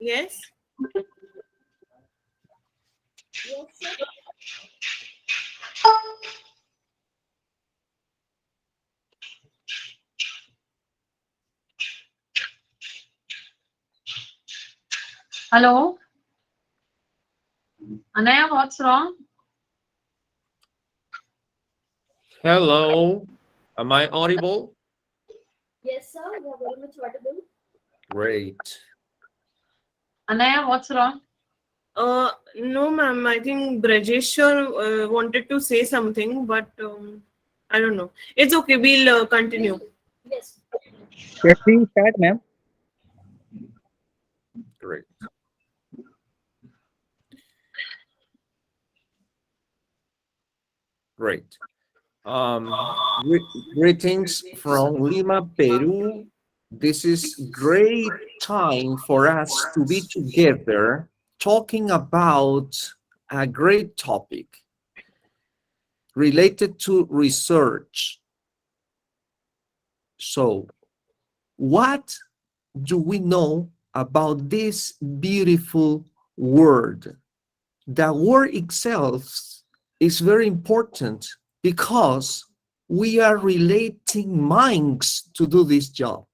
Yes. Hello, Anaya, what's wrong? Hello, am I audible? Yes, sir. You are very much audible. Great. Anaya, what's wrong? No, ma'am. I think Brajesh wanted to say something, but I don't know. It's okay. We'll continue. Yes. Yes, we start, ma'am. Great. Great. Greetings from Lima, Peru. This is great time for us to be together talking about a great topic related to research. So, what do we know about this beautiful word? The word itself is very important because we are relating minds to do this job.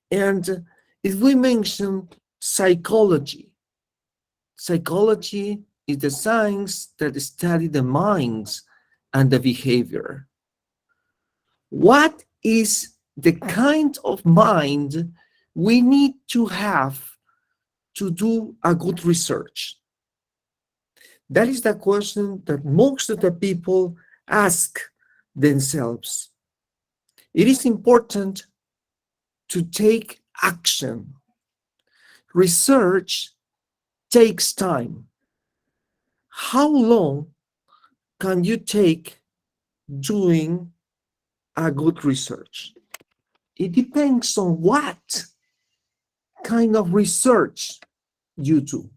And if we mention psychology, psychology is the science that study the minds and the behavior. What is the kind of mind we need to have to do a good research? That is the question that most of the people ask themselves. It is important to take action. Research takes time. How long can you take doing a good research? It depends on what kind of research you do.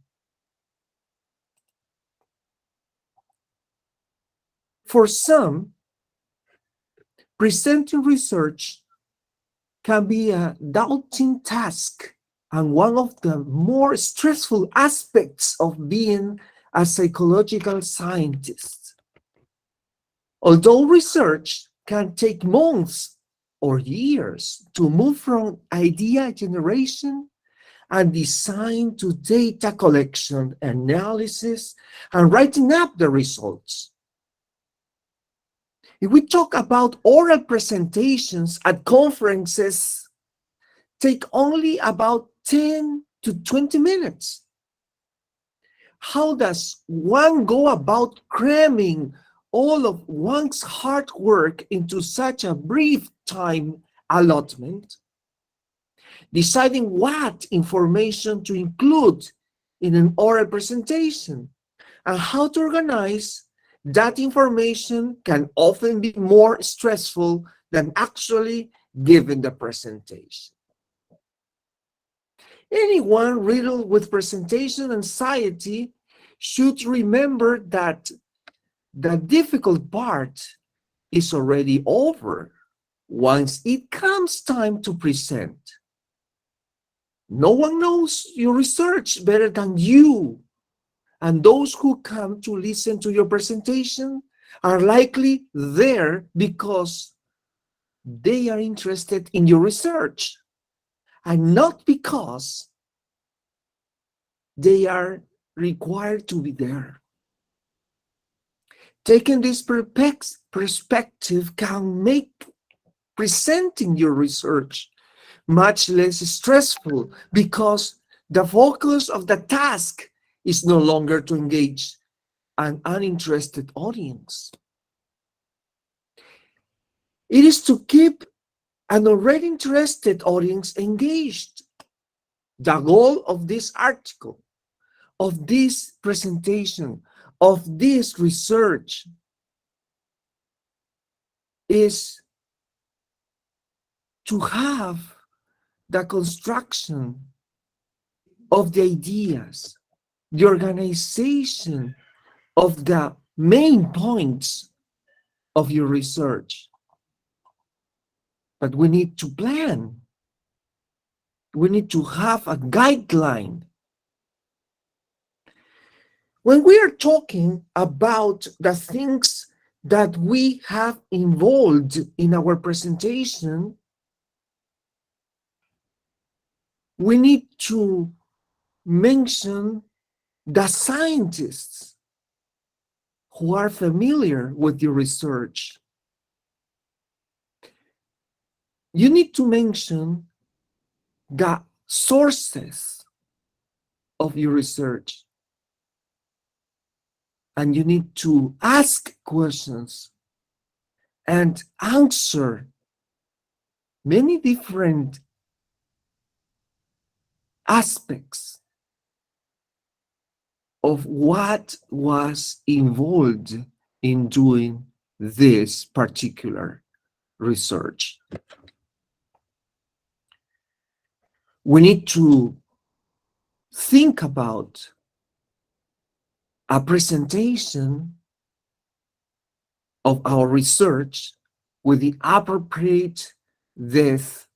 For some, presenting research can be a daunting task and one of the more stressful aspects of being a psychological scientist. Although research can take months or years to move from idea generation and design to data collection, analysis, and writing up the results. If we talk about oral presentations at conferences, take only about 10 to 20 minutes. How does one go about cramming all of one's hard work into such a brief time allotment? Deciding what information to include in an oral presentation and how to organize that information can often be more stressful than actually giving the presentation. Anyone riddled with presentation anxiety should remember that the difficult part is already over once it comes time to present. No one knows your research better than you, and those who come to listen to your presentation are likely there because they are interested in your research and not because they are required to be there. Taking this perspective can make presenting your research much less stressful because the focus of the task is no longer to engage an uninterested audience. It is to keep an already interested audience engaged. The goal of this article, of this presentation, of this research is to have the construction of the ideas, the organization of the main points of your research. But we need to plan. We need to have a guideline When we are talking about the things that we have involved in our presentation, we need to mention the scientists who are familiar with your research. You need to mention the sources of your research. And you need to ask questions and answer many different aspects of what was involved in doing this particular research. We need to think about a presentation of our research with the appropriate depth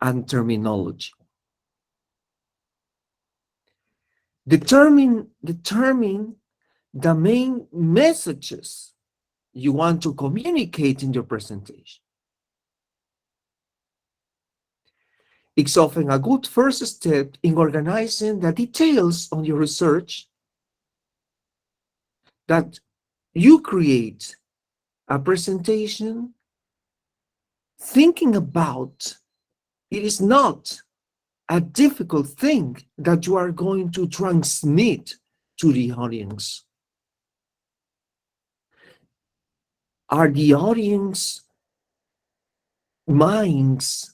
and terminology. Determine the main messages you want to communicate in your presentation. It's often a good first step in organizing the details on your research that you create a presentation thinking about it is not a difficult thing that you are going to transmit to the audience. Are the audience minds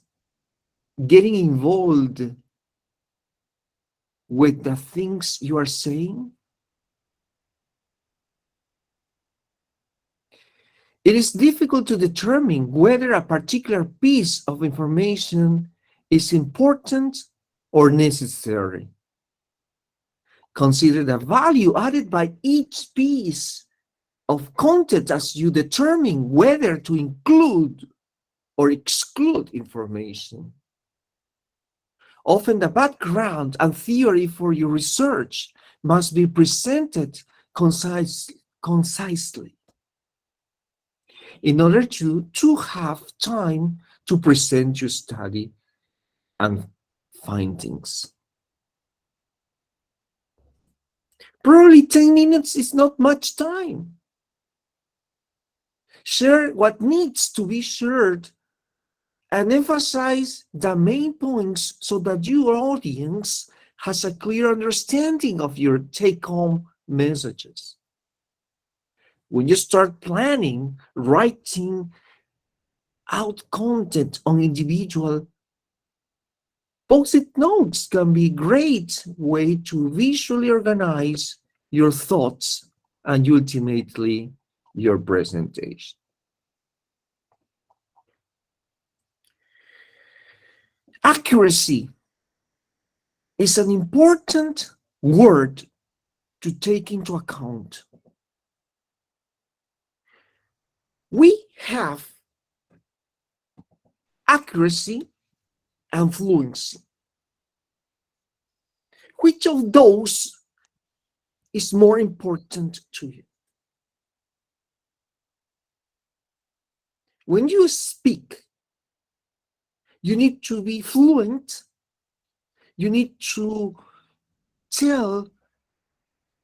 getting involved with the things you are saying? It is difficult to determine whether a particular piece of information is important or necessary. Consider the value added by each piece of content as you determine whether to include or exclude information. Often the background and theory for your research must be presented concisely in order to have time to present your study and findings. Probably 10 minutes is not much time. Share what needs to be shared and emphasize the main points so that your audience has a clear understanding of your take-home messages. When you start planning, writing out content on individual post-it notes can be a great way to visually organize your thoughts and ultimately your presentation. Accuracy is an important word to take into account. We have accuracy and fluency. Which of those is more important to you? When you speak, you need to be fluent. You need to tell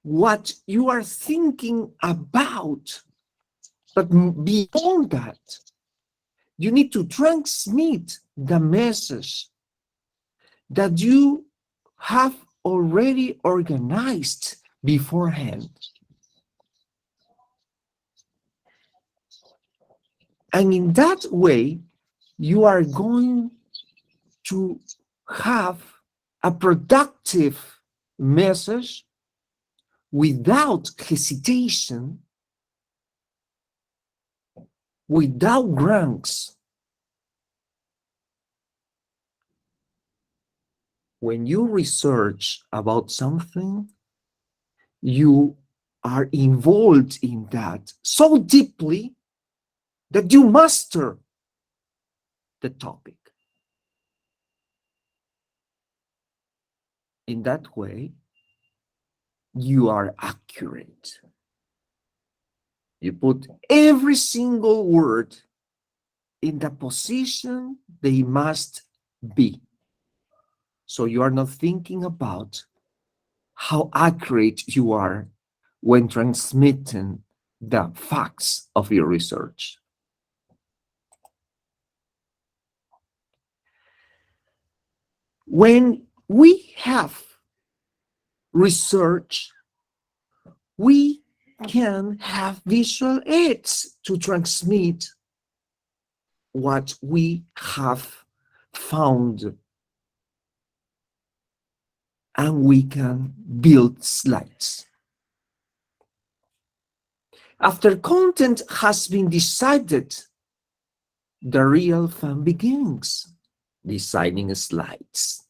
what you are thinking about. But beyond that, you need to transmit the message that you have already organized beforehand. And in that way, you are going to have a productive message without hesitation, without grounds. When you research about something, you are involved in that so deeply that you master the topic. In that way, you are accurate. You put every single word in the position they must be. So you are not thinking about how accurate you are when transmitting the facts of your research. When we have research, we can have visual aids to transmit what we have found, and we can build slides. After content has been decided, the real fun begins, designing slides.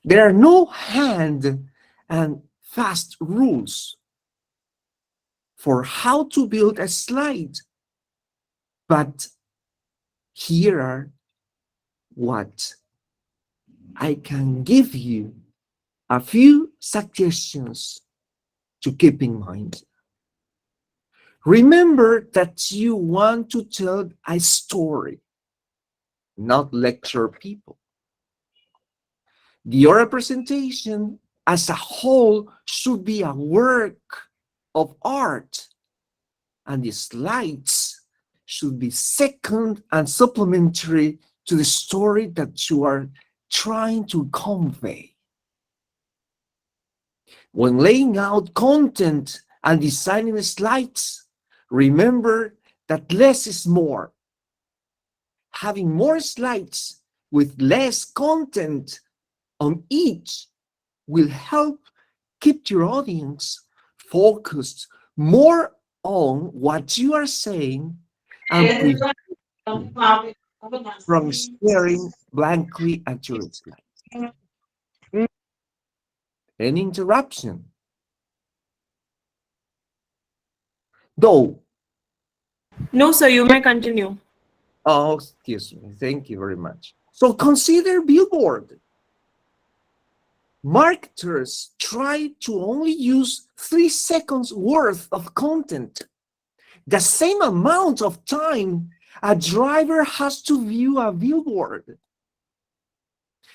There are no hand and fast rules for how to build a slide, but here are what I can give you a few suggestions to keep in mind. Remember that you want to tell a story, not lecture people. The oral presentation as a whole should be a work of art, and the slides should be second and supplementary to the story that you are trying to convey. When laying out content and designing slides, remember that less is more. Having more slides with less content on each will help keep your audience focused more on what you are saying and prevent from staring blankly at your slide. Any interruption? Though, No, sir, you may continue. oh, excuse me, thank you very much. So consider billboard. Marketers try to only use 3 seconds worth of content, the same amount of time a driver has to view a billboard.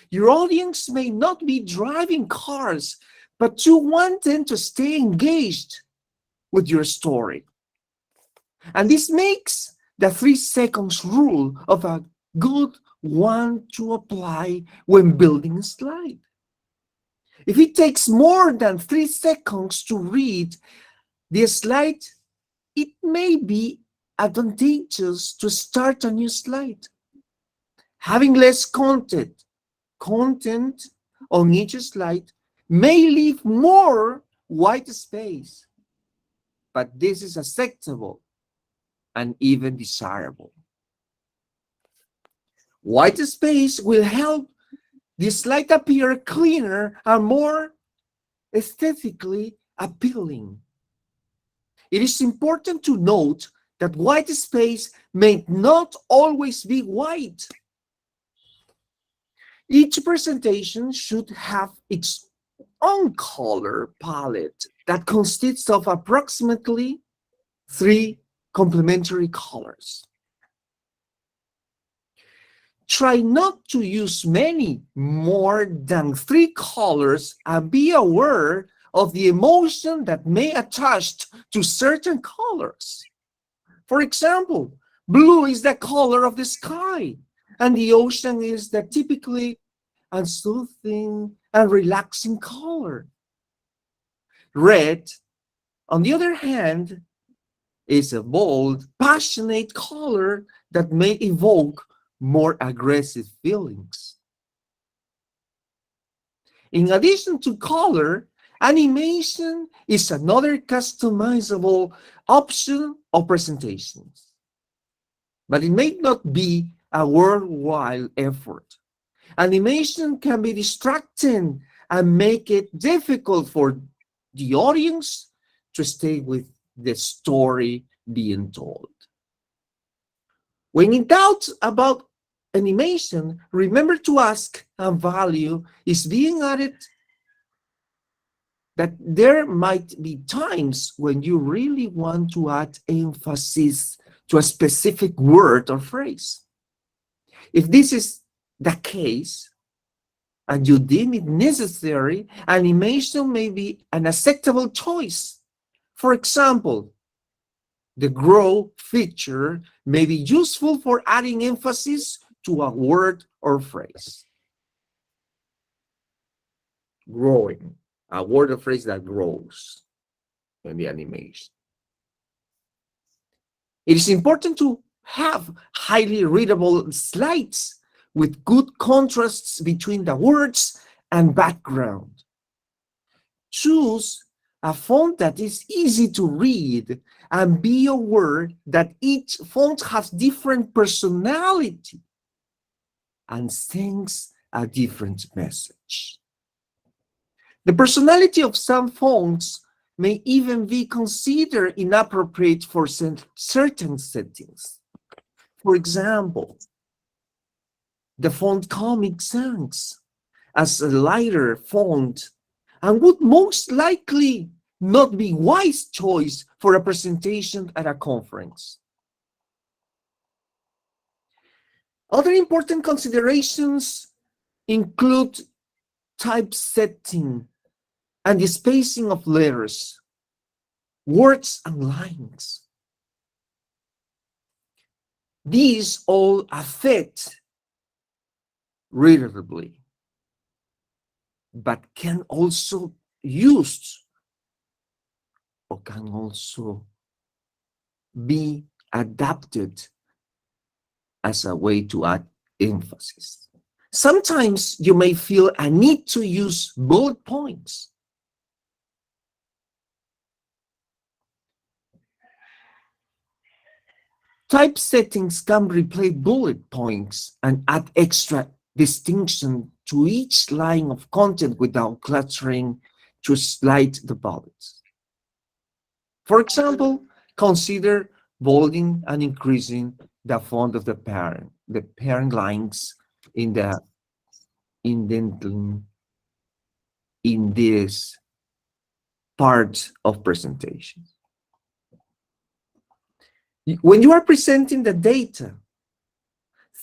Your audience may not be driving cars, but you want them to stay engaged with your story. And this makes the 3 seconds rule of a good one to apply when building a slide. If it takes more than 3 seconds to read the slide, it may be advantageous to start a new slide. Having less content on each slide may leave more white space, but this is acceptable and even desirable. White space will help the slide appear cleaner and more aesthetically appealing. It is important to note that white space may not always be white. Each presentation should have its own color palette that consists of approximately 3 complementary colors. Try not to use many more than 3 colors and be aware of the emotion that may attach to certain colors. For example, blue is the color of the sky, and the ocean is the typically and soothing and relaxing color. Red, on the other hand, is a bold, passionate color that may evoke more aggressive feelings. In addition to color, animation is another customizable option of presentations, but it may not be a worthwhile effort. Animation can be distracting and make it difficult for the audience to stay with the story being told. When in doubt about animation, remember to ask and value is being added that there might be times when you really want to add emphasis to a specific word or phrase. If this is the case, and you deem it necessary, animation may be an acceptable choice. For example, the grow feature may be useful for adding emphasis to a word or phrase. Growing, a word or phrase that grows in the animation. It is important to have highly readable slides with good contrasts between the words and background. Choose a font that is easy to read and be aware that each font has different personality and sends a different message. The personality of some fonts may even be considered inappropriate for certain settings. For example, the font Comic Sans as a lighter font and would most likely not be wise choice for a presentation at a conference. Other important considerations include typesetting and the spacing of letters, words, and lines. These all affect readability, but can also used or can also be adapted as a way to add emphasis. Sometimes you may feel a need to use bullet points. Typesettings can replace bullet points and add extra distinction to each line of content without cluttering to slide the bullets. For example, consider bolding and increasing the font of the parent lines in the indenting in this part of presentation. When you are presenting the data,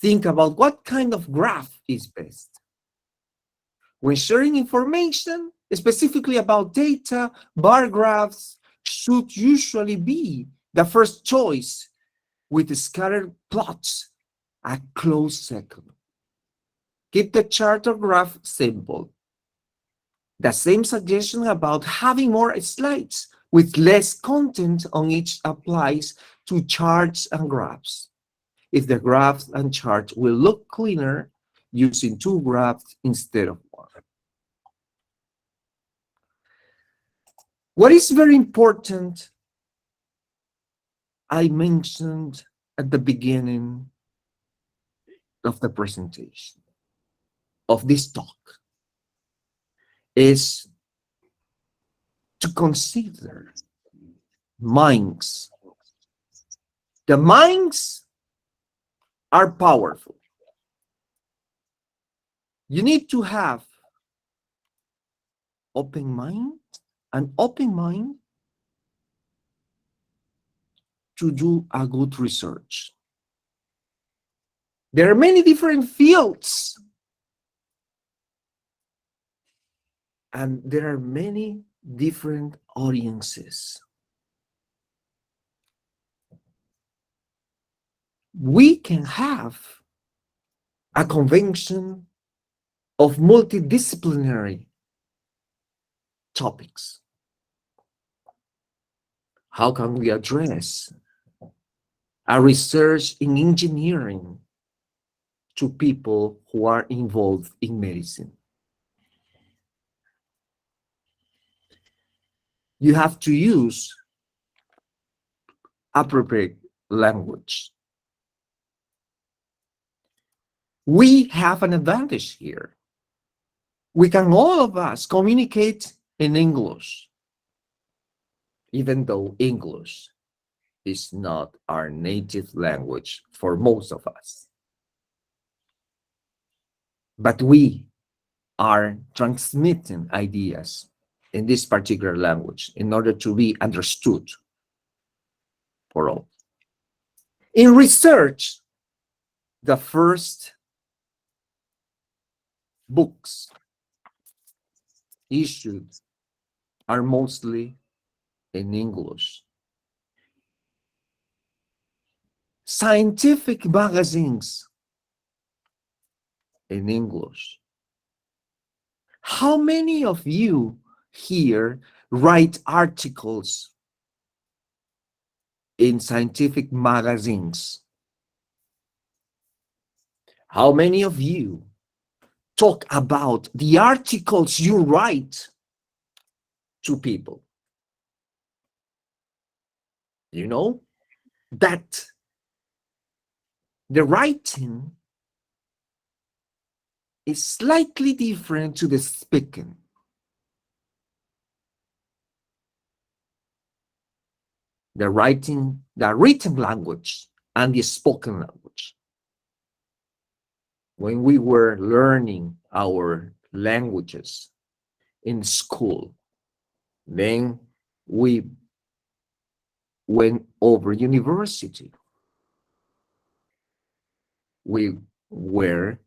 think about what kind of graph is best. When sharing information, specifically about data, bar graphs should usually be the first choice, with scattered plots a close second. Keep the chart or graph simple. The same suggestion about having more slides with less content on each applies to charts and graphs. If the graphs and charts will look cleaner using two graphs instead of one. What is very important, I mentioned at the beginning of the presentation, of this talk, is to consider minds. The minds are powerful. You need to have an open mind to do a good research. There are many different fields, and there are many different audiences. We can have a convention of multidisciplinary topics. How can we address a research in engineering to people who are involved in medicine? You have to use appropriate language. We have an advantage here. We can all of us communicate in English, even though English is not our native language for most of us. But we are transmitting ideas in this particular language in order to be understood for all. In research, the first books issued are mostly in English. Scientific magazines in English. How many of you here write articles in scientific magazines? How many of you talk about the articles you write to people? You know that the writing is slightly different to the speaking. The written language and the spoken language. When we were learning our languages in school, then we went over university. We were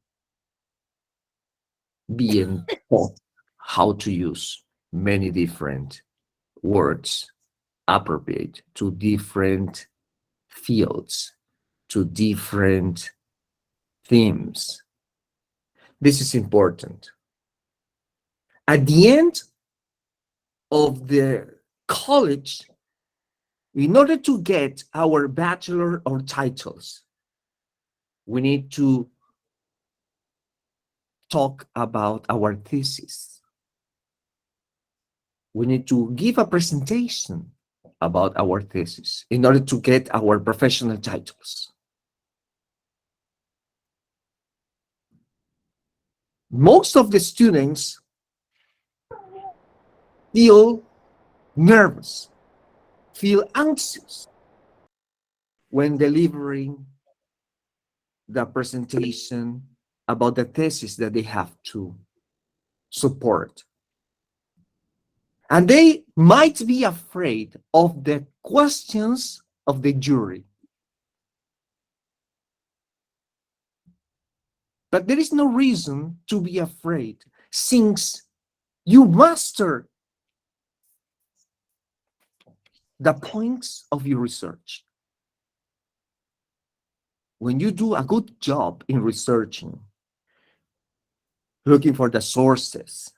being taught how to use many different words appropriate to different fields, to different themes. This is important. At the end of the college, in order to get our bachelor or titles, we need to talk about our thesis. We need to give a presentation about our thesis in order to get our professional titles. Most of the students feel nervous, feel anxious when delivering the presentation about the thesis that they have to support. And they might be afraid of the questions of the jury. But there is no reason to be afraid, since you master the points of your research. When you do a good job in researching, looking for the sources,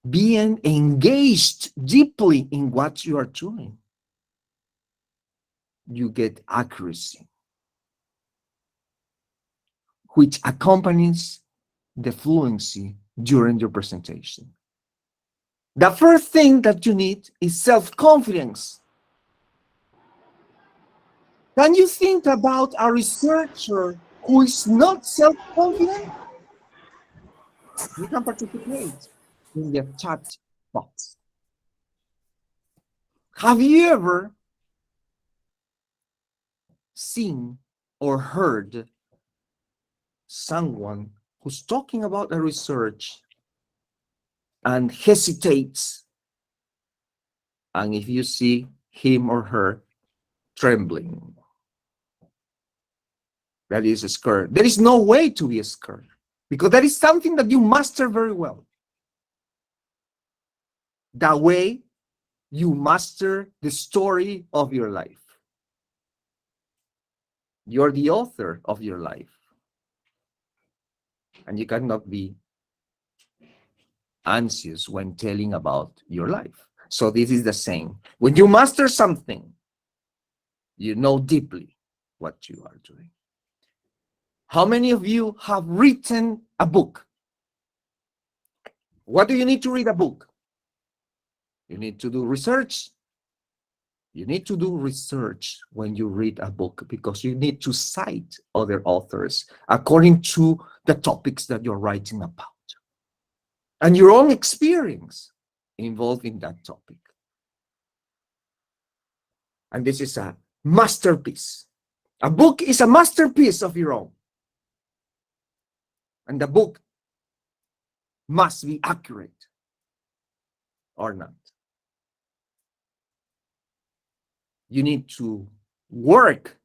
being engaged deeply in what you are doing, you get accuracy, which accompanies the fluency during your presentation. The first thing that you need is self-confidence. Can you think about a researcher who is not self-confident? You can participate in the chat box. Have you ever seen or heard someone who's talking about a research and hesitates, and if you see him or her trembling, that is scared? There is no way to be scared, because that is something that you master very well. The way you master the story of your life. You're the author of your life, and you cannot be anxious when telling about your life. So this is the same. When you master something, you know deeply what you are doing. How many of you have written a book? What do you need to read a book? You need to do research. You need to do research when you read a book, because you need to cite other authors according to the topics that you're writing about, and your own experience involved in that topic. And this is a masterpiece. A book is a masterpiece of your own. And the book must be accurate or not. You need to work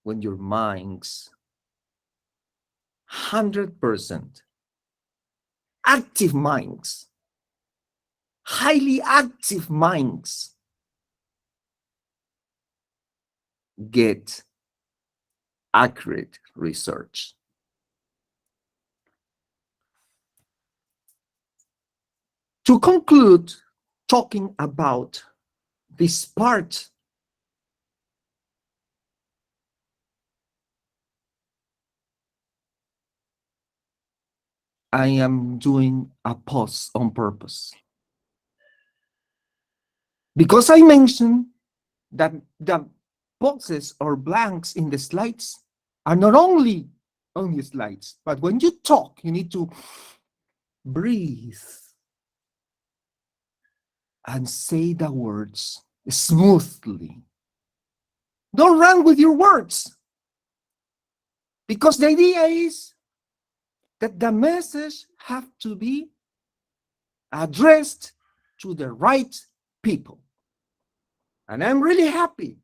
when your mind's 100% active minds, highly active minds get accurate research. To conclude, talking about this part, I am doing a pause on purpose because I mentioned that the boxes or blanks in the slides are not only on the slides, but when you talk, you need to breathe and say the words smoothly. Don't run with your words, because the idea is that the message have to be addressed to the right people. And I'm really happy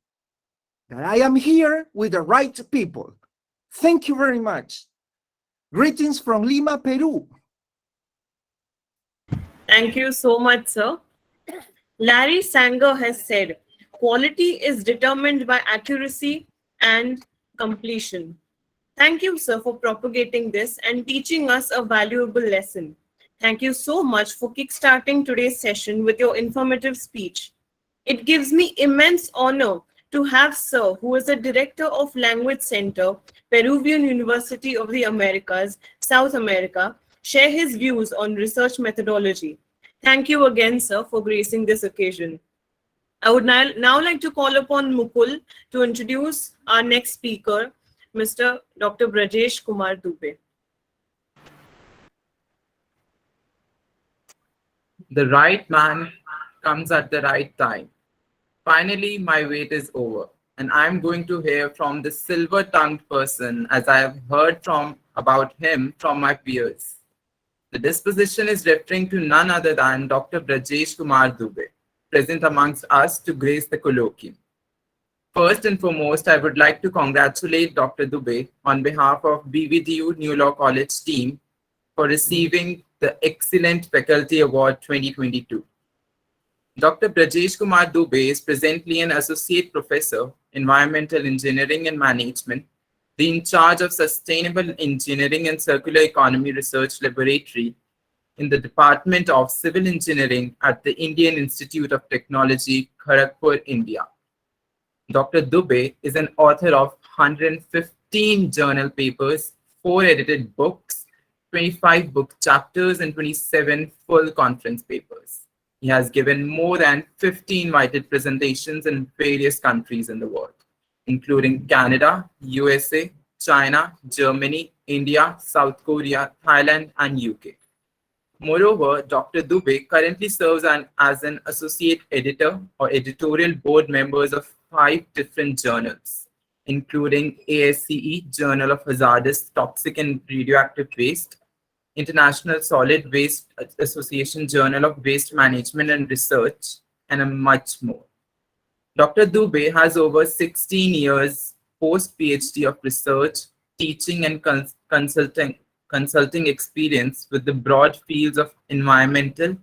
that I am here with the right people. Thank you very much. Greetings from Lima, Peru. Thank you so much, sir. Larry Sanger has said, quality is determined by accuracy and completion. Thank you, sir, for propagating this and teaching us a valuable lesson. Thank you so much for kickstarting today's session with your informative speech. It gives me immense honor to have Sir, who is the Director of Language Center, Peruvian University of the Americas, South America, share his views on research methodology. Thank you again, sir, for gracing this occasion. I would now like to call upon Mukul to introduce our next speaker, Mr. Dr. Brajesh Kumar Dubey. The right man comes at the right time. Finally, my wait is over, and I'm going to hear from the silver-tongued person as I have heard about him from my peers. The disposition is referring to none other than Dr. Brajesh Kumar Dubey, present amongst us to grace the colloquium. First and foremost, I would like to congratulate Dr. Dubey on behalf of BVDU New Law College team for receiving the Excellent Faculty Award 2022. Dr. Brajesh Kumar Dubey is presently an Associate Professor, Environmental Engineering and Management, the in charge of Sustainable Engineering and Circular Economy Research Laboratory in the Department of Civil Engineering at the Indian Institute of Technology, Kharagpur, India. Dr. Dubey is an author of 115 journal papers, 4 edited books, 25 book chapters, and 27 full conference papers. He has given more than 50 invited presentations in various countries in the world, including Canada, USA, China, Germany, India, South Korea, Thailand, and UK. Moreover, Dr. Dubey currently serves as an associate editor or editorial board members of 5 different journals, including ASCE, Journal of Hazardous, Toxic, and Radioactive Waste, International Solid Waste Association Journal of Waste Management and Research, and much more. Dr. Dubey has over 16 years post-PhD of research, teaching, and consulting experience with the broad fields of environmental,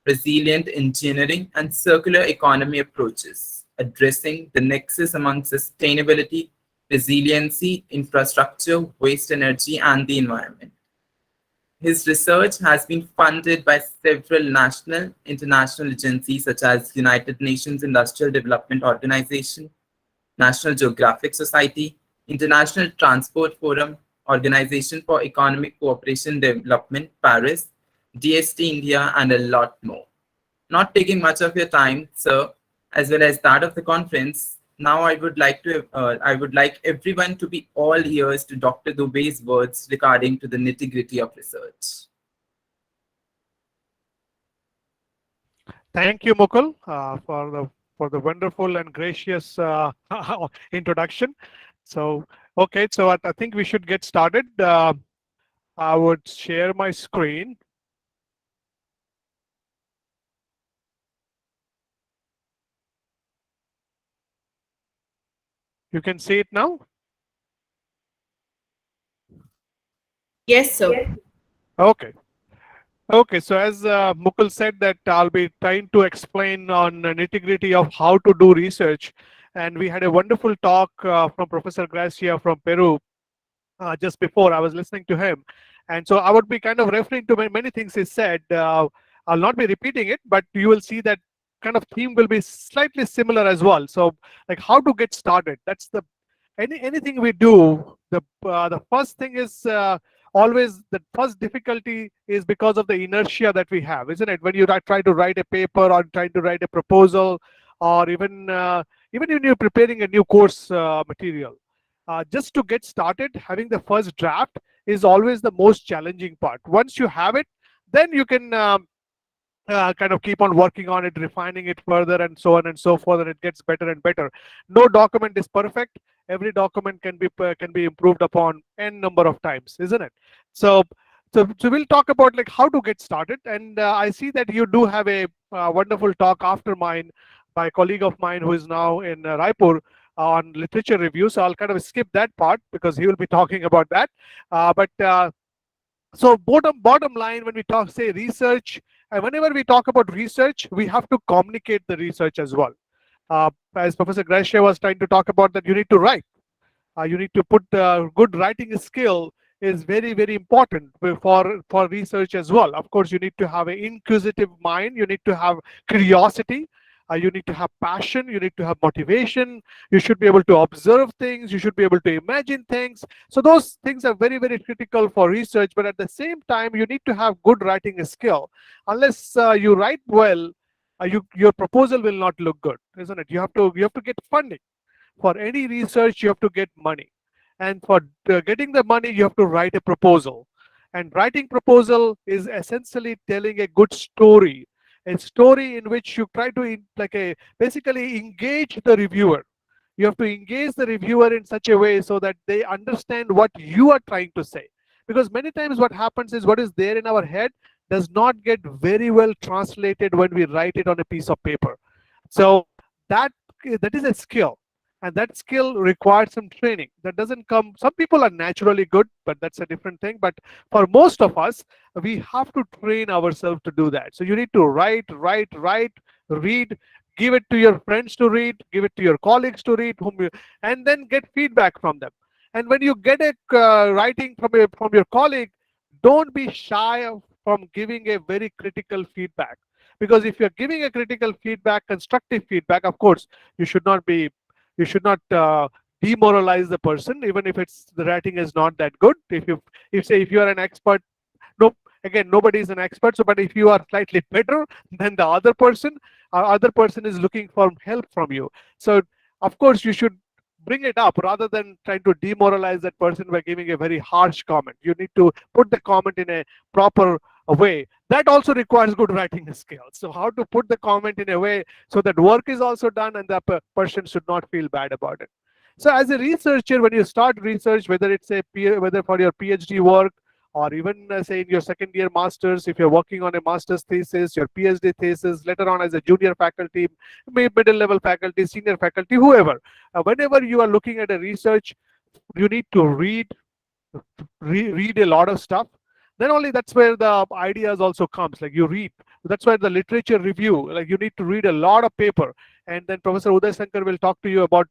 resilient engineering, and circular economy approaches, addressing the nexus among sustainability, resiliency, infrastructure, waste energy, and the environment. His research has been funded by several national, international agencies such as United Nations Industrial Development Organization, National Geographic Society, International Transport Forum, Organization for Economic Cooperation and Development, Paris, DST India, and a lot more. Not taking much of your time, sir, as well as that of the conference, now I would like everyone to be all ears to Dr. Dubey's words regarding to the nitty-gritty of research. Thank you, Mukul, for the wonderful and gracious introduction. So, okay, so I think we should get started. I would share my screen. You can see it now? Yes, sir. Okay. Okay, so as Mukul said that I'll be trying to explain on nitty-gritty of how to do research. And we had a wonderful talk from Professor Gracia from Peru just before. I was listening to him. And so I would be kind of referring to many things he said. I'll not be repeating it, but you will see that kind of theme will be slightly similar as well. So like how to get started. That's the anything we do, the first thing is always the first difficulty is because of the inertia that we have, isn't it? When you try to write a paper or trying to write a proposal, or even when you're preparing a new course material, just to get started, having the first draft is always the most challenging part. Once you have it, then you can kind of keep on working on it, refining it further, and so on and so forth, and it gets better and better. No document is perfect. Every document can be improved upon n number of times, isn't it? So, so we'll talk about like how to get started. And I see that you do have a wonderful talk after mine by a colleague of mine who is now in Raipur on literature review. So I'll kind of skip that part because he will be talking about that. But so bottom line, when we talk say research, and whenever we talk about research, we have to communicate the research as well. As Professor Gracia was trying to talk about, that you need to write. You need to put good writing skill is very important for research as well. Of course, you need to have an inquisitive mind. You need to have curiosity. You need to have passion. You need to have motivation. You should be able to observe things. You should be able to imagine things. So those things are very critical for research. But at the same time, you need to have good writing skill. Unless you write well, your proposal will not look good, isn't it? You have to get funding. For any research, you have to get money. And for getting the money, you have to write a proposal. And writing proposal is essentially telling a good story, a story in which you try to basically engage the reviewer. You have to engage the reviewer in such a way so that they understand what you are trying to say. Because many times what happens is what is there in our head does not get very well translated when we write it on a piece of paper. So that that is a skill, and that skill requires some training. That doesn't come, some people are naturally good, but that's a different thing. But for most of us, we have to train ourselves to do that. So you need to write, read, give it to your friends to read, give it to your colleagues to read, and then get feedback from them. And when you get a writing from your colleague, don't be shy from giving a very critical feedback. Because if you're giving a critical feedback, constructive feedback, of course, you should not demoralize the person, even if it's the writing is not that good. If you are an expert, no, again, nobody is an expert. So, but if you are slightly better than the other person is looking for help from you. So, of course, you should bring it up rather than trying to demoralize that person by giving a very harsh comment. You need to put the comment in a proper way. That also requires good writing skills. So how to put the comment in a way so that work is also done and the person should not feel bad about it. So as a researcher, when you start research, whether it's whether for your PhD work, or even say in your second year masters, if you're working on a master's thesis, your PhD thesis, later on as a junior faculty, maybe middle level faculty, senior faculty, whoever, whenever you are looking at a research, you need to read a lot of stuff. Then only that's where the ideas also comes. Like you read, that's where the literature review, like you need to read a lot of paper. And then Professor Uday Shankar will talk to you about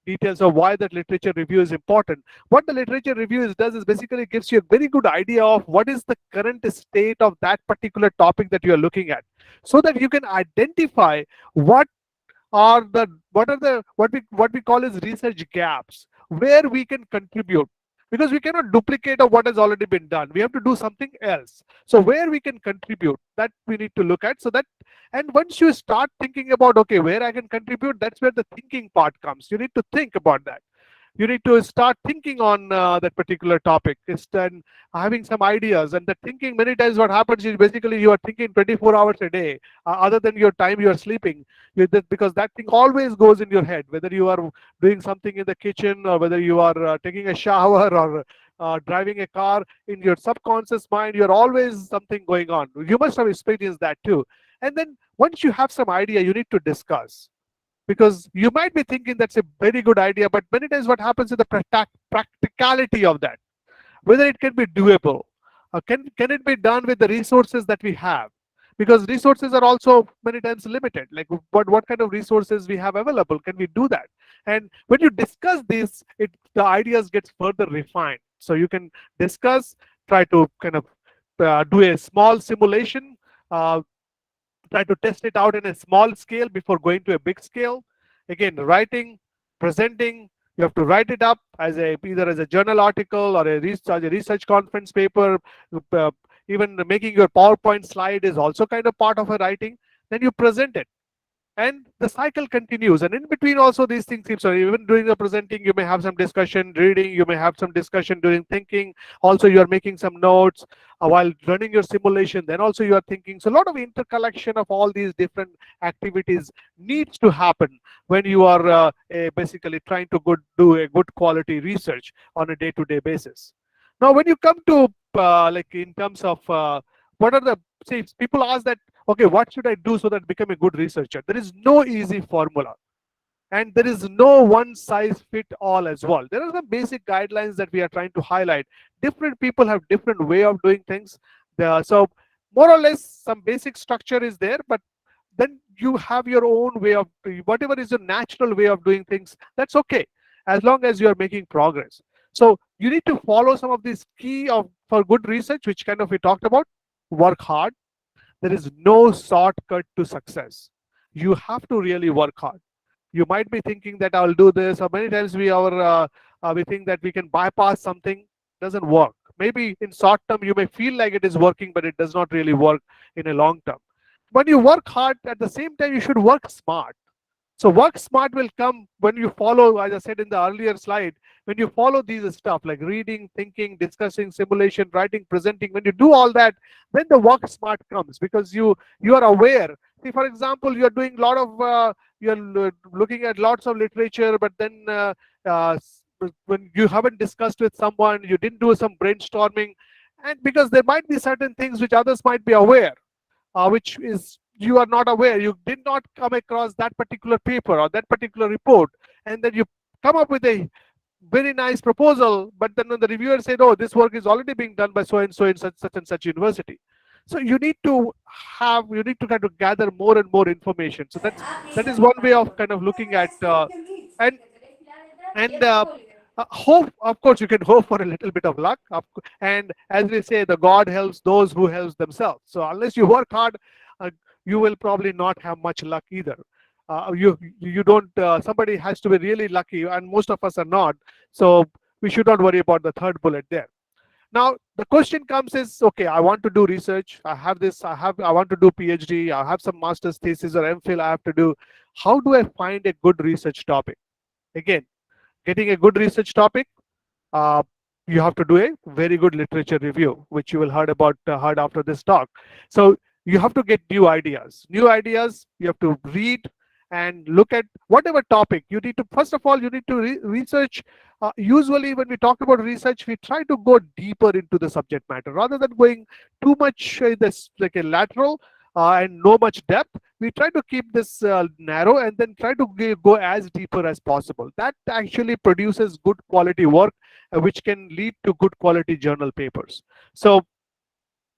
details of why that literature review is important. What the literature review does is basically gives you a very good idea of what is the current state of that particular topic that you are looking at, so that you can identify what are the what we call as research gaps, where we can contribute. Because we cannot duplicate of what has already been done, we have to do something else. So where we can contribute, that we need to look at. So that, and once you start thinking about, okay, where I can contribute, that's where the thinking part comes. You need to think about that. You need to start thinking on that particular topic, and having some ideas. And the thinking, many times what happens is basically you are thinking 24 hours a day, other than your time you are sleeping, because that thing always goes in your head, whether you are doing something in the kitchen, or whether you are taking a shower, or driving a car, in your subconscious mind, you're always something going on. You must have experienced that too. And then once you have some idea, you need to discuss, because you might be thinking that's a very good idea, but many times what happens is the practicality of that, whether it can be doable, can it be done with the resources that we have, because resources are also many times limited, like what kind of resources we have available, can we do that? And when you discuss this, the ideas gets further refined, so you can discuss, try to kind of do a small simulation, uh, try to test it out in a small scale before going to a big scale. Again, writing, presenting, you have to write it up as either as a journal article or a research conference paper. uh, Even making your PowerPoint slide is also kind of part of a writing. Then you present it, and the cycle continues, and in between also these things keep, so even during the presenting you may have some discussion, reading, you may have some discussion during thinking, also you are making some notes while running your simulation, then also you are thinking. So a lot of intercollection of all these different activities needs to happen when you are basically trying to do a good quality research on a day-to-day basis. Now when you come to like in terms of what are the, say people ask that, okay, what should I do so that I become a good researcher? There is no easy formula, and there is no one size fit all as well. There are some basic guidelines that we are trying to highlight. Different people have different way of doing things. So more or less some basic structure is there, but then you have your own way of, whatever is your natural way of doing things, that's okay, as long as you are making progress. So you need to follow some of these key of for good research, which kind of we talked about. Work hard. There is no shortcut to success. You have to really work hard. You might be thinking that I'll do this, or many times we think that we can bypass something. Doesn't work. Maybe in short term you may feel like it is working, but it does not really work in a long term. When you work hard, at the same time you should work smart. So work smart will come when you follow, as I said in the earlier slide, when you follow these stuff like reading, thinking, discussing, simulation, writing, presenting. When you do all that, then the work smart comes, because you are aware. See, for example, you are doing a lot of you're looking at lots of literature, but then uh, when you haven't discussed with someone, you didn't do some brainstorming, and because there might be certain things which others might be aware, which is you are not aware, you did not come across that particular paper or that particular report, and then you come up with a very nice proposal, but then when the reviewer said, oh, this work is already being done by so and so in such and such university. So you need to kind of gather more and more information. So that is one way of kind of looking at and and hope. Of course you can hope for a little bit of luck, and as we say, the god helps those who helps themselves. So unless you work hard, uh, you will probably not have much luck either. You don't somebody has to be really lucky, and most of us are not. So we should not worry about the third bullet there. Now the question comes is, okay, I want to do research, I have this, I want to do PhD, I have some master's thesis or MPhil I have to do. How do I find a good research topic? Again, getting a good research topic, uh, you have to do a very good literature review, which you will heard after this talk. So you have to get new ideas. You have to read and look at whatever topic you need to. First of all, you need to research. Usually, when we talk about research, we try to go deeper into the subject matter rather than going too much in this like a lateral and no much depth. We try to keep this narrow and then try to go as deeper as possible. That actually produces good quality work, which can lead to good quality journal papers. So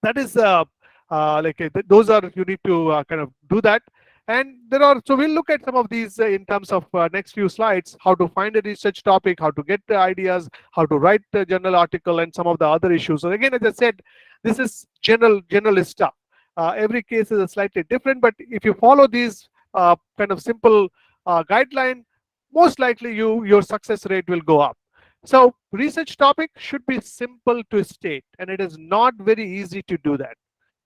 that is those are, you need to kind of do that. And there are, so we'll look at some of these in terms of next few slides, how to find a research topic, how to get the ideas, how to write a journal article, and some of the other issues. So again, as I said, this is generalist stuff. Every case is slightly different, but if you follow these kind of simple guideline, most likely your success rate will go up. So research topic should be simple to state, and it is not very easy to do that.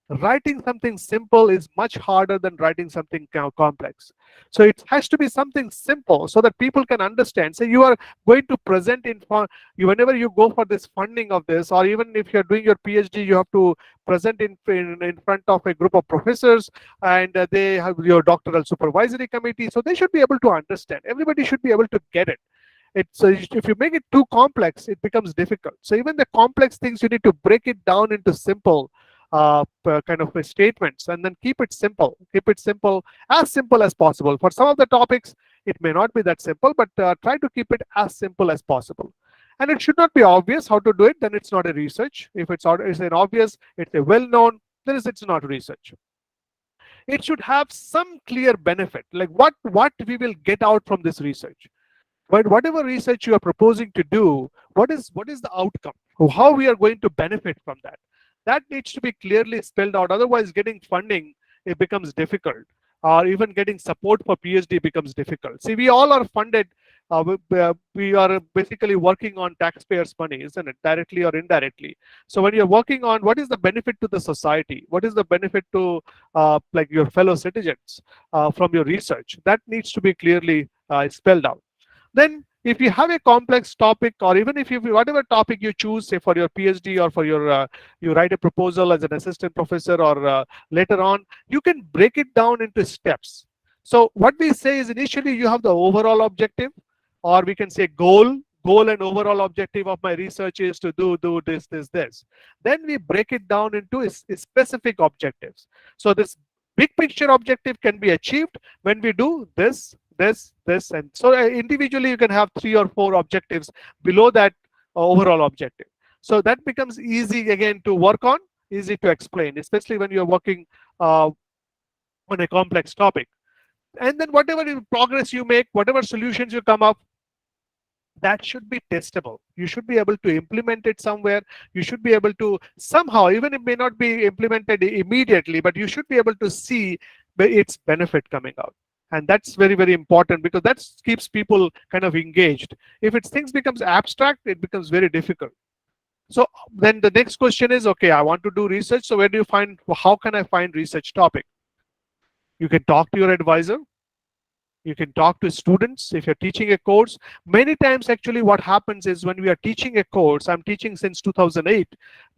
Writing something simple is much harder than writing something complex. So it has to be something simple so that people can understand. So you are going to present whenever you go for this funding of this, or even if you're doing your PhD, you have to present in front of a group of professors, and they have your doctoral supervisory committee. So they should be able to understand. Everybody should be able to get it. It's if you make it too complex, it becomes difficult. So even the complex things, you need to break it down into simple kind of statements, and then keep it simple. Keep it simple as possible. For some of the topics, it may not be that simple, but try to keep it as simple as possible. And it should not be obvious how to do it. Then it's not a research. If it's an obvious, it's a well-known, then it's not research. It should have some clear benefit, like what we will get out from this research. But whatever research you are proposing to do, what is the outcome? How we are going to benefit from that? That needs to be clearly spelled out. Otherwise, getting funding, it becomes difficult, or even getting support for PhD becomes difficult. See, we all are funded. We are basically working on taxpayers' money, isn't it? Directly or indirectly. So when you're working on what is the benefit to the society, what is the benefit to like your fellow citizens from your research, that needs to be clearly spelled out. Then if you have a complex topic, or even if you whatever topic you choose, say for your PhD or for your you write a proposal as an assistant professor, or later on, you can break it down into steps. So what we say is, initially you have the overall objective, or we can say goal and overall objective of my research is to do this. Then we break it down into specific objectives. So this big picture objective can be achieved when we do this, and so individually you can have 3 or 4 objectives below that overall objective. So that becomes easy again to work on, easy to explain, especially when you're working on a complex topic. And then whatever progress you make, whatever solutions you come up, that should be testable. You should be able to implement it somewhere. You should be able to somehow, even it may not be implemented immediately, but you should be able to see its benefit coming out. And that's very, very important, because that keeps people kind of engaged. If things becomes abstract, it becomes very difficult. So then the next question is, okay, I want to do research. So where do you find, how can I find research topic? You can talk to your advisor. You can talk to students if you're teaching a course. Many times, actually, what happens is when we are teaching a course, I'm teaching since 2008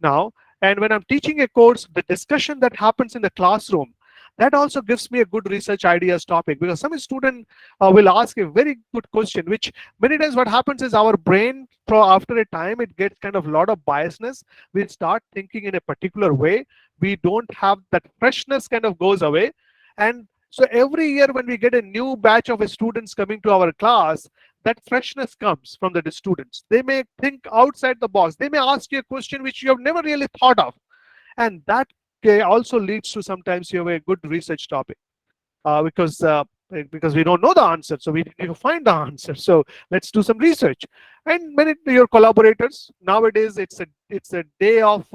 now, and when I'm teaching a course, the discussion that happens in the classroom, that also gives me a good research ideas topic, because some student will ask a very good question, which many times what happens is our brain, after a time, it gets kind of a lot of biasness. We start thinking in a particular way. We don't have that freshness, kind of goes away. And so every year when we get a new batch of students coming to our class, that freshness comes from the students. They may think outside the box. They may ask you a question which you have never really thought of. And that also leads to sometimes you have a good research topic, because we don't know the answer, so we need to find the answer. So let's do some research. And when your collaborators, nowadays it's a day of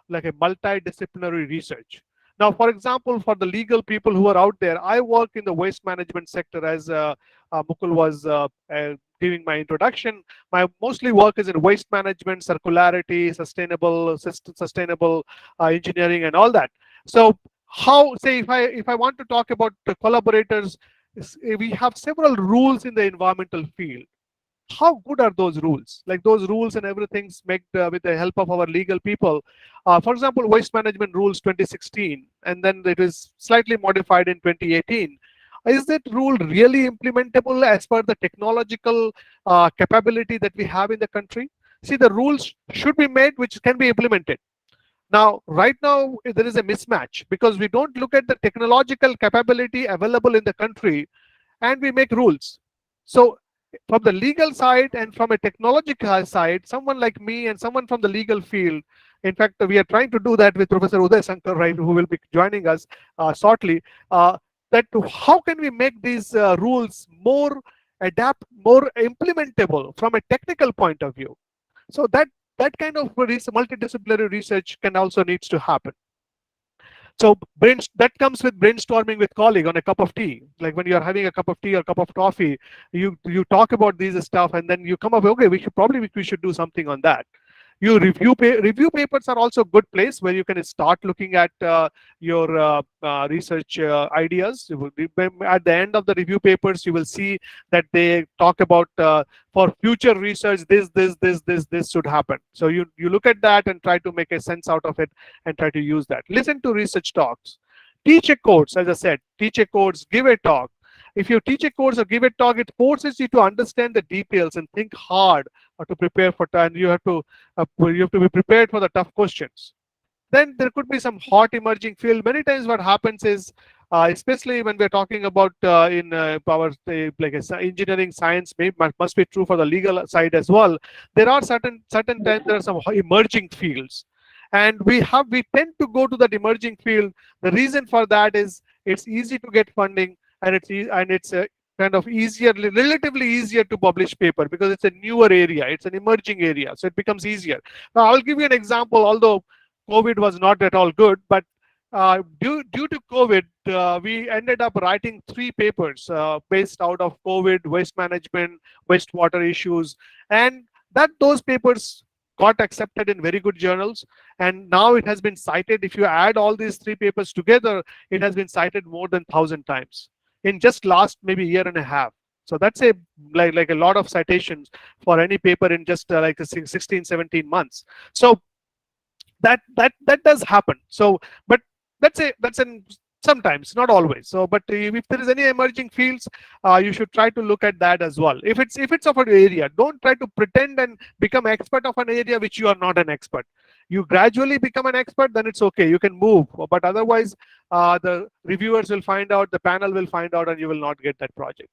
like a multidisciplinary research. Now, for example, for the legal people who are out there, I work in the waste management sector, as Mukul was giving my introduction. My mostly work is in waste management, circularity, sustainable engineering, and all that. So, how, say, if I want to talk about the collaborators, we have several rules in the environmental field. How good are those rules? Like those rules and everything's made with the help of our legal people. For example, waste management rules 2016, and then it is slightly modified in 2018. Is that rule really implementable as per the technological capability that we have in the country? See, the rules should be made which can be implemented. Now, right now, there is a mismatch, because we don't look at the technological capability available in the country and we make rules. So from the legal side and from a technological side, someone like me and someone from the legal field, in fact, we are trying to do that with Professor Uday Sankar, right, who will be joining us shortly, that how can we make these rules more implementable from a technical point of view. So that kind of multidisciplinary research can also needs to happen. So that comes with brainstorming with colleague on a cup of tea. Like when you're having a cup of tea or cup of coffee, you talk about these stuff, and then you come up, okay, we should do something on that. You review papers are also a good place where you can start looking at your research ideas. At the end of the review papers, you will see that they talk about for future research, this should happen. So you look at that and try to make a sense out of it and try to use that. Listen to research talks. Teach a course, as I said, teach a course, give a talk. If you teach a course or give a talk, it forces you to understand the details and think hard to prepare for time. You have to be prepared for the tough questions. Then there could be some hot emerging field. Many times what happens is, especially when we're talking about in our like engineering science, must be true for the legal side as well. There are certain times there are some emerging fields, and we tend to go to that emerging field. The reason for that is it's easy to get funding, and it's kind of relatively easier to publish paper because it's a newer area, it's an emerging area, so it becomes easier. Now I'll give you an example. Although COVID was not at all good, but due to COVID, we ended up writing 3 papers based out of COVID, waste management, wastewater issues, and those papers got accepted in very good journals, and now it has been cited. If you add all these 3 papers together, it has been cited more than 1,000 times in just last maybe year and a half. So that's a like a lot of citations for any paper in just like 16, 17 months. So that does happen. So but that's in sometimes, not always. So but if there is any emerging fields, you should try to look at that as well. If it's of an area, don't try to pretend and become expert of an area which you are not an expert. You gradually become an expert, then it's okay, you can move. But otherwise, the reviewers will find out, the panel will find out, and you will not get that project.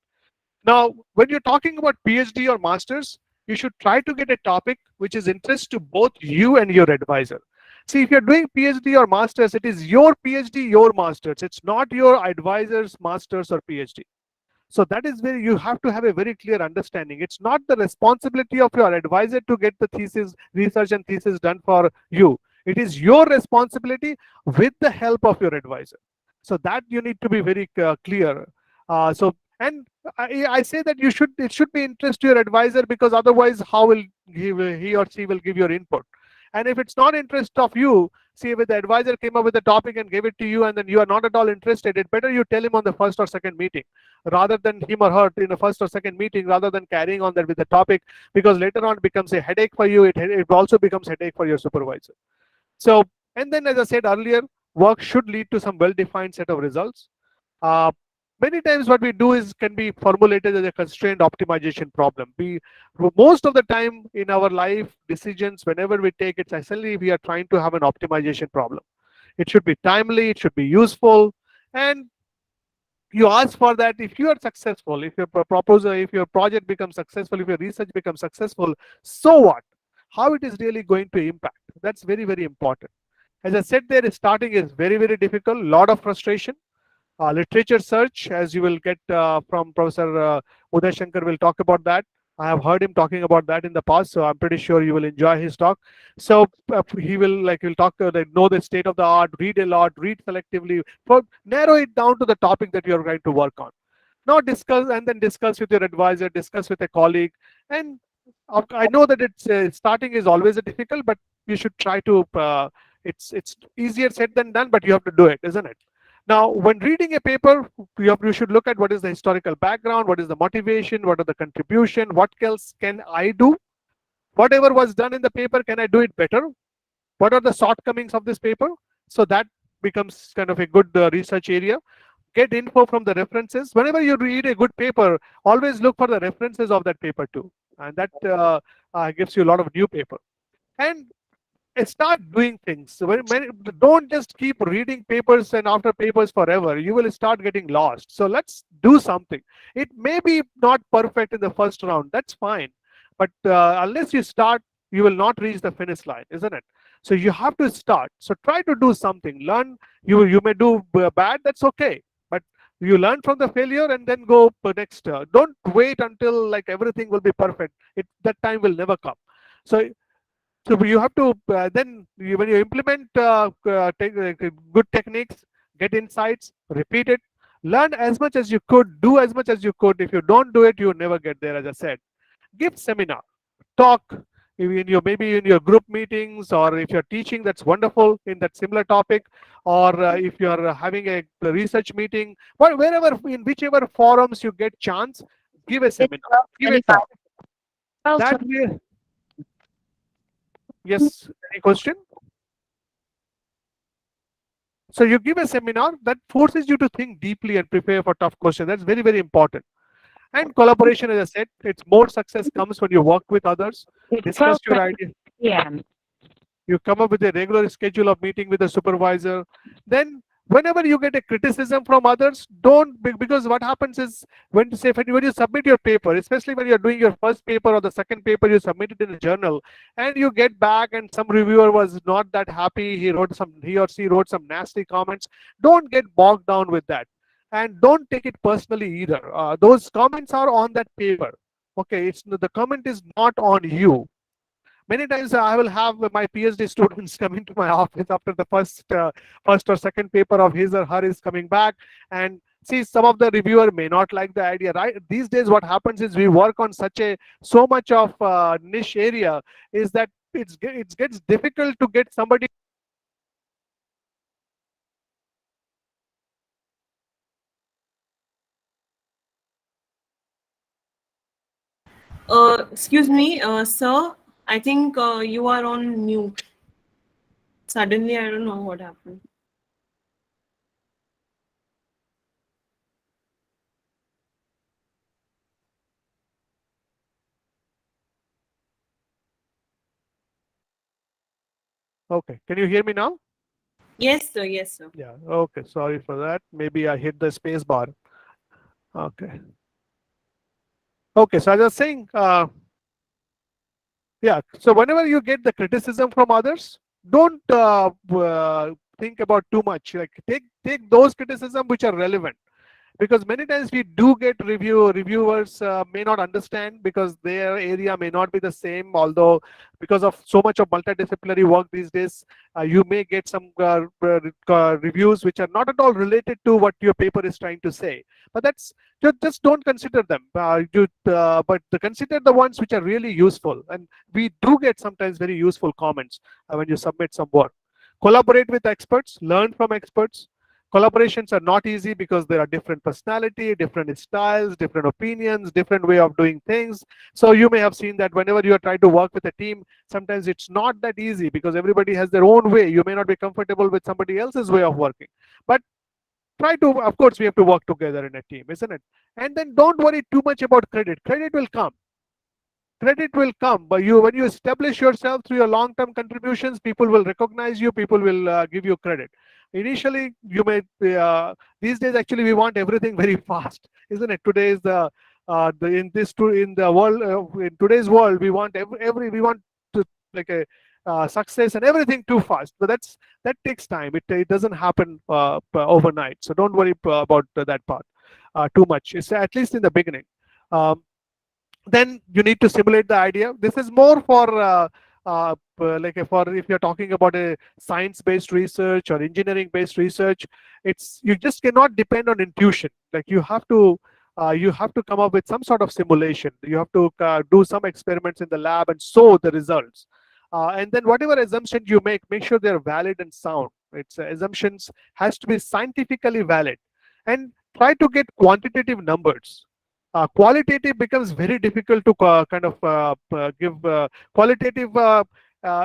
Now, when you're talking about PhD or masters, you should try to get a topic which is interest to both you and your advisor. See, if you're doing PhD or masters, it is your PhD, your masters. It's not your advisor's masters or PhD. So that is where you have to have a very clear understanding. It's not the responsibility of your advisor to get the thesis, research and thesis done for you. It is your responsibility with the help of your advisor. So that you need to be very clear. And I say that it should be interest to your advisor, because otherwise how will he or she will give your input? And if it's not interest of you, see, if the advisor came up with a topic and gave it to you and then you are not at all interested, it better you tell him on the first or second meeting, rather than him or her in the first or second meeting, rather than carrying on that with the topic, because later on it becomes a headache for you. It also becomes a headache for your supervisor. So, and then as I said earlier, work should lead to some well-defined set of results. Many times what we do can be formulated as a constraint optimization problem. Most of the time in our life decisions, whenever we take it, essentially we are trying to have an optimization problem. It should be timely, it should be useful, and you ask for that. If you are successful, if your proposal, if your project becomes successful, if your research becomes successful, so what? How it is really going to impact? That's very, very important. As I said, there starting is very, very difficult, lot of frustration. Literature search, as you will get from Professor Uday Shankar, will talk about that. I have heard him talking about that in the past, so I'm pretty sure you will enjoy his talk. So he'll talk know the state of the art, read a lot, read selectively, narrow it down to the topic that you're going to work on. Now discuss with your advisor, discuss with a colleague, and I know that it's starting is always a difficult, but you should try to. It's easier said than done, but you have to do it, isn't it? Now, when reading a paper, you should look at what is the historical background, what is the motivation, what are the contribution, what else can I do? Whatever was done in the paper, can I do it better? What are the shortcomings of this paper? So that becomes kind of a good research area. Get info from the references. Whenever you read a good paper, always look for the references of that paper too. And that gives you a lot of new paper. And start doing things. So don't just keep reading papers and after papers forever. You will start getting lost. So let's do something. It may be not perfect in the first round. That's fine. But unless you start, you will not reach the finish line, isn't it? So you have to start. So try to do something. Learn. You may do bad. That's okay. But you learn from the failure and then go next. Don't wait until like everything will be perfect. That time will never come. So you have to when you implement good techniques, get insights, repeat it, learn as much as you could, do as much as you could. If you don't do it, you never get there. As I said, give seminar, talk maybe in your group meetings, or if you're teaching, that's wonderful in that similar topic, or if you're having a research meeting, wherever, in whichever forums you get chance, give a seminar, give a talk. That way. Yes, any question? So you give a seminar that forces you to think deeply and prepare for tough questions. That's very, very important. And collaboration, as I said, it's more success comes when you work with others, discuss your idea. p.m. You come up with a regular schedule of meeting with the supervisor. Then whenever you get a criticism from others, don't, because what happens is when when you submit your paper, especially when you're doing your first paper or the second paper, you submit it in a journal, and you get back and some reviewer was not that happy, he or she wrote some nasty comments. Don't get bogged down with that, and don't take it personally either. Those comments are on that paper. Okay, it's the comment is not on you. Many times I will have my PhD students come into my office after the first or second paper of his or her is coming back, and see, some of the reviewer may not like the idea. Right, these days what happens is we work on so much of niche area, is that it gets difficult to get somebody. Excuse me, sir. I think you are on mute. Suddenly, I don't know what happened. Okay, can you hear me now? Yes, sir. Yes, sir. Yeah. Okay, sorry for that. Maybe I hit the space bar. Okay. Okay, so as I was saying, yeah, so whenever you get the criticism from others, don't think about too much. Like take those criticism which are relevant, because many times we do get reviewers may not understand because their area may not be the same. Although because of so much of multidisciplinary work these days, you may get some reviews which are not at all related to what your paper is trying to say. But that's just don't consider them. But consider the ones which are really useful. And we do get sometimes very useful comments when you submit some work. Collaborate with experts, learn from experts. Collaborations are not easy because there are different personality, different styles, different opinions, different way of doing things. So you may have seen that whenever you are trying to work with a team, sometimes it's not that easy because everybody has their own way. You may not be comfortable with somebody else's way of working. But try to, of course, we have to work together in a team, isn't it? And then don't worry too much about credit. Credit will come. Credit will come, but when you establish yourself through your long-term contributions, people will recognize you, people will give you credit. Initially, you may these days actually we want everything very fast, isn't it? Today is in the world, in today's world, we want we want to like a success and everything too fast. But that takes time. It doesn't happen overnight. So don't worry about that part too much. It's at least in the beginning. Then you need to simulate the idea. This is more for for if you're talking about a science-based research or engineering-based research. It's you just cannot depend on intuition. Like you have to come up with some sort of simulation. You have to do some experiments in the lab and show the results. And then whatever assumptions you make sure they're valid and sound. It's assumptions has to be scientifically valid, and try to get quantitative numbers. Qualitative becomes very difficult to kind of give qualitative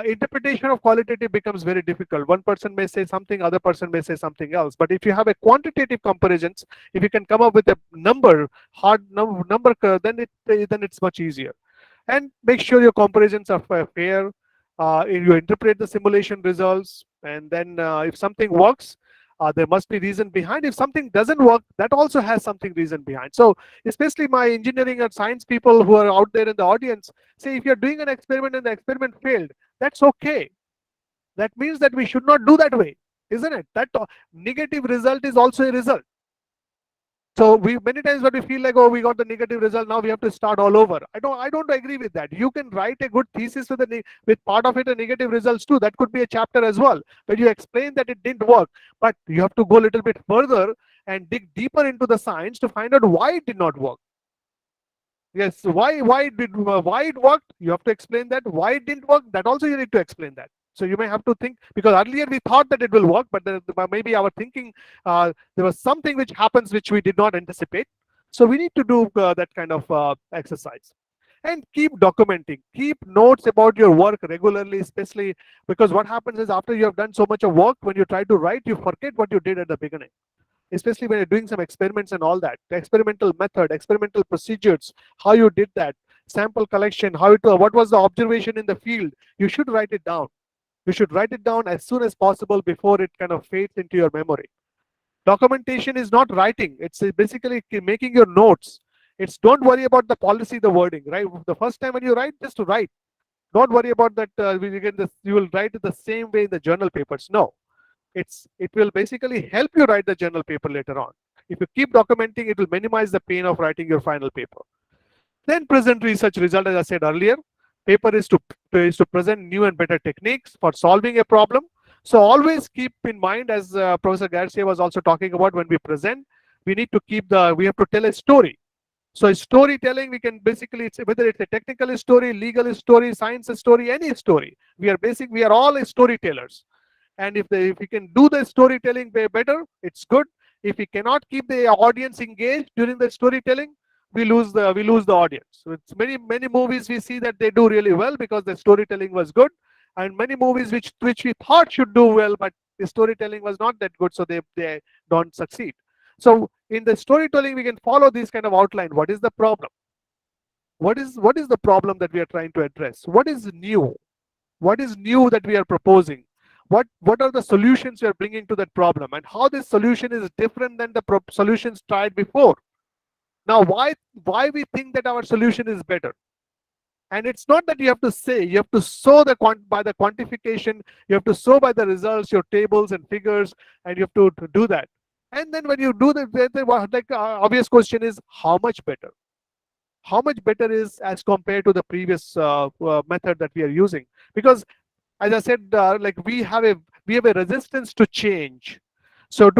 interpretation of qualitative becomes very difficult. One person may say something, other person may say something else. But if you have a quantitative comparisons, if you can come up with a hard number, then it's much easier. And make sure your comparisons are fair. You interpret the simulation results, and then if something works, there must be reason behind. If something doesn't work, that also has something reason behind. So especially my engineering and science people who are out there in the audience, say if you're doing an experiment and the experiment failed, that's okay. That means that we should not do that way, isn't it? That negative result is also a result. So we many times what we feel like, oh, we got the negative result, now we have to start all over. I don't agree with that. You can write a good thesis with part of it a negative results too. That could be a chapter as well, where you explain that it didn't work, but you have to go a little bit further and dig deeper into the science to find out why it did not work. Yes, why it worked? You have to explain that. Why it didn't work? That also you need to explain that. So you may have to think, because earlier we thought that it will work, but maybe our thinking, there was something which happens which we did not anticipate. So we need to do that kind of exercise. And keep documenting, keep notes about your work regularly, especially because what happens is after you have done so much of work, when you try to write, you forget what you did at the beginning, especially when you're doing some experiments and all that. The experimental method, experimental procedures, how you did that, sample collection, what was the observation in the field, you should write it down. You should write it down as soon as possible before it kind of fades into your memory. Documentation is not writing, it's basically making your notes. It's don't worry about the policy, the wording, right? The first time when you write, just to write. Don't worry about that. You will write it the same way in the journal papers. No, it will basically help you write the journal paper later on. If you keep documenting, it will minimize the pain of writing your final paper. Then present research result, as I said earlier. Paper is to present new and better techniques for solving a problem. So always keep in mind, as Professor Garcia was also talking about, when we present, we need to we have to tell a story. So storytelling, we can basically, whether it's a technical story, legal story, science story, any story, we are all storytellers. And if we can do the storytelling better, it's good. If we cannot keep the audience engaged during the storytelling, we lose the audience. So it's many movies we see that they do really well because the storytelling was good, and many movies which we thought should do well, but the storytelling was not that good, so they don't succeed. So in the storytelling, we can follow this kind of outline. What is the problem? What is the problem that we are trying to address? What is new? What is new that we are proposing? What are the solutions we are bringing to that problem, and how this solution is different than the solutions tried before? Now, why we think that our solution is better? And it's not that you have to say, you have to show by the quantification, you have to show by the results, your tables and figures, and you have to do that. And then when you do that, obvious question is, how much better? How much better is as compared to the previous method that we are using? Because as I said, we have a resistance to change. So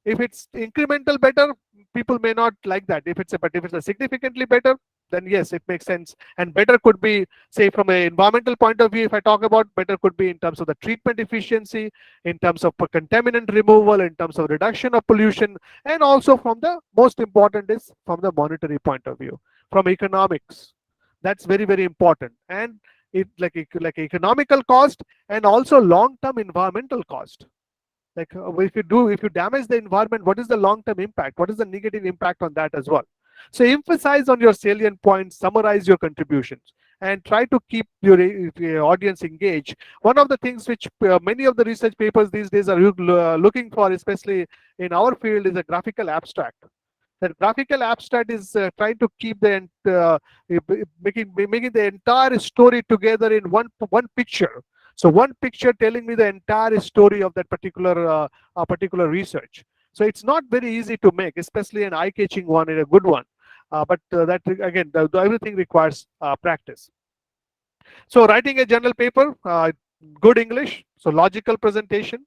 if it's incremental better, people may not like that. But if it's a significantly better, then yes, it makes sense. And better could be, say, from an environmental point of view, if I talk about, better could be in terms of the treatment efficiency, in terms of contaminant removal, in terms of reduction of pollution, and also from the most important is from the monetary point of view, from economics. That's very, very important. And it like economical cost and also long-term environmental cost. Like if you damage the environment, what is the long-term impact? What is the negative impact on that as well? So emphasize on your salient points, summarize your contributions, and try to keep your audience engaged. One of the things which many of the research papers these days are looking for, especially in our field, is a graphical abstract. That graphical abstract is trying to keep making the entire story together in one picture. So one picture telling me the entire story of that particular research. So it's not very easy to make, especially an eye-catching one and a good one. But that again, everything requires practice. So writing a journal paper, good English, so logical presentation.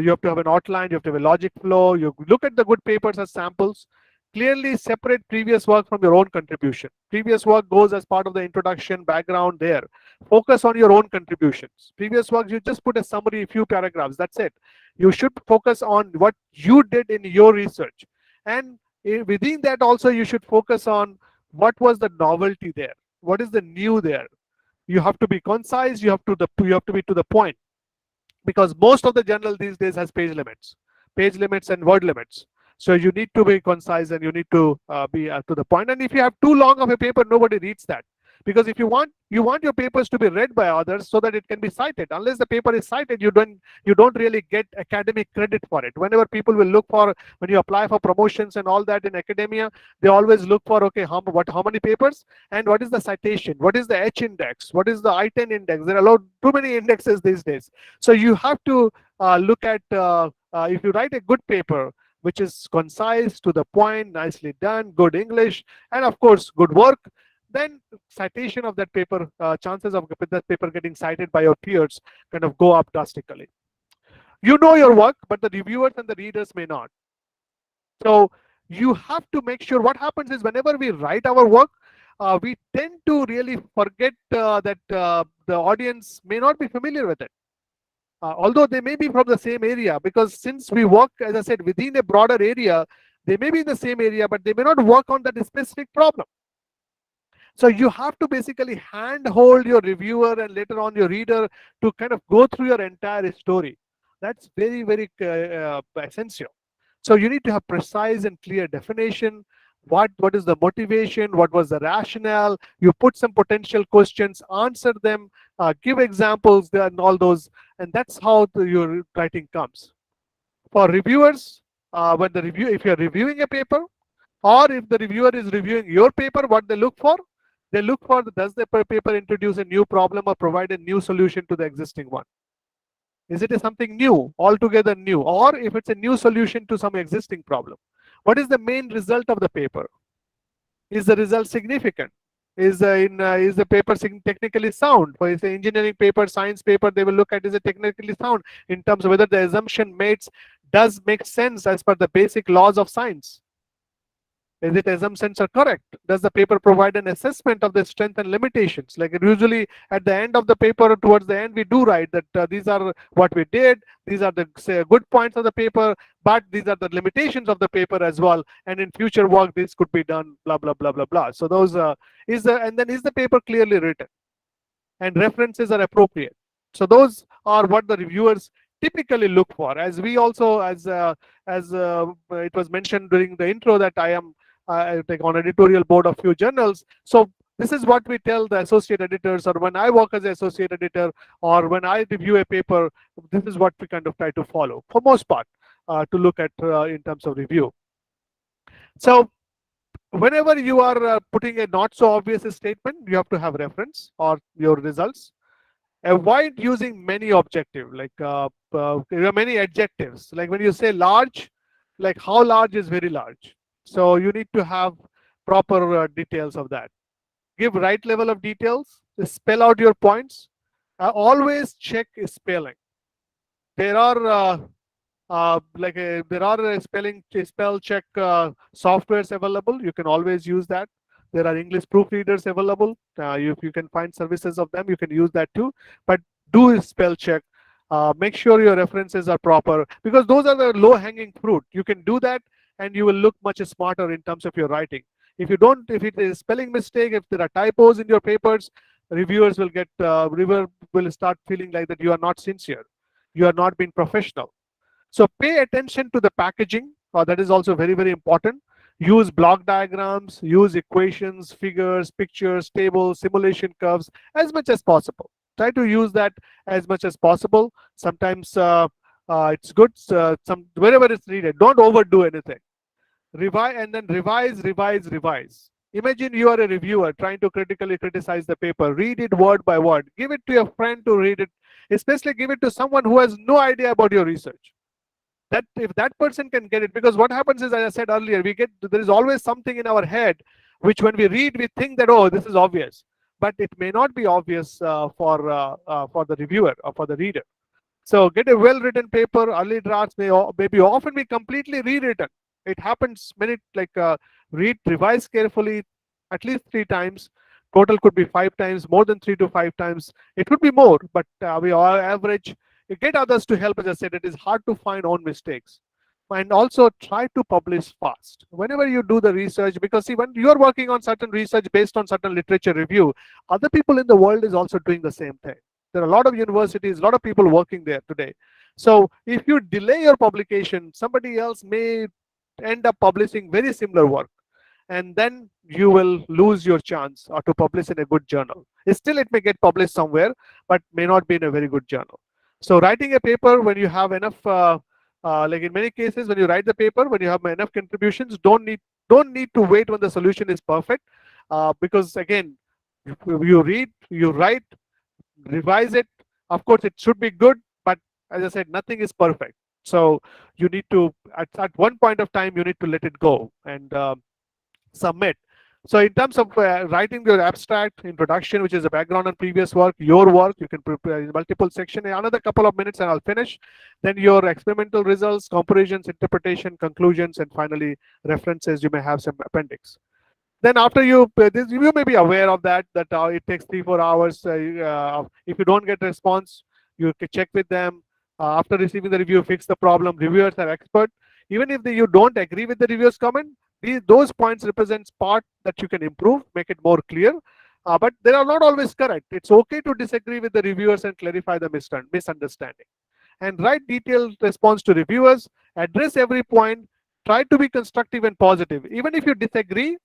You have to have an outline, you have to have a logic flow. You look at the good papers as samples. Clearly separate previous work from your own contribution. Previous work goes as part of the introduction, background there. Focus on your own contributions. Previous work, you just put a summary, a few paragraphs, that's it. You should focus on what you did in your research. And within that also, you should focus on what was the novelty there. What is the new there? You have to be concise, you have to be to the point. Because most of the journal these days has page limits and word limits. So you need to be concise and you need to be to the point. And if you have too long of a paper, nobody reads that. Because if you want your papers to be read by others so that it can be cited. Unless the paper is cited, you don't really get academic credit for it. Whenever people will look for, when you apply for promotions and all that in academia, they always look for, okay, how many papers and what is the citation, what is the H index, what is the I-10 index. There are too many indexes these days. So you have to look at if you write a good paper, which is concise, to the point, nicely done, good English, and of course, good work, then citation of that paper, chances of that paper getting cited by your peers kind of go up drastically. You know your work, but the reviewers and the readers may not. So you have to make sure. What happens is whenever we write our work, we tend to really forget that the audience may not be familiar with it. Although they may be from the same area, because since we work, as I said, within a broader area, they may be in the same area, but they may not work on that specific problem. So you have to basically handhold your reviewer and later on your reader to kind of go through your entire story. That's very, very essential. So you need to have precise and clear definition. What is the motivation? What was the rationale? You put some potential questions, answer them, give examples there and all those, and that's how your writing comes. For reviewers, if you're reviewing a paper, or if the reviewer is reviewing your paper, what they look for? They look for, does the paper introduce a new problem or provide a new solution to the existing one? Is it something new, altogether new? Or if it's a new solution to some existing problem? What is the main result of the paper? Is the result significant? Is the paper technically sound? For the engineering paper, science paper, they will look at, is it technically sound in terms of whether the assumption made does make sense as per the basic laws of science? Is it assumptions are correct? Does the paper provide an assessment of the strength and limitations? Like usually at the end of the paper, towards the end, we do write that these are what we did, these are the good points of the paper, but these are the limitations of the paper as well. And in future work, this could be done, blah, blah, blah, blah, blah. So those is the paper clearly written? And references are appropriate. So those are what the reviewers typically look for. As we also, as it was mentioned during the intro, that I am like on editorial board of few journals. So this is what we tell the associate editors, or when I work as an associate editor, or when I review a paper, this is what we kind of try to follow for most part to look at in terms of review. So whenever you are putting a not so obvious statement, you have to have reference or your results. Avoid using many objective, like there are many adjectives. Like when you say large, like how large is very large. So you need to have proper details of that. Give right level of details. Spell out your points. Always check spelling. There are there are spell check softwares available. You can always use that. There are English proofreaders available. If you can find services of them, you can use that too. But do spell check. Make sure your references are proper, because those are the low-hanging fruit. You can do that, and you will look much smarter in terms of your writing. If you don't, if it is spelling mistake, if there are typos in your papers, reviewers will reviewer will start feeling like that you are not sincere, you are not being professional. So pay attention to the packaging. That is also very, very important. Use block diagrams, use equations, figures, pictures, tables, simulation curves as much as possible. Try to use that as much as possible. Sometimes it's good. Wherever it's needed, don't overdo anything. Revise and then revise, revise, revise. Imagine you are a reviewer trying to critically criticize the paper. Read it word by word. Give it to your friend to read it. Especially give it to someone who has no idea about your research. That if that person can get it, because what happens is, as I said earlier, there is always something in our head which when we read, we think that, oh, this is obvious, but it may not be obvious for the reviewer or for the reader. So get a well-written paper. Early drafts may often be completely rewritten. It happens many, revise carefully at least 3 times. Total could be 5 times, more than 3 to 5 times. It could be more, but we all average. You get others to help. As I said, it is hard to find own mistakes. And also try to publish fast. Whenever you do the research, because see, when you're working on certain research based on certain literature review, other people in the world is also doing the same thing. There are a lot of universities, a lot of people working there today. So if you delay your publication, somebody else may end up publishing very similar work. And then you will lose your chance or to publish in a good journal. Still, it may get published somewhere, but may not be in a very good journal. So writing a paper when you have enough, like in many cases, when you write the paper, when you have enough contributions, don't need to wait when the solution is perfect, because again, you read, you write, revise it. Of course, it should be good, but as I said, nothing is perfect. So you need to, at one point of time, you need to let it go and submit. So in terms of writing your abstract, introduction, which is a background on previous work, your work, you can prepare multiple sections. Another couple of minutes and I'll finish. Then your experimental results, comparisons, interpretation, conclusions, and finally references. You may have some appendix. Then after you may be aware of that it takes 3-4 hours. If you don't get a response, you can check with them. After receiving the review, fix the problem. Reviewers are expert. Even if you don't agree with the reviewer's comment, Those points represents part that you can improve, make it more clear, but they are not always correct. It's okay to disagree with the reviewers and clarify the misunderstanding. And write detailed response to reviewers, address every point, try to be constructive and positive. Even if you disagree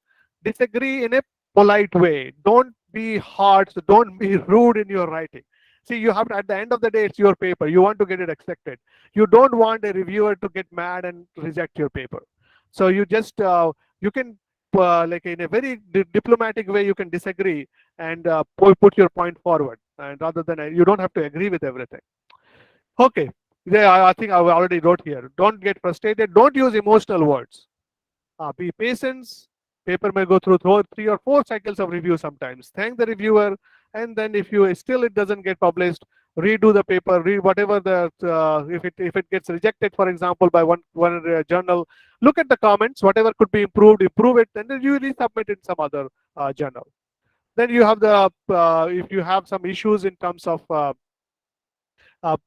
in a polite way. Don't be hard, so don't be rude in your writing. See, you have to, at the end of the day, it's your paper. You want to get it accepted. You don't want a reviewer to get mad and reject your paper. So you just you can like in a very diplomatic way, you can disagree and put your point forward, and rather than you don't have to agree with everything. Okay, yeah, I think I already wrote here. Don't get frustrated. Don't use emotional words. Be patient. Paper may go through 3 or 4 cycles of review sometimes. Thank the reviewer, and then if you still it doesn't get published, redo the paper, read whatever the if it gets rejected, for example, by one journal, look at the comments, whatever could be improved, improve it, and then you resubmit in some other journal. Then you have the if you have some issues in terms of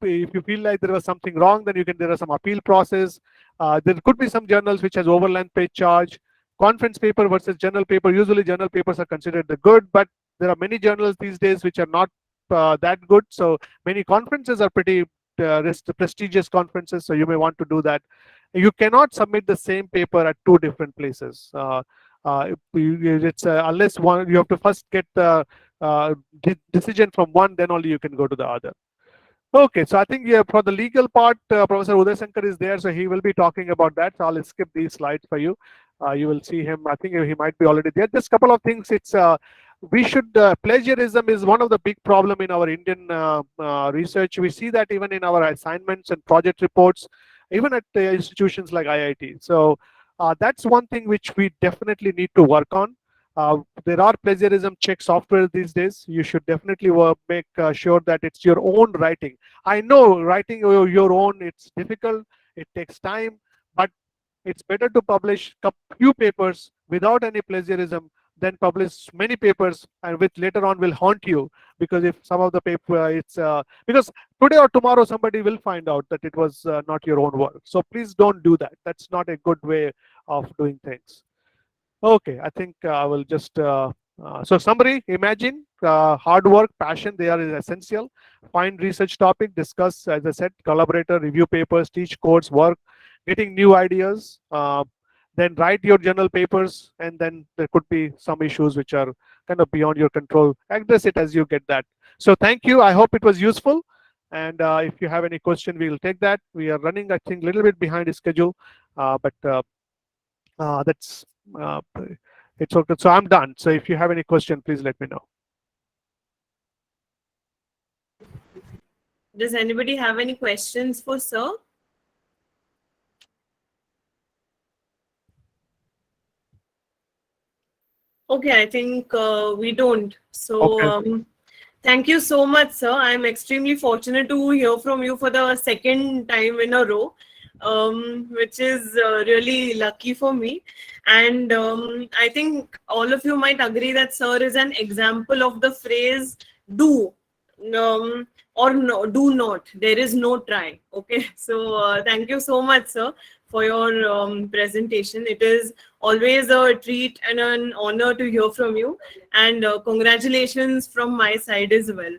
if you feel like there was something wrong, then there are some appeal process. There could be some journals which has overlength page charge. Conference paper versus journal paper. Usually journal papers are considered the good, but there are many journals these days which are not that good. So many conferences are pretty prestigious conferences, so you may want to do that. You cannot submit the same paper at 2 different places. It's unless one, you have to first get the decision from one, then only you can go to the other. Okay, so I think yeah, for the legal part, Professor Uday Shankar is there, so he will be talking about that. So I'll skip these slides for you. You will see him. I think he might be already there. Just a couple of things. It's we should plagiarism is one of the big problem in our Indian research. We see that even in our assignments and project reports, even at institutions like IIT. So that's one thing which we definitely need to work on. There are plagiarism check software these days. You should definitely make sure that it's your own writing. I know writing your own, it's difficult, it takes time, but it's better to publish a few papers without any plagiarism than publish many papers and which later on will haunt you, because if some of the paper it's because today or tomorrow somebody will find out that it was not your own work. So please don't do that. That's not a good way of doing things. Okay, I think I will just so summary. Imagine hard work, passion, they are essential. Find research topic, discuss, as I said, collaborator, review papers, teach course, work, getting new ideas. Then write your journal papers, and then there could be some issues which are kind of beyond your control. Address it as you get that. So thank you. I hope it was useful. And if you have any question, we will take that. We are running, I think, a little bit behind the schedule, but that's uh, it's okay. So I'm done. So if you have any question, please let me know. Does anybody have any questions for sir? Okay, I think we don't. So Okay. thank you so much, sir. I'm extremely fortunate to hear from you for the second time in a row, which is really lucky for me. And I think all of you might agree that sir is an example of the phrase do or no, do not. There is no try. Okay. So thank you so much, sir, for your presentation. It is always a treat and an honor to hear from you. And congratulations from my side as well.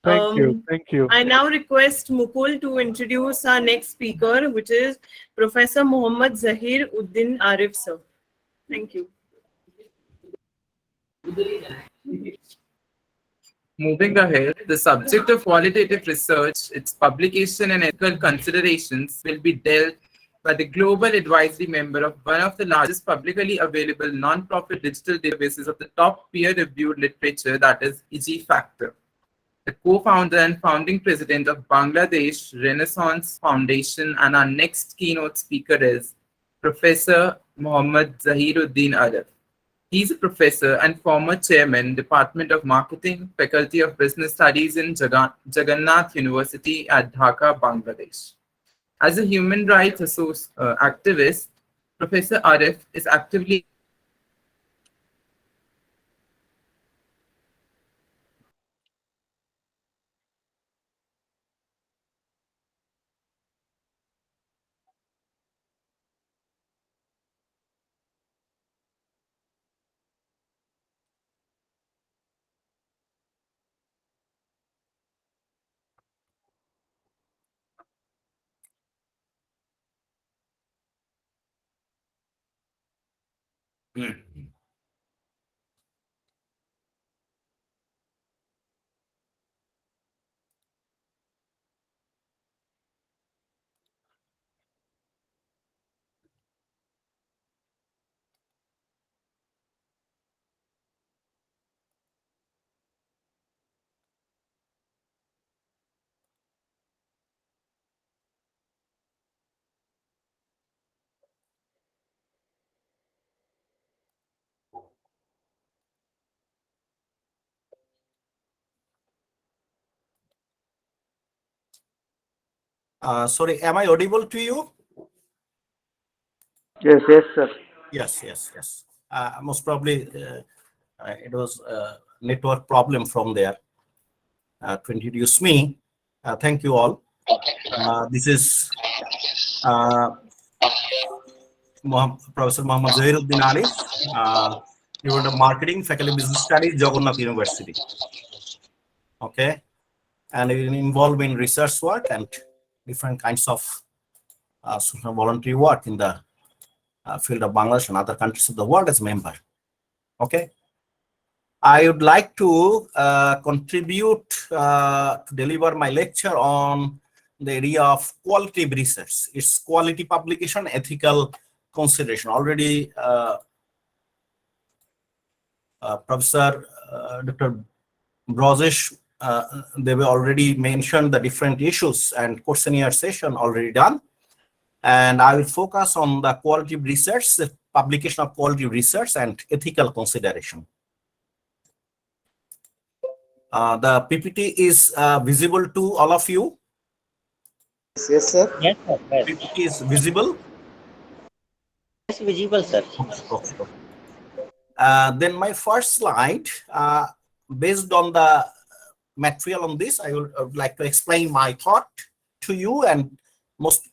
Thank you. Thank you. I now request Mukul to introduce our next speaker, which is Professor Mohammad Zahir Uddin Arif, sir. Thank you. Moving ahead, the subject of qualitative research, its publication and ethical considerations will be dealt by the global advisory member of one of the largest publicly available non-profit digital databases of the top peer-reviewed literature, that is EG Factor. The co-founder and founding president of Bangladesh Renaissance Foundation, and our next keynote speaker is Professor Mohammad Zahiruddin Arif. He's a professor and former chairman, Department of Marketing, Faculty of Business Studies in Jagannath University at Dhaka, Bangladesh. As a human rights activist, Professor Arif is actively Sorry, am I audible to you? Yes, yes, sir. Yes, yes, yes. Most probably it was a network problem from there to introduce me. Thank you all. This is Professor Mohammad Zahiruddin Arif, Department of Marketing, Faculty of Business Studies, Jagannath University. Okay, and involved in research work and different kinds of social voluntary work in the field of Bangladesh and other countries of the world as a member. Okay, I would like to contribute to deliver my lecture on the area of qualitative research, its quality publication, ethical consideration. Already Professor Dr. Brajesh, they were already mentioned the different issues and questionnaire session already done. And I will focus on the qualitative research, the publication of qualitative research and ethical consideration. The PPT is visible to all of you. Yes, sir. Yes, sir. Yes. PPT is visible. Yes, visible, sir. Okay. Then my first slide, based on the material on this, I would like to explain my thought to you, and most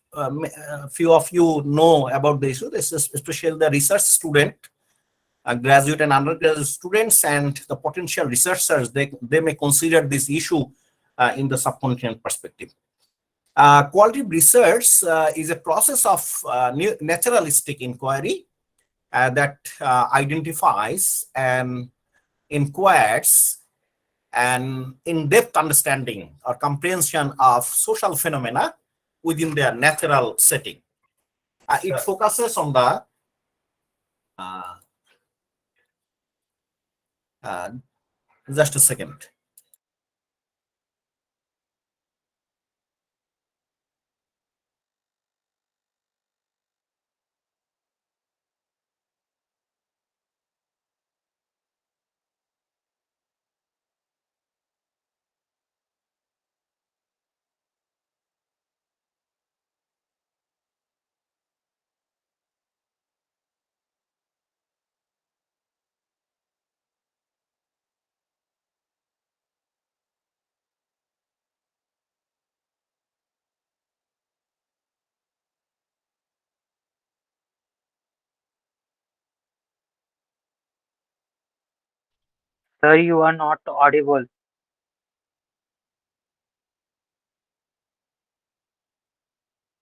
few of you know about the issue. This is especially the research student, graduate and undergraduate students, and the potential researchers. They may consider this issue in the subcontinent perspective. Qualitative research is a process of naturalistic inquiry that identifies and inquires an in-depth understanding or comprehension of social phenomena within their natural setting. It focuses on the just a second. Sir, you are not audible.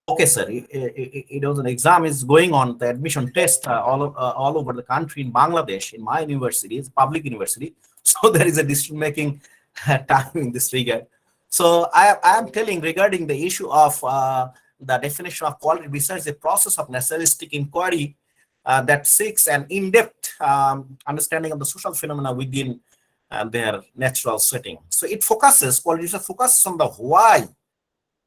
Okay, sir. It was an exam is going on, the admission test all over the country in Bangladesh. In my university, it's a public university, so there is a decision making time in this regard. So I am telling regarding the issue of the definition of quality research, the process of naturalistic inquiry that seeks an in-depth understanding of the social phenomena within their natural setting. So it focuses, quality research focuses on the why,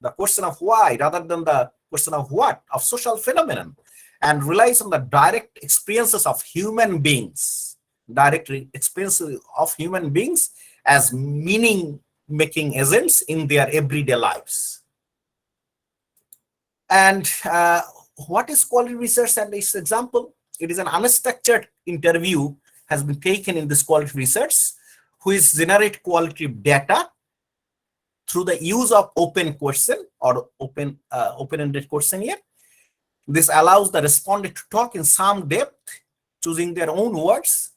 the question of why rather than the question of what, of social phenomenon, and relies on the direct experiences of human beings, as meaning-making agents in their everyday lives. And what is quality research and its example? It is an unstructured interview has been taken in this quality research, which generate qualitative data through the use of open question or open-ended questionnaire. This allows the respondent to talk in some depth, choosing their own words,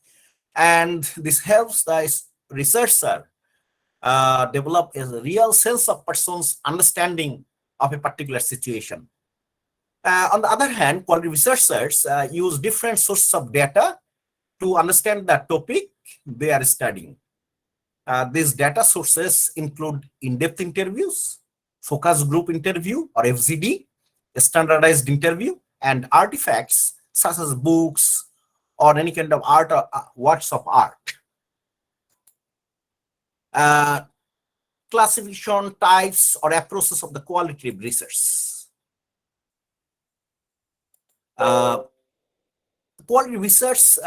and this helps the researcher develop a real sense of person's understanding of a particular situation. On the other hand, quality researchers use different sources of data to understand the topic they are studying. These data sources include in-depth interviews, focus group interview or FGD, standardized interview, and artifacts such as books or any kind of art or works of art. Classification, types, or approaches of the qualitative research. Quality research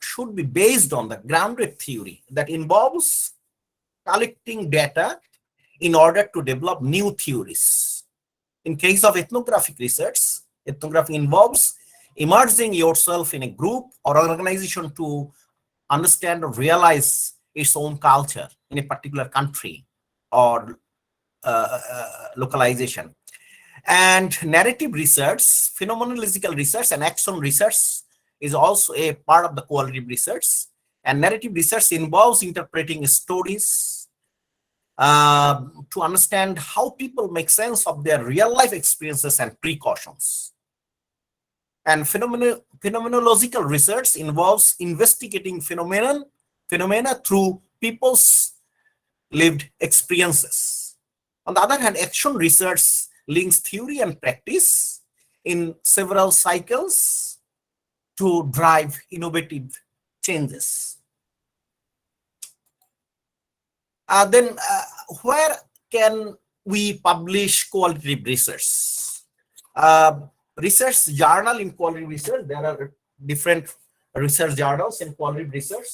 should be based on the grounded theory that involves collecting data in order to develop new theories. In case of ethnographic research, ethnography involves immersing yourself in a group or organization to understand or realize its own culture in a particular country or localization. And narrative research, phenomenological research, and action research is also a part of the qualitative research. And narrative research involves interpreting stories to understand how people make sense of their real life experiences and precautions. And phenomenological research involves investigating phenomena through people's lived experiences. On the other hand, action research links theory and practice in several cycles to drive innovative changes. Then where can we publish qualitative research? Research journal in quality research. There are different research journals in quality research.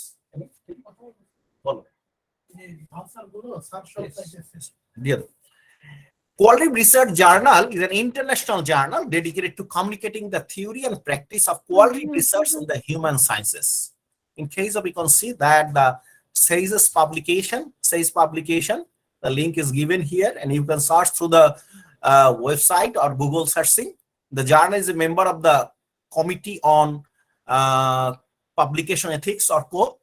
Yes. Quality Research Journal is an international journal dedicated to communicating the theory and practice of quality research in the human sciences. In case of, you can see that the SAIS publication, the link is given here, and you can search through the website or Google searching. The journal is a member of the Committee on Publication Ethics or COPE,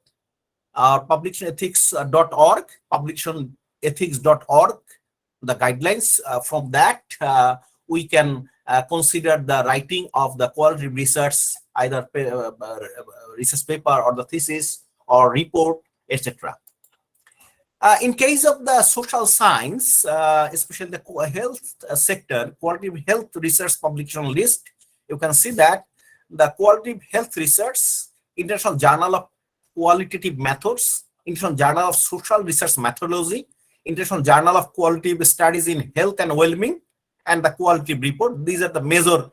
publicationethics.org, publicationethics.org. The guidelines from that we can consider the writing of the quality research, either research paper or the thesis or report, etc. In case of the social science, especially the health sector, quality health research publication list, you can see that the quality health research, International Journal of Qualitative Methods, International Journal of Social Research Methodology, International Journal of Qualitative Studies in Health and Wellbeing, and the Qualitative Report. These are the major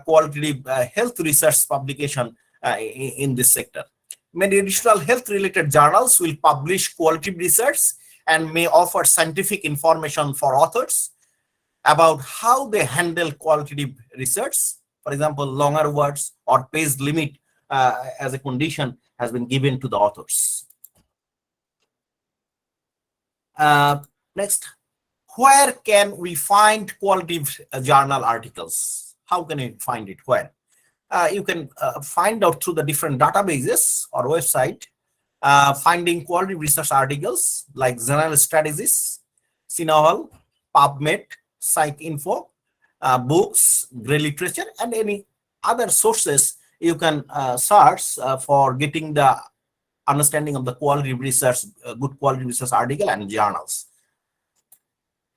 qualitative health research publication in this sector. Many additional health-related journals will publish qualitative research and may offer scientific information for authors about how they handle qualitative research. For example, longer words or page limit as a condition has been given to the authors. Next, where can we find qualitative journal articles? How can we find it? Where? You can find out through the different databases or website, finding quality research articles like Journal Strategies, CINAHL, PubMed, PsycInfo, books, Grey Literature, and any other sources you can search for getting the understanding of the quality research, good quality research article and journals.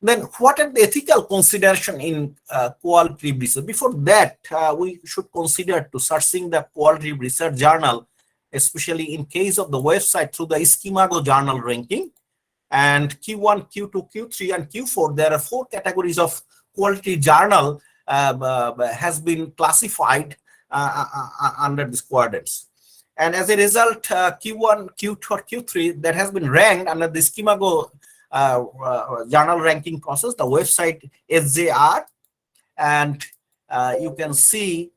Then what are the ethical consideration in quality research? Before that, we should consider to searching the quality research journal, especially in case of the website through the ISSMWA journal ranking. And Q1, Q2, Q3, and Q4, there are 4 categories of quality journal has been classified under these quadrants. And as a result, Q1, Q2, or Q3 that has been ranked under the ISSMWA journal ranking process, the website SJR, and you can see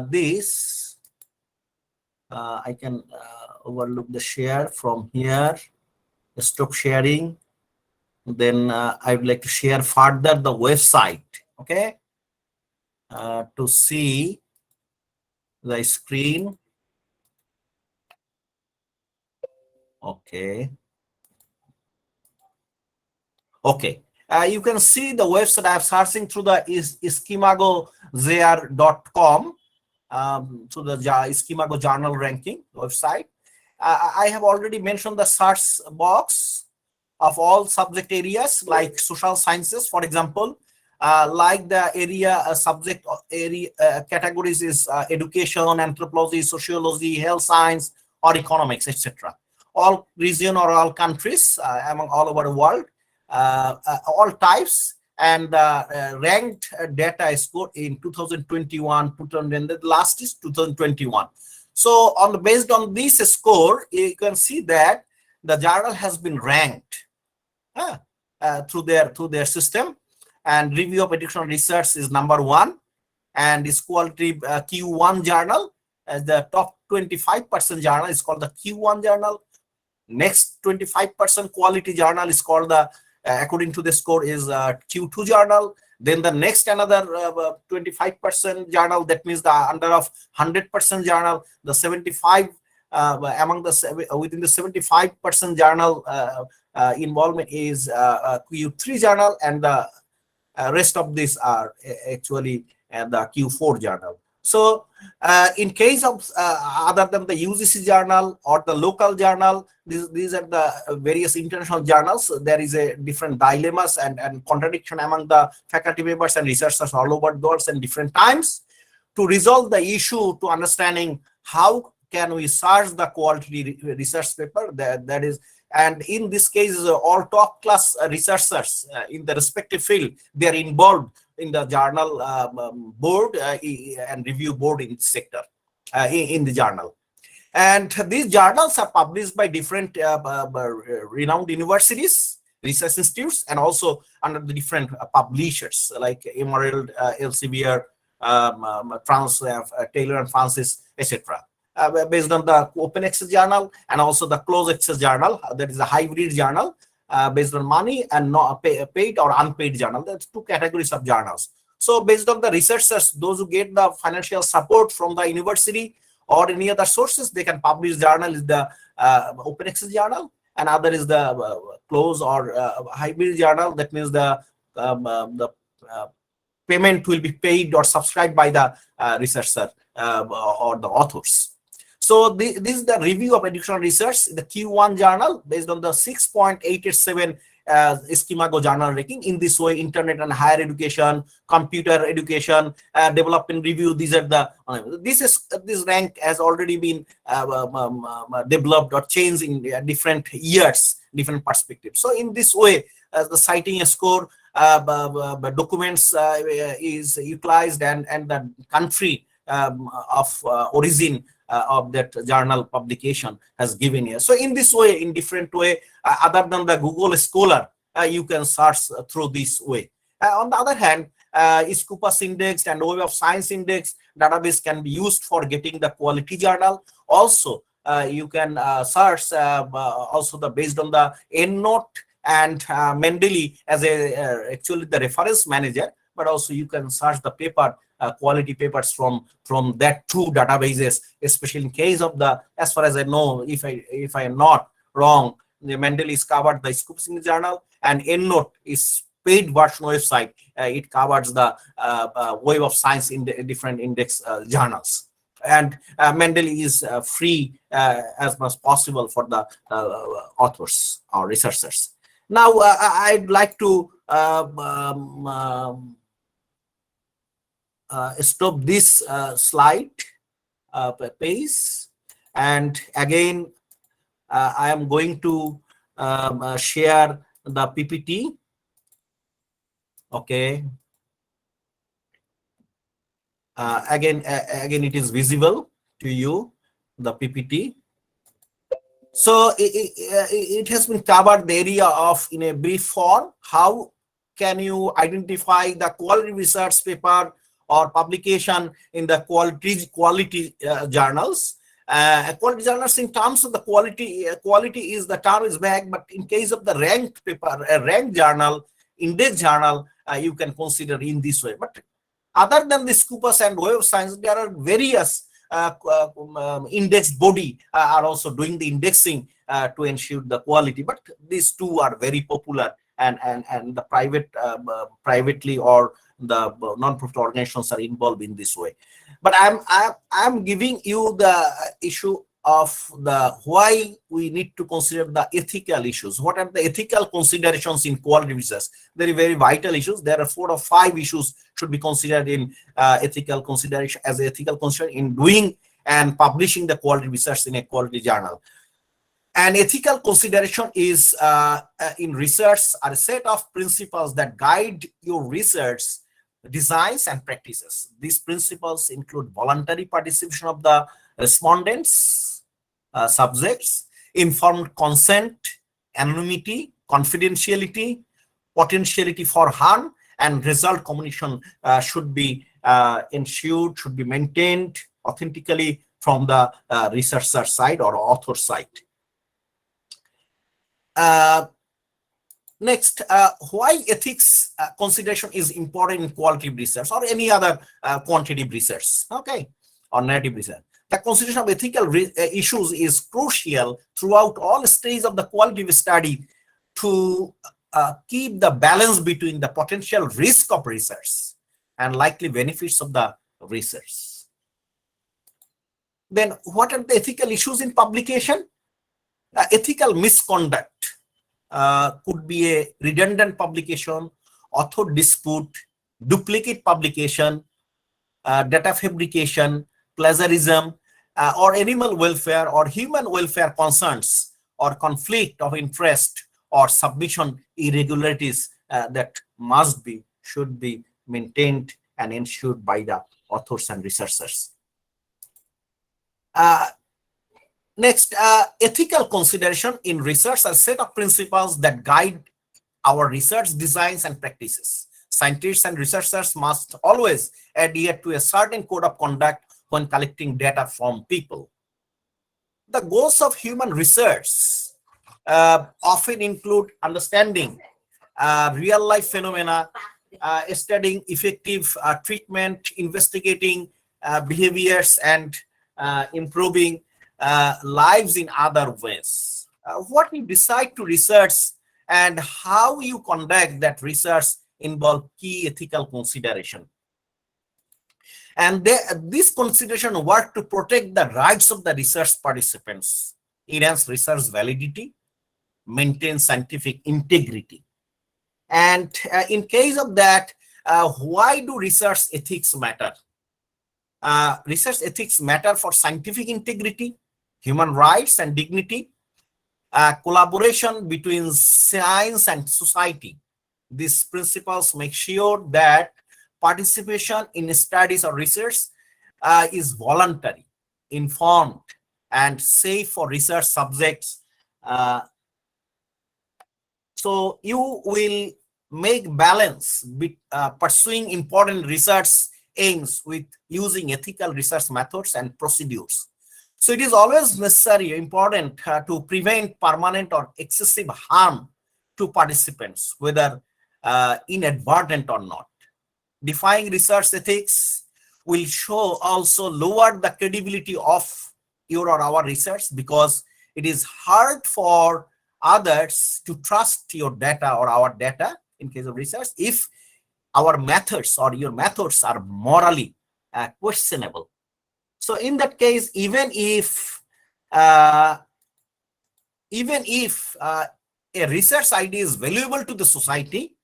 this. I can overlook the share from here, stop sharing. Then I would like to share further the website, okay, to see the screen. Okay. Okay. You can see the website. I'm searching through the ISSMWA.com. to the ISSMWA journal ranking website. I have already mentioned the search box of all subject areas like social sciences, for example, like the area subject area categories is education, anthropology, sociology, health science, or economics, etc. All region or all countries among all over the world, all types, and ranked data score in 2021, and the last is 2021. So based on this score, you can see that the journal has been ranked through their system, and review of educational research is number 1, and this quality Q1 journal as the top 25% journal is called the Q1 journal. Next 25% quality journal is called the according to the score is Q2 journal. Then the next another 25% journal, that means the under of 100% journal, the 75 among the within the 75% journal involvement is Q3 journal, and the rest of these are actually the Q4 journal. So in case of other than the UGC journal or the local journal, these are the various international journals. There is a different dilemmas and contradiction among the faculty members and researchers all over the world and different times. To resolve the issue, to understanding how can we search the quality research paper, that is, and in this case all top class researchers in the respective field, they are involved in the journal board and review board in the sector in the journal. And these journals are published by different renowned universities, research institutes, and also under the different publishers like Emerald, Elsevier, Taylor and Francis, etc. Based on the open access journal and also the closed access journal, that is a hybrid journal based on money and not paid or unpaid journal. That's two categories of journals. So based on the researchers, those who get the financial support from the university or any other sources, they can publish journal is the open access journal, and other is the closed or hybrid journal. That means the payment will be paid or subscribed by the researcher or the authors. So this is the review of educational research, the Q1 journal based on the 6.887 ISSMWA journal ranking. In this way, internet and higher education, computer education, development review. These are the this rank has already been developed or changed in different years, different perspectives. So in this way, as the citing score documents is utilized, and the country of origin of that journal publication has given here. So in this way, in different way, other than the Google Scholar, you can search through this way. On the other hand, Scopus Index and Web of Science Index database can be used for getting the quality journal. Also, you can search also the based on the EndNote and Mendeley as a actually the reference manager, but also you can search the paper quality papers from that two databases, especially in case of the, as far as I know, if I am not wrong, the Mendeley is covered the Scopus Index journal, and EndNote is paid version website. It covers the Web of Science in the different index journals. And Mendeley is free as much possible for the authors or researchers. Now I'd like to stop this slide page, and again I am going to share the PPT. Okay. Again it is visible to you, the PPT. So it has been covered the area of, in a brief form, how can you identify the quality research paper or publication in the quality journals. Quality journals, in terms of the quality is the term is vague, but in case of the ranked paper, a ranked journal, index journal, you can consider in this way. But other than the Scopus and Web of Science, there are various index body are also doing the indexing to ensure the quality. But these two are very popular, and the privately or the non-profit organizations are involved in this way. But I'm giving you the issue of the why we need to consider the ethical issues. What are the ethical considerations in quality research? Very, very vital issues. There are 4 or 5 issues should be considered in ethical consideration as ethical consideration in doing and publishing the quality research in a quality journal. An ethical consideration is in research are a set of principles that guide your research designs and practices. These principles include voluntary participation of the respondents, subjects, informed consent, anonymity, confidentiality, potentiality for harm, and result communication should be ensured, should be maintained authentically from the researcher side or author side. Next, why ethics consideration is important in qualitative research or any other quantitative research, okay, or narrative research. The consideration of ethical issues is crucial throughout all stages of the qualitative study to keep the balance between the potential risk of research and likely benefits of the research. Then what are the ethical issues in publication? Ethical misconduct could be a redundant publication, author dispute, duplicate publication, data fabrication, plagiarism, or animal welfare or human welfare concerns, or conflict of interest or submission irregularities that should be maintained and ensured by the authors and researchers. Next, ethical consideration in research are a set of principles that guide our research designs and practices. Scientists and researchers must always adhere to a certain code of conduct when collecting data from people. The goals of human research often include understanding real-life phenomena, studying effective treatment, investigating behaviors, and improving lives in other ways. What you decide to research and how you conduct that research involve key ethical consideration. And this consideration work to protect the rights of the research participants, enhance research validity, maintain scientific integrity. And in case of that, why do research ethics matter? Research ethics matter for scientific integrity, human rights and dignity, collaboration between science and society. These principles make sure that participation in studies or research is voluntary, informed, and safe for research subjects. So you will make balance pursuing important research aims with using ethical research methods and procedures. So it is always necessary, important to prevent permanent or excessive harm to participants, whether inadvertent or not. Defining research ethics will also lower the credibility of your or our research, because it is hard for others to trust your data or our data in case of research if our methods or your methods are morally questionable. So in that case, even if a research idea is valuable to the society,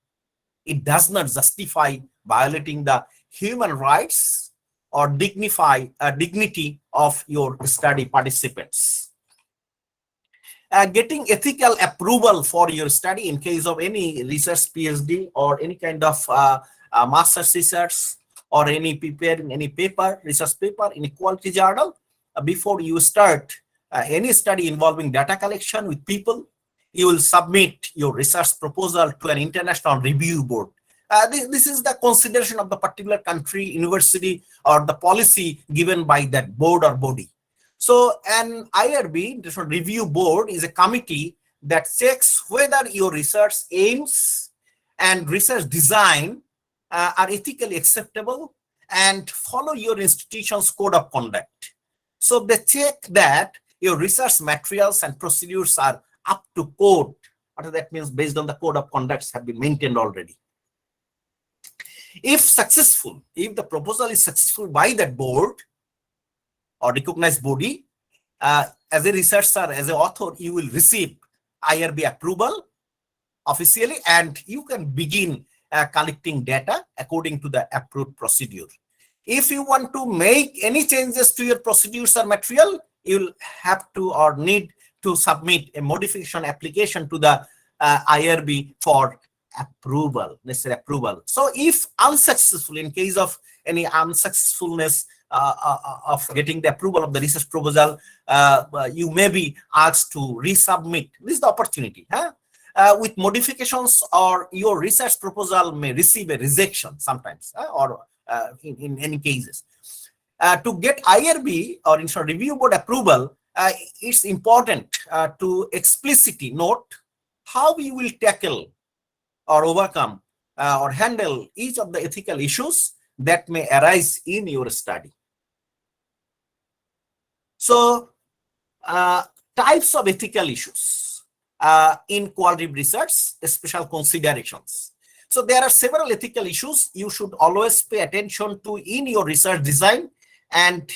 it does not justify violating the human rights or dignity of your study participants. Getting ethical approval for your study in case of any research PhD or any kind of master's research or any preparing any paper, research paper in a quality journal, before you start any study involving data collection with people, you will submit your research proposal to an international review board. This is the consideration of the particular country, university, or the policy given by that board or body. So an IRB, International Review Board, is a committee that checks whether your research aims and research design are ethically acceptable and follow your institution's code of conduct. So they check that your research materials and procedures are up to code. What that means, based on the code of conducts have been maintained already. If successful, if the proposal is successful by that board or recognized body, as a researcher, as an author, you will receive IRB approval officially, and you can begin collecting data according to the approved procedure. If you want to make any changes to your procedures or material, you'll have to or need to submit a modification application to the IRB for approval, necessary approval. So if unsuccessful, in case of any unsuccessfulness of getting the approval of the research proposal, you may be asked to resubmit. This is the opportunity. With modifications, or your research proposal may receive a rejection sometimes, or in any cases. To get IRB or Institutional Review Board approval, it's important to explicitly note how you will tackle or overcome or handle each of the ethical issues that may arise in your study. So, types of ethical issues in qualitative research, special considerations. So there are several ethical issues you should always pay attention to in your research design, and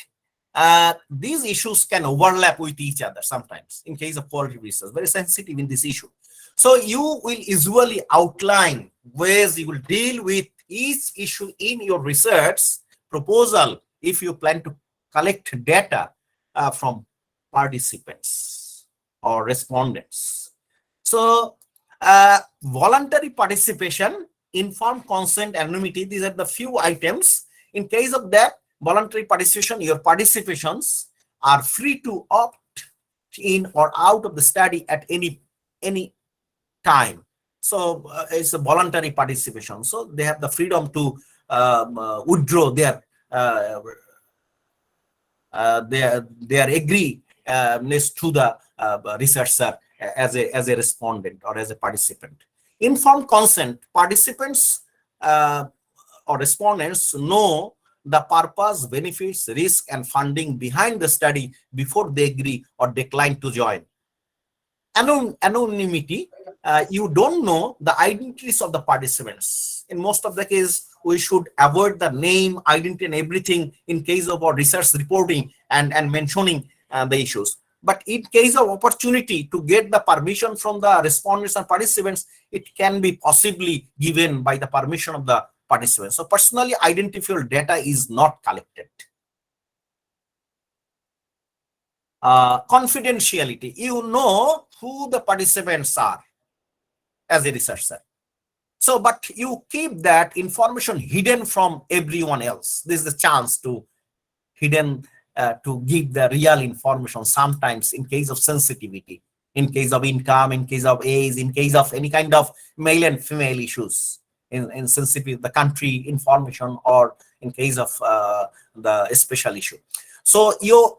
these issues can overlap with each other sometimes in case of qualitative research, very sensitive in this issue. So you will usually outline ways you will deal with each issue in your research proposal if you plan to collect data from participants or respondents. So voluntary participation, informed consent, anonymity, these are the few items. In case of that, voluntary participation, your participations are free to opt in or out of the study at any time. So it's a voluntary participation. So they have the freedom to withdraw their agreement to the researcher as a respondent or as a participant. Informed consent, participants or respondents know the purpose, benefits, risk, and funding behind the study before they agree or decline to join. Anonymity, you don't know the identities of the participants. In most of the cases, we should avoid the name, identity, and everything in case of our research reporting and mentioning the issues. But in case of opportunity to get the permission from the respondents and participants, it can be possibly given by the permission of the participants. So personally identifiable data is not collected. Confidentiality, you know who the participants are as a researcher. So, but you keep that information hidden from everyone else. This is the chance to hidden to give the real information sometimes in case of sensitivity, in case of income, in case of age, in case of any kind of male and female issues, in sensitive the country information, or in case of the special issue. So you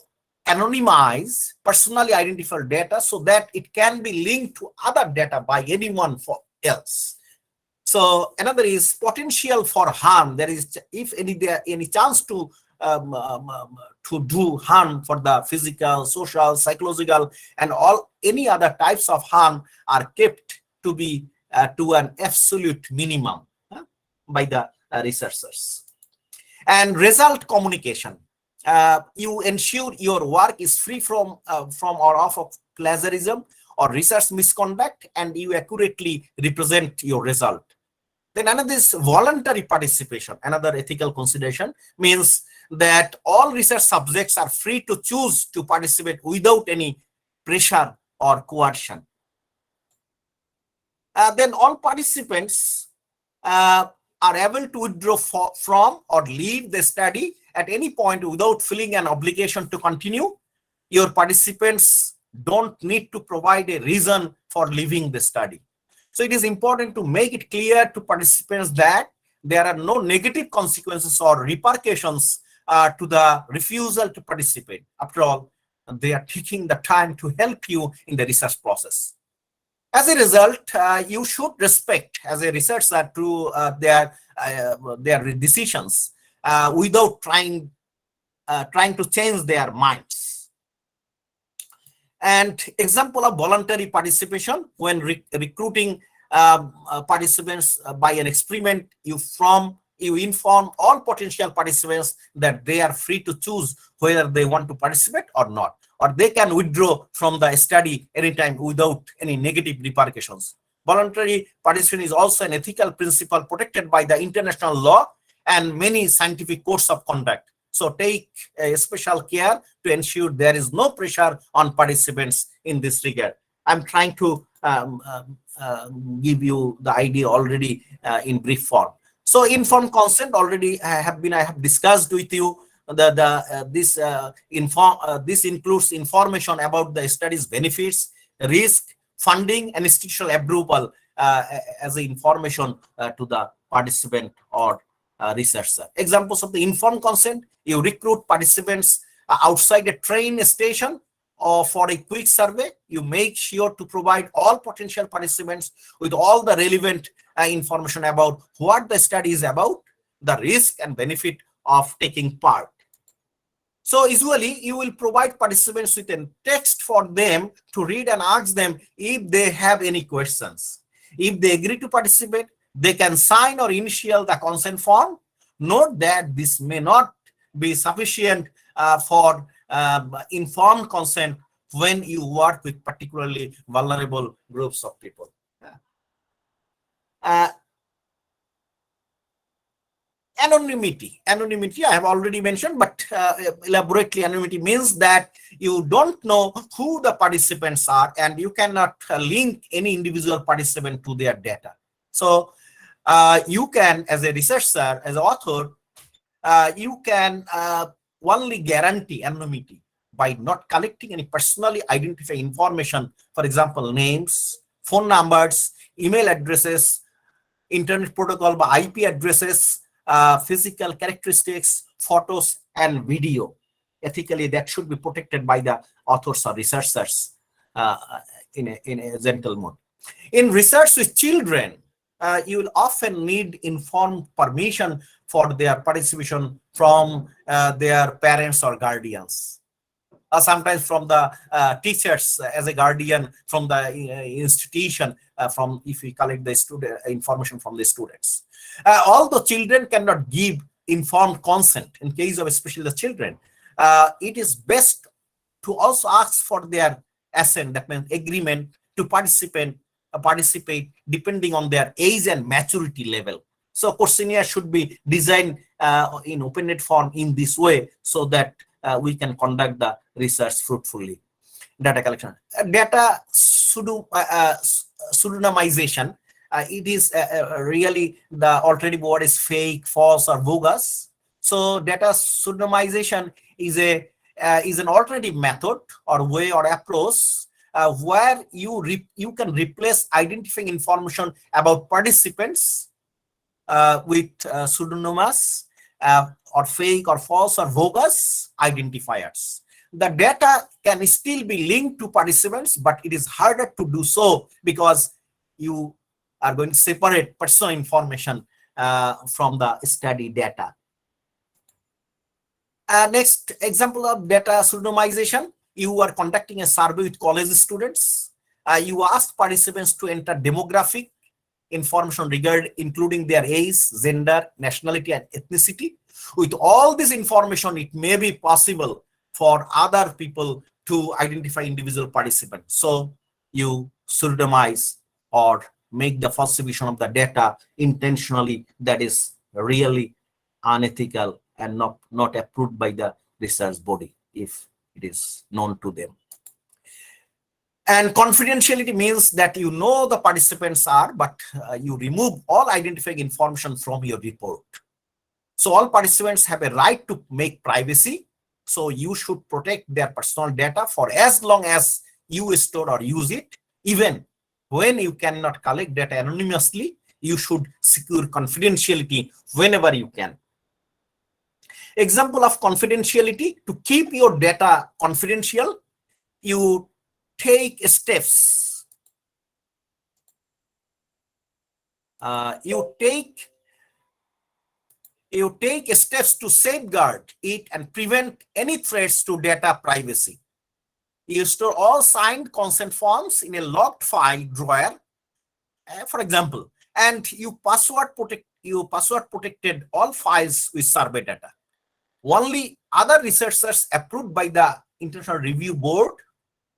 anonymize personally identifiable data so that it can be linked to other data by anyone else. So another is potential for harm. There is, if any chance to do harm for the physical, social, psychological, and any other types of harm are kept to be to an absolute minimum by the researchers. And result communication. You ensure your work is free from or off of plagiarism or research misconduct, and you accurately represent your result. Then another is voluntary participation. Another ethical consideration means that all research subjects are free to choose to participate without any pressure or coercion. Then all participants are able to withdraw from or leave the study at any point without feeling an obligation to continue. Your participants don't need to provide a reason for leaving the study. So it is important to make it clear to participants that there are no negative consequences or repercussions to the refusal to participate. After all, they are taking the time to help you in the research process. As a result, you should respect as a researcher to their decisions without trying to change their minds. And example of voluntary participation: when recruiting participants by an experiment, you form you inform all potential participants that they are free to choose whether they want to participate or not, or they can withdraw from the study anytime without any negative repercussions. Voluntary participation is also an ethical principle protected by the international law and many scientific codes of conduct. So take special care to ensure there is no pressure on participants in this regard. I'm trying to give you the idea already in brief form. So informed consent already I have discussed with you. This includes information about the study's benefits, risk, funding, and institutional approval as a information to the participant or researcher. Examples of the informed consent: you recruit participants outside a train station or for a quick survey. You make sure to provide all potential participants with all the relevant information about what the study is about, the risk and benefit of taking part. So usually you will provide participants with a text for them to read and ask them if they have any questions. If they agree to participate, they can sign or initial the consent form. Note that this may not be sufficient for informed consent when you work with particularly vulnerable groups of people. Anonymity I have already mentioned, but elaborately, anonymity means that you don't know who the participants are and you cannot link any individual participant to their data. So you can, as a researcher, as an author, you can only guarantee anonymity by not collecting any personally identifying information, for example, names, phone numbers, email addresses, internet protocol by IP addresses, physical characteristics, photos, and video. Ethically, that should be protected by the authors or researchers in a gentle mode. In research with children, you will often need informed permission for their participation from their parents or guardians. Sometimes from the teachers as a guardian, from the institution, from if we collect the student information from the students. Although children cannot give informed consent in case of especially the children, it is best to also ask for their assent, that means agreement to participate depending on their age and maturity level. So questionnaire should be designed in open-ended form in this way so that we can conduct the research fruitfully. Data collection, data pseudonymization. It is really the alternative word is fake, false, or bogus. So data pseudonymization is an alternative method or way or approach where you can replace identifying information about participants with pseudonymous or fake or false or bogus identifiers. The data can still be linked to participants, but it is harder to do so because you are going to separate personal information from the study data. Next example of data pseudonymization: you are conducting a survey with college students. You ask participants to enter demographic information including their age, gender, nationality, and ethnicity. With all this information, it may be possible for other people to identify individual participants. So you pseudonymize or make the falsification of the data intentionally. That is really unethical and not approved by the research body if it is known to them. And confidentiality means that you know the participants are, but you remove all identifying information from your report. So all participants have a right to make privacy. So you should protect their personal data for as long as you store or use it. Even when you cannot collect data anonymously, you should secure confidentiality whenever you can. Example of confidentiality: to keep your data confidential, you take steps. You take steps to safeguard it and prevent any threats to data privacy. You store all signed consent forms in a locked file drawer, for example, and you password protect you password protected all files with survey data. Only other researchers approved by the International Review Board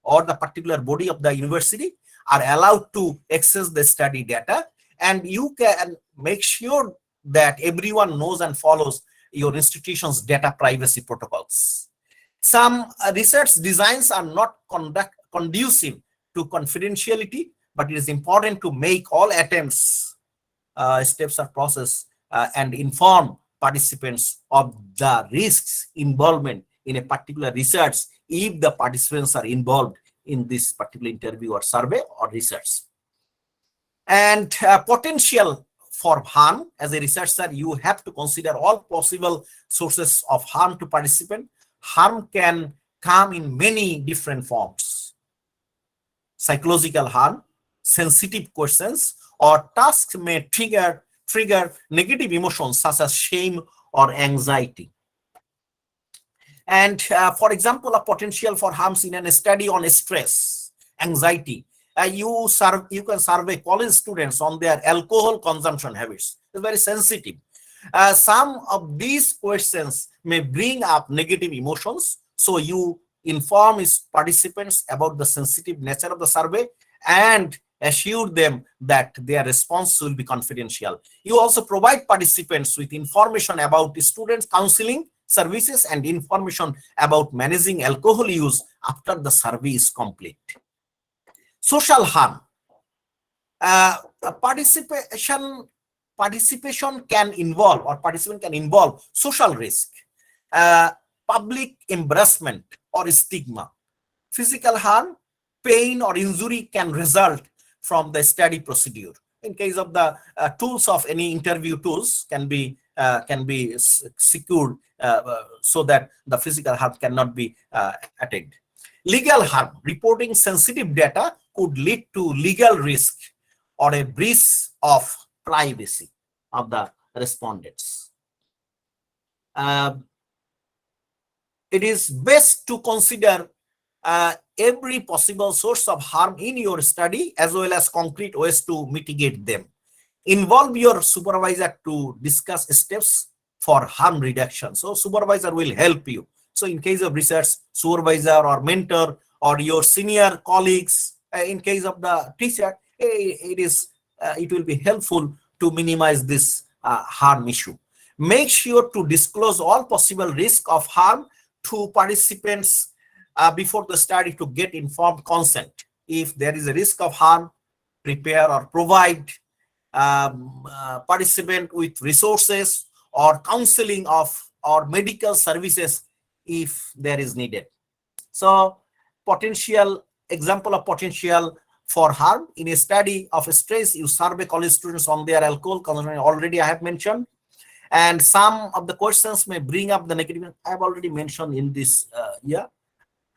or the particular body of the university are allowed to access the study data, and you can make sure that everyone knows and follows your institution's data privacy protocols. Some research designs are not conducive to confidentiality, but it is important to make all attempts, steps or process, and inform participants of the risks involvement in a particular research if the participants are involved in this particular interview or survey or research. And potential for harm. As a researcher, you have to consider all possible sources of harm to participant. Harm can come in many different forms: psychological harm, sensitive questions, or tasks may trigger negative emotions such as shame or anxiety. And for example, a potential for harms in a study on stress, anxiety. You can survey college students on their alcohol consumption habits. It's very sensitive. Some of these questions may bring up negative emotions, so you inform its participants about the sensitive nature of the survey and assure them that their response will be confidential. You also provide participants with information about students' counseling services and information about managing alcohol use after the survey is complete. Social harm. Participation can involve, or participant can involve, social risk, public embarrassment or stigma. Physical harm, pain or injury can result from the study procedure. In case of the tools of any interview tools can be secured so that the physical harm cannot be attained. Legal harm. Reporting sensitive data could lead to legal risk or a breach of privacy of the respondents. It is best to consider every possible source of harm in your study as well as concrete ways to mitigate them. Involve your supervisor to discuss steps for harm reduction. So supervisor will help you. So in case of research, supervisor or mentor or your senior colleagues, in case of the teacher, it will be helpful to minimize this harm issue. Make sure to disclose all possible risk of harm to participants before the study to get informed consent. If there is a risk of harm, prepare or provide participant with resources or counseling or medical services if there is needed. So example of potential for harm in a study of stress, you survey college students on their alcohol consumption. Already I have mentioned, and some of the questions may bring up the negative. I have already mentioned in this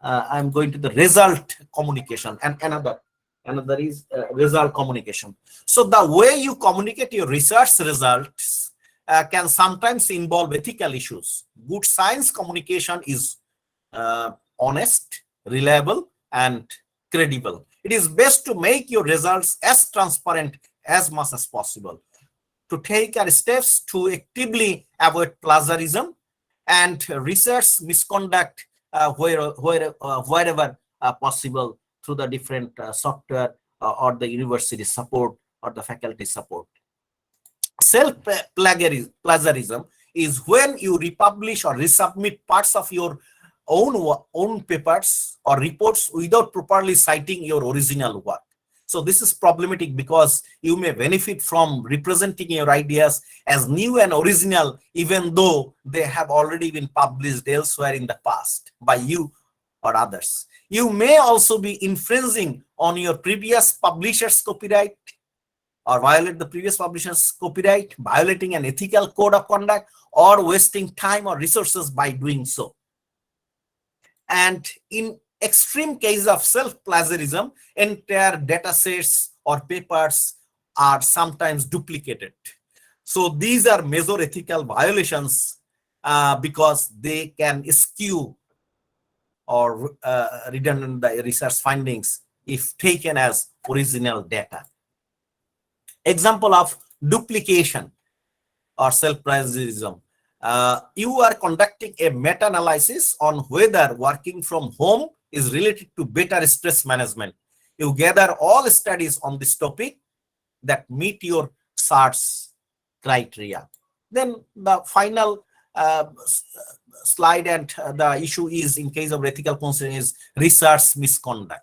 I'm going to the result communication, and another is result communication. So the way you communicate your research results can sometimes involve ethical issues. Good science communication is honest, reliable, and credible. It is best to make your results as transparent as much as possible. To take steps to actively avoid plagiarism and research misconduct wherever possible through the different software or the university support or the faculty support. Self-plagiarism is when you republish or resubmit parts of your own papers or reports without properly citing your original work. So this is problematic because you may benefit from representing your ideas as new and original even though they have already been published elsewhere in the past by you or others. You may also be infringing on your previous publisher's copyright or violate the previous publisher's copyright, violating an ethical code of conduct, or wasting time or resources by doing so. And in extreme case of self-plagiarism, entire data sets or papers are sometimes duplicated. So these are major ethical violations because they can skew or redundant the research findings if taken as original data. Example of duplication. or self-plagiarism. You are conducting a meta-analysis on whether working from home is related to better stress management. You gather all studies on this topic that meet your search criteria. Then the final slide and the issue is, in case of ethical concern, is research misconduct.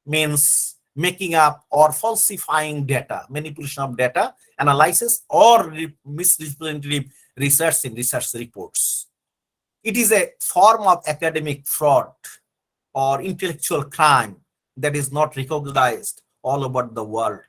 Means making up or falsifying data, manipulation of data, analysis, or misrepresentative research in research reports. It is a form of academic fraud or intellectual crime that is not recognized all over the world.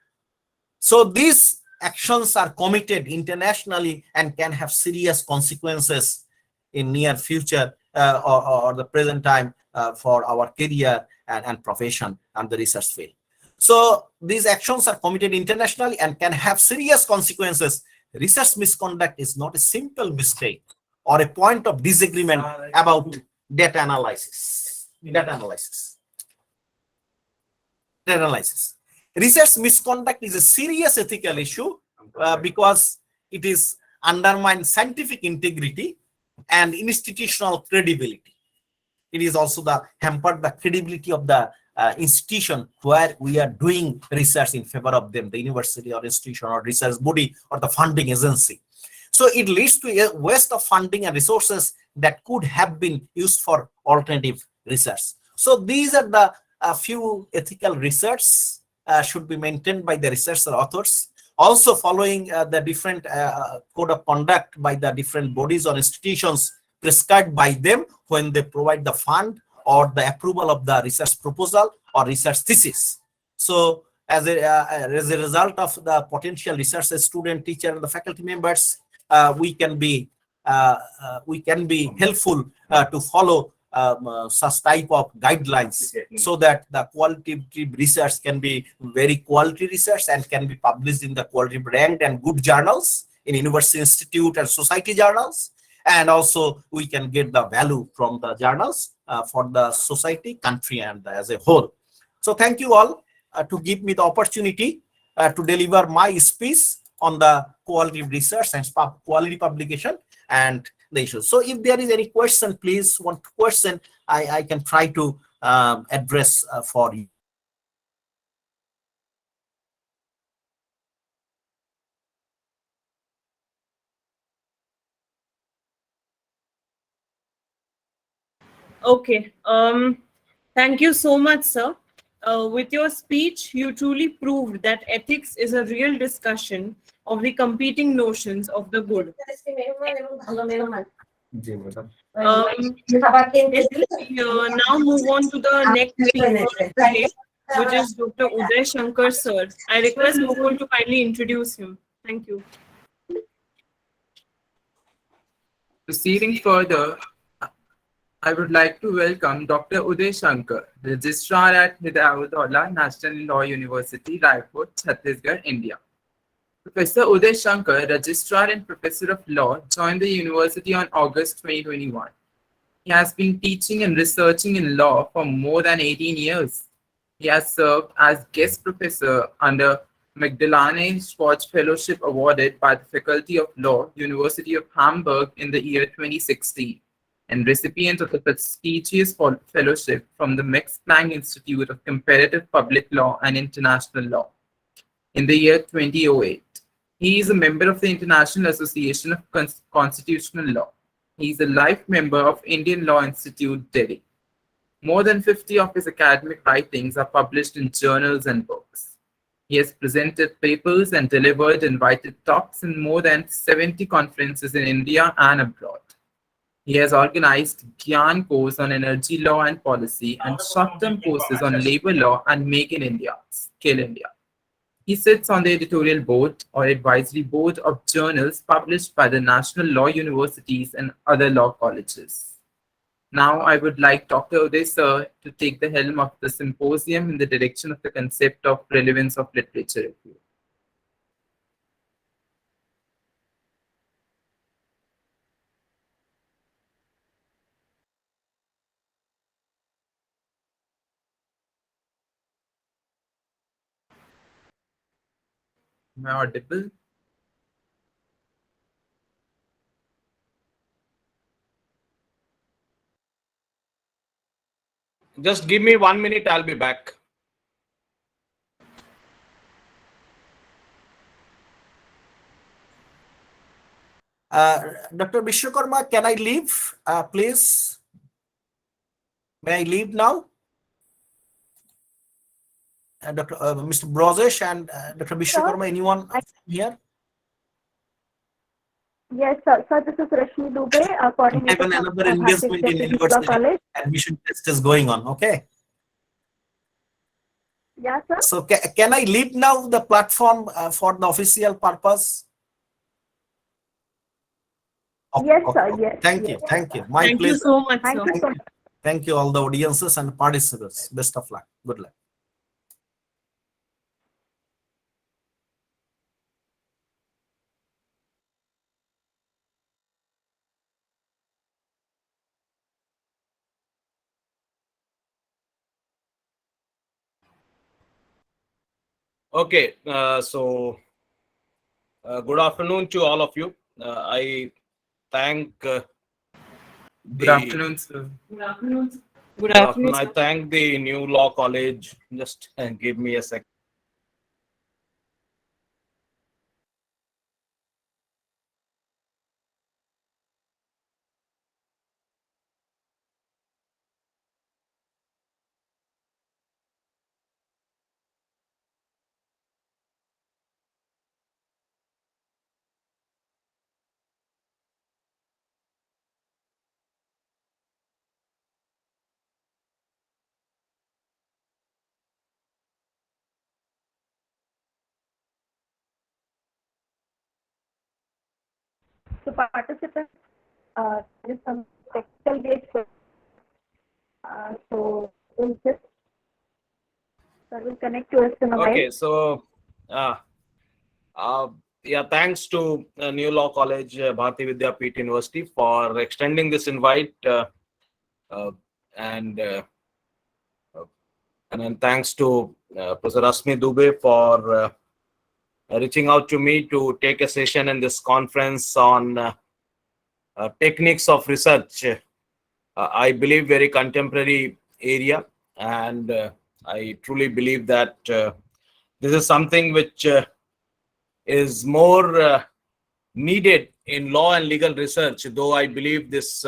So these actions are committed internationally and can have serious consequences in near future or the present time for our career and profession and the research field. So these actions are committed internationally and can have serious consequences. Research misconduct is not a simple mistake or a point of disagreement about data analysis. Research misconduct is a serious ethical issue because it is undermines scientific integrity and institutional credibility. It is also the hampered the credibility of the institution where we are doing research in favor of them, the university or institution or research body or the funding agency. So it leads to a waste of funding and resources that could have been used for alternative research. So these are the few ethical research should be maintained by the researcher authors. Also following the different code of conduct by the different bodies or institutions prescribed by them when they provide the fund or the approval of the research proposal or research thesis. So as a result of the potential research student, teacher, and the faculty members, we can be helpful to follow such type of guidelines so that the qualitative research can be very quality research and can be published in the quality ranked and good journals in university, institute, and society journals. And also we can get the value from the journals for the society, country, and as a whole. So thank you all to give me the opportunity to deliver my speech on the quality research and quality publication and the issues. So if there is any question, please, one question I can try to address for you. Okay. Thank you so much, sir. With your speech, you truly proved that ethics is a real discussion of the competing notions of the good. Now move on to the next speaker of the day, which is Dr. Uday Shankar, sir. I request Mukul to kindly introduce him. Thank you. Proceeding further, I would like to welcome Dr. Uday Shankar, Registrar at Vidyapeeth National Law University, Raipur, Chhattisgarh, India. Professor Uday Shankar, Registrar and Professor of Law, joined the university on August 2021. He has been teaching and researching in law for more than 18 years. He has served as guest professor under Magdalene Schwartz Fellowship awarded by the Faculty of Law, University of Hamburg in the year 2016, and recipient of the prestigious fellowship from the Max Planck Institute of Comparative Public Law and International Law in the year 2008. He is a member of the International Association of Constitutional Law. He is a life member of Indian Law Institute, Delhi. More than 50 of his academic writings are published in journals and books. He has presented papers and delivered invited talks in more than 70 conferences in India and abroad. He has organized Gyan course on energy law and policy and short-term courses on labor law and Make in India, Skill India. He sits on the editorial board or advisory board of journals published by the national law universities and other law colleges. Now I would like Dr. Uday sir to take the helm of the symposium in the direction of the concept of relevance of literature review. Am I audible? Just give me 1 minute, I'll be back. Dr. Vishwakarma, can I leave, please? May I leave now? Mr. Brajesh and Dr. Vishwakarma, anyone here? Yes, sir. Sir, this is Rashmi Dubey, I coordinator have from another Bharati engagement in Vidyapeeth university. College. Admission test is going on, okay? Yeah, sir. So can I leave now the platform for the official purpose? Yes, sir. Yes. Thank yes. you. Thank you. My Thank you pleasure. so much, Thank sir. you so much. Thank you, all the audiences and participants. Best of luck. Good luck. Okay, good afternoon to all of you. I thank Good afternoon, sir. Good afternoon. I thank the New Law College. Just give me a second. So participants, there is some technical glitch. So we'll just, sir, will connect to us in a while. Okay, so yeah, thanks to New Law College, Bharati Vidyapeeth University for extending this invite, and then thanks to Professor Rasmi Dubey for reaching out to me to take a session in this conference on techniques of research. I believe very contemporary area, and I truly believe that this is something which is more needed in law and legal research. Though I believe this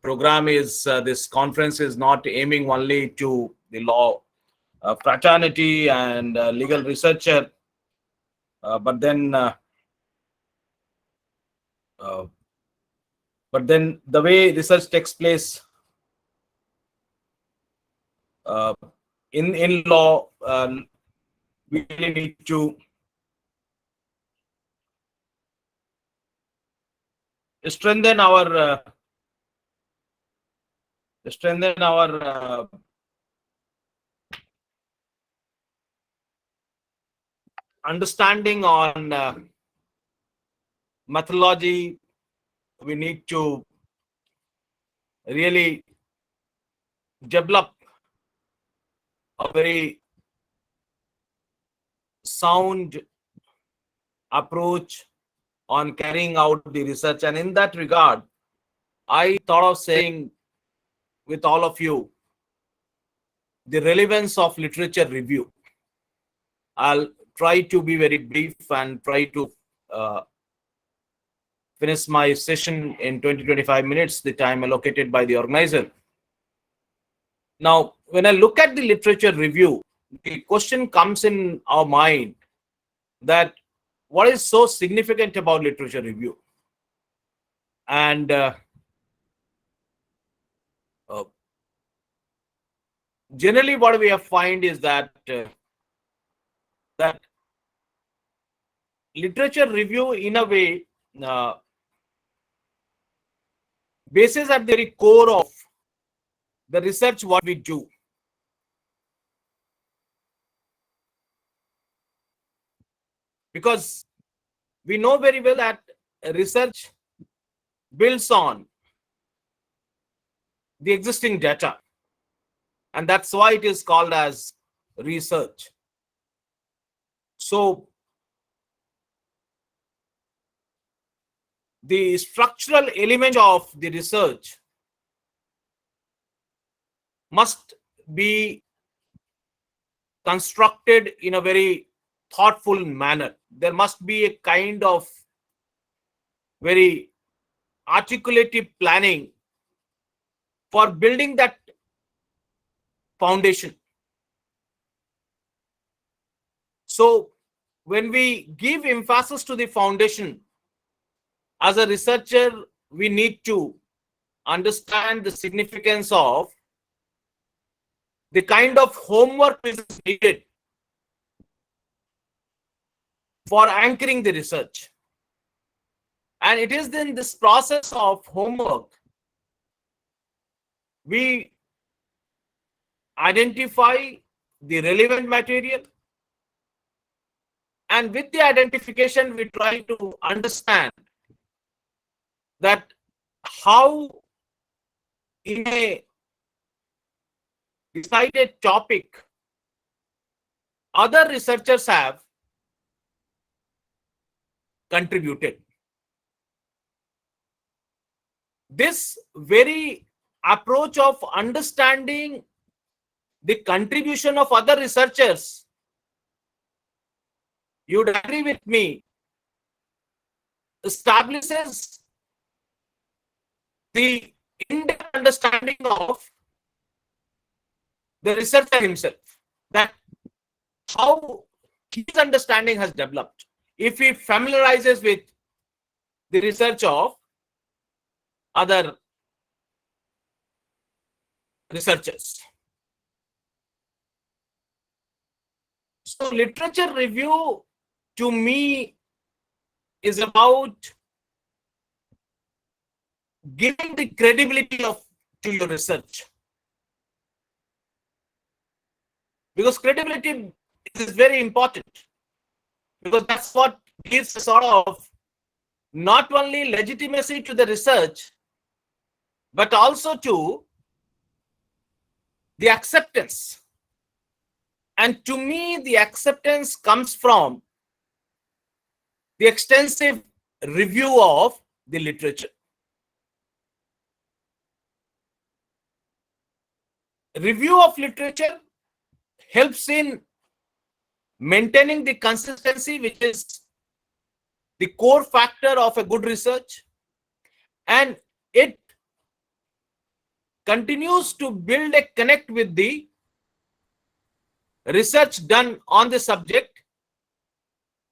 program is this conference is not aiming only to the law fraternity and legal researcher, but then the way research takes place in law, we really need to strengthen our understanding on methodology. We need to really develop a very sound approach on carrying out the research. And in that regard, I thought of saying with all of you the relevance of literature review. I'll try to be very brief and try to finish my session in 20-25 minutes, the time allocated by the organizer. Now, when I look at the literature review, the question comes in our mind that what is so significant about literature review? And generally what we have find is that that literature review in a way bases at the very core of the research what we do. Because we know very well that research builds on the existing data, and that's why it is called as research. So the structural element of the research must be constructed in a very thoughtful manner. There must be a kind of very articulated planning for building that foundation. So when we give emphasis to the foundation, as a researcher, we need to understand the significance of the kind of homework which is needed for anchoring the research. And it is in this process of homework we identify the relevant material, and with the identification we try to understand that how in a decided topic other researchers have contributed. This very approach of understanding the contribution of other researchers, you would agree with me, establishes the in-depth understanding of the researcher himself, that how his understanding has developed if he familiarizes with the research of other researchers. So literature review to me is about giving the credibility to your research, because credibility is very important, because that's what gives a sort of not only legitimacy to the research but also to the acceptance. And to me, the acceptance comes from the extensive review of the literature. Review of literature helps in maintaining the consistency, which is the core factor of a good research, and it continues to build a connect with the research done on the subject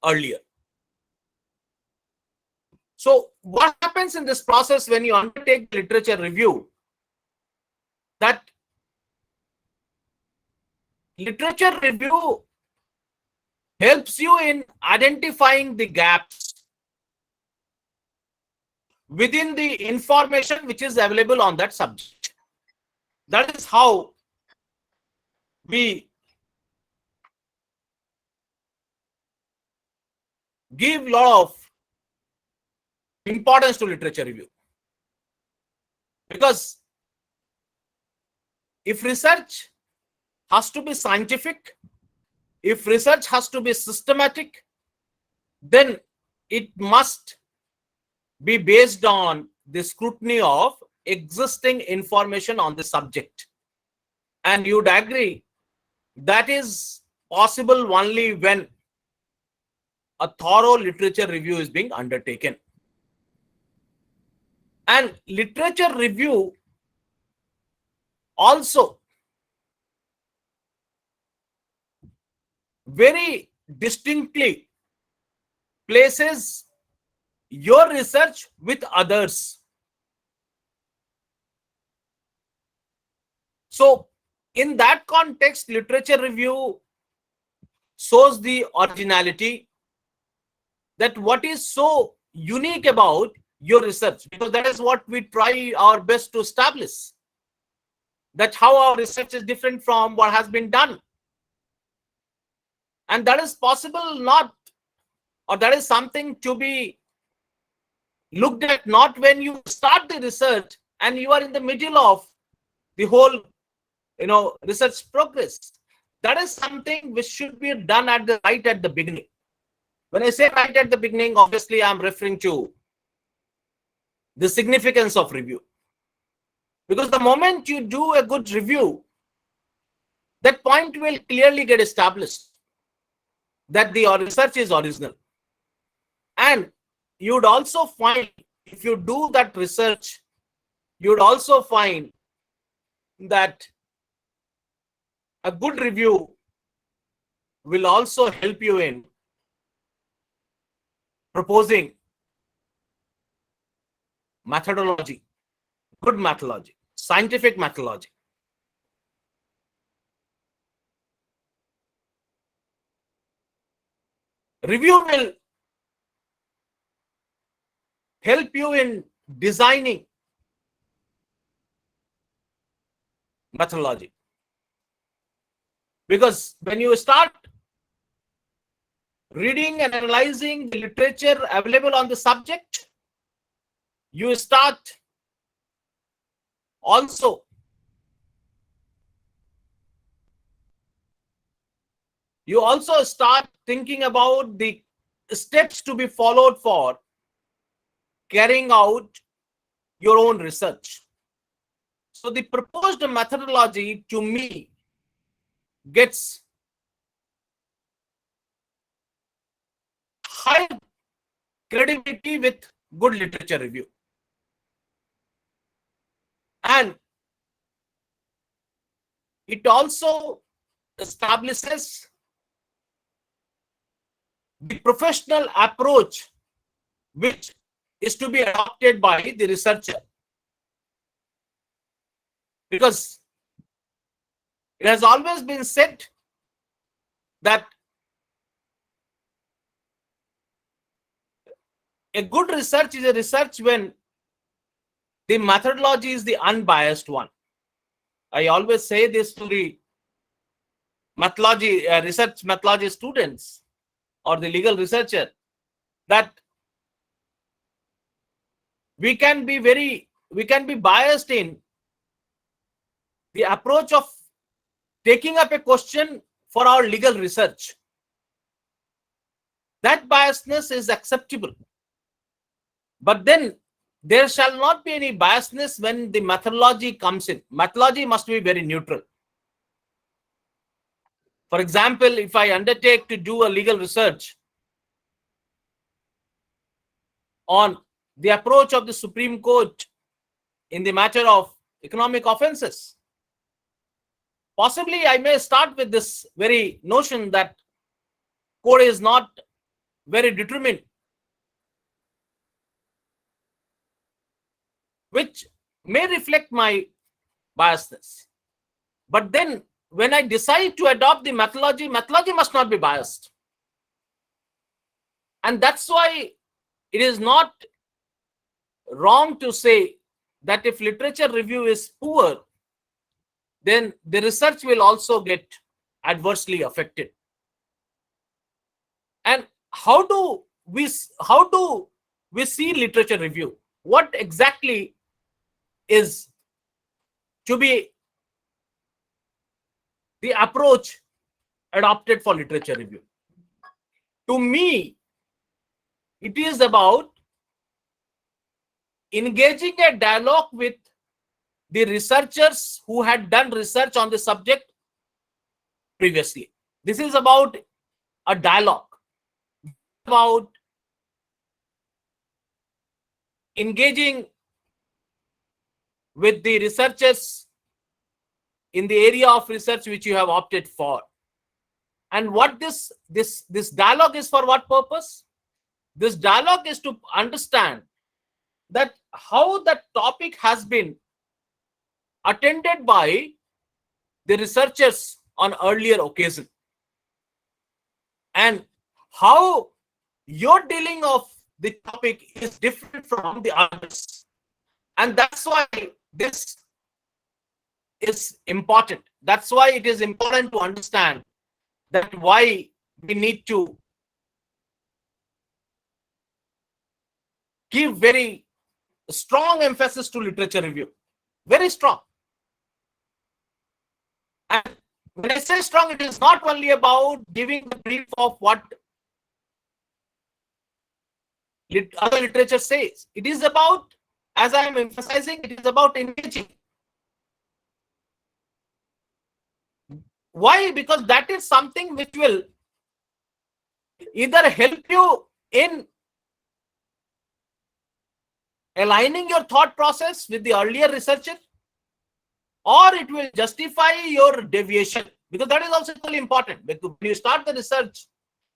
earlier. So what happens in this process when you undertake literature review? That literature review helps you in identifying the gaps within the information which is available on that subject. That is how we give a lot of importance to literature review. Because if research has to be scientific, if research has to be systematic, then it must be based on the scrutiny of existing information on the subject. And you'd agree that is possible only when a thorough literature review is being undertaken. And literature review also very distinctly places your research with others. So in that context, literature review shows the originality, that what is so unique about your research, because that is what we try our best to establish, that how our research is different from what has been done. And that is possible not, or that is something to be looked at not when you start the research and you are in the middle of the whole research progress. That is something which should be done right at the beginning. When I say right at the beginning, obviously I'm referring to the significance of review. Because the moment you do a good review, that point will clearly get established that the research is original. And you would also find, if you do that research, you would also find that a good review will also help you in proposing methodology, good methodology, scientific methodology. Review will help you in designing methodology. Because when you start reading and analyzing the literature available on the subject, you start also start thinking about the steps to be followed for carrying out your own research. So the proposed methodology to me gets high credibility with good literature review. And it also establishes the professional approach which is to be adopted by the researcher. Because it has always been said that a good research is a research when the methodology is the unbiased one. I always say this to the methodology, research methodology students or the legal researcher, that we can be biased in the approach of taking up a question for our legal research. That biasness is acceptable. But then there shall not be any biasness when the methodology comes in. Methodology must be very neutral. For example, if I undertake to do a legal research on the approach of the Supreme Court in the matter of economic offenses, possibly I may start with this very notion that court is not very determined, which may reflect my biasness. But then when I decide to adopt the methodology, methodology must not be biased. And that's why it is not wrong to say that if literature review is poor, then the research will also get adversely affected. And how do we see literature review? What exactly is to be the approach adopted for literature review? To me, it is about engaging a dialogue with the researchers who had done research on the subject previously. This is about a dialogue, about engaging with the researchers in the area of research which you have opted for. And what this dialogue is for what purpose? This dialogue is to understand that how the topic has been attended by the researchers on earlier occasion, and how your dealing of the topic is different from the others. And that's why this is important. That's why it is important to understand that why we need to give very strong emphasis to literature review. Very strong. And when I say strong, it is not only about giving the brief of what other literature says. It is about, as I am emphasizing, it is about engaging. Why? Because that is something which will either help you in aligning your thought process with the earlier researcher, or it will justify your deviation, because that is also really important. Because when you start the research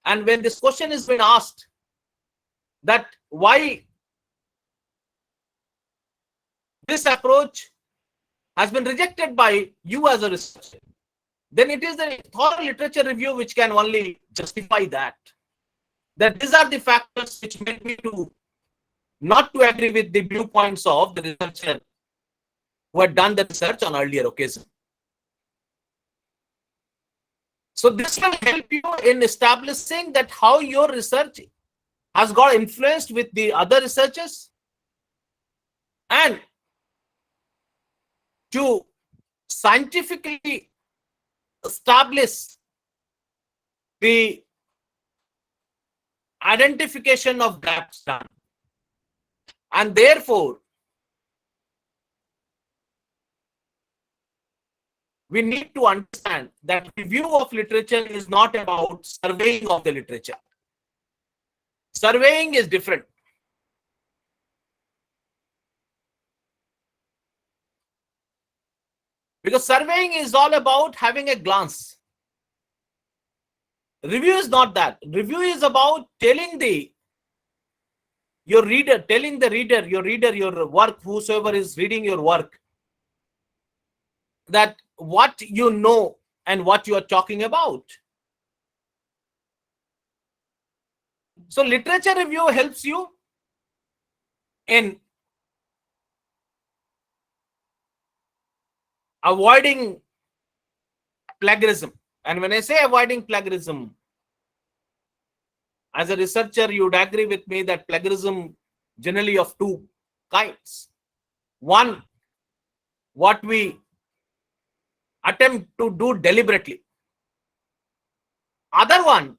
and when this question is being asked, that why this approach has been rejected by you as a researcher, then it is the thorough literature review which can only justify that. That these are the factors which made me to not to agree with the viewpoints of the researcher who had done the research on earlier occasion. So this will help you in establishing that how your research has got influenced with the other researchers, and to scientifically establish the identification of gaps done. And therefore, we need to understand that review of literature is not about surveying of the literature. Surveying is different. Because surveying is all about having a glance. Review is not that. Review is about telling your reader, your work, whosoever is reading your work, that what you know and what you are talking about. So literature review helps you in avoiding plagiarism. And when I say avoiding plagiarism, as a researcher, you would agree with me that plagiarism generally of two kinds. One, what we attempt to do deliberately. Other one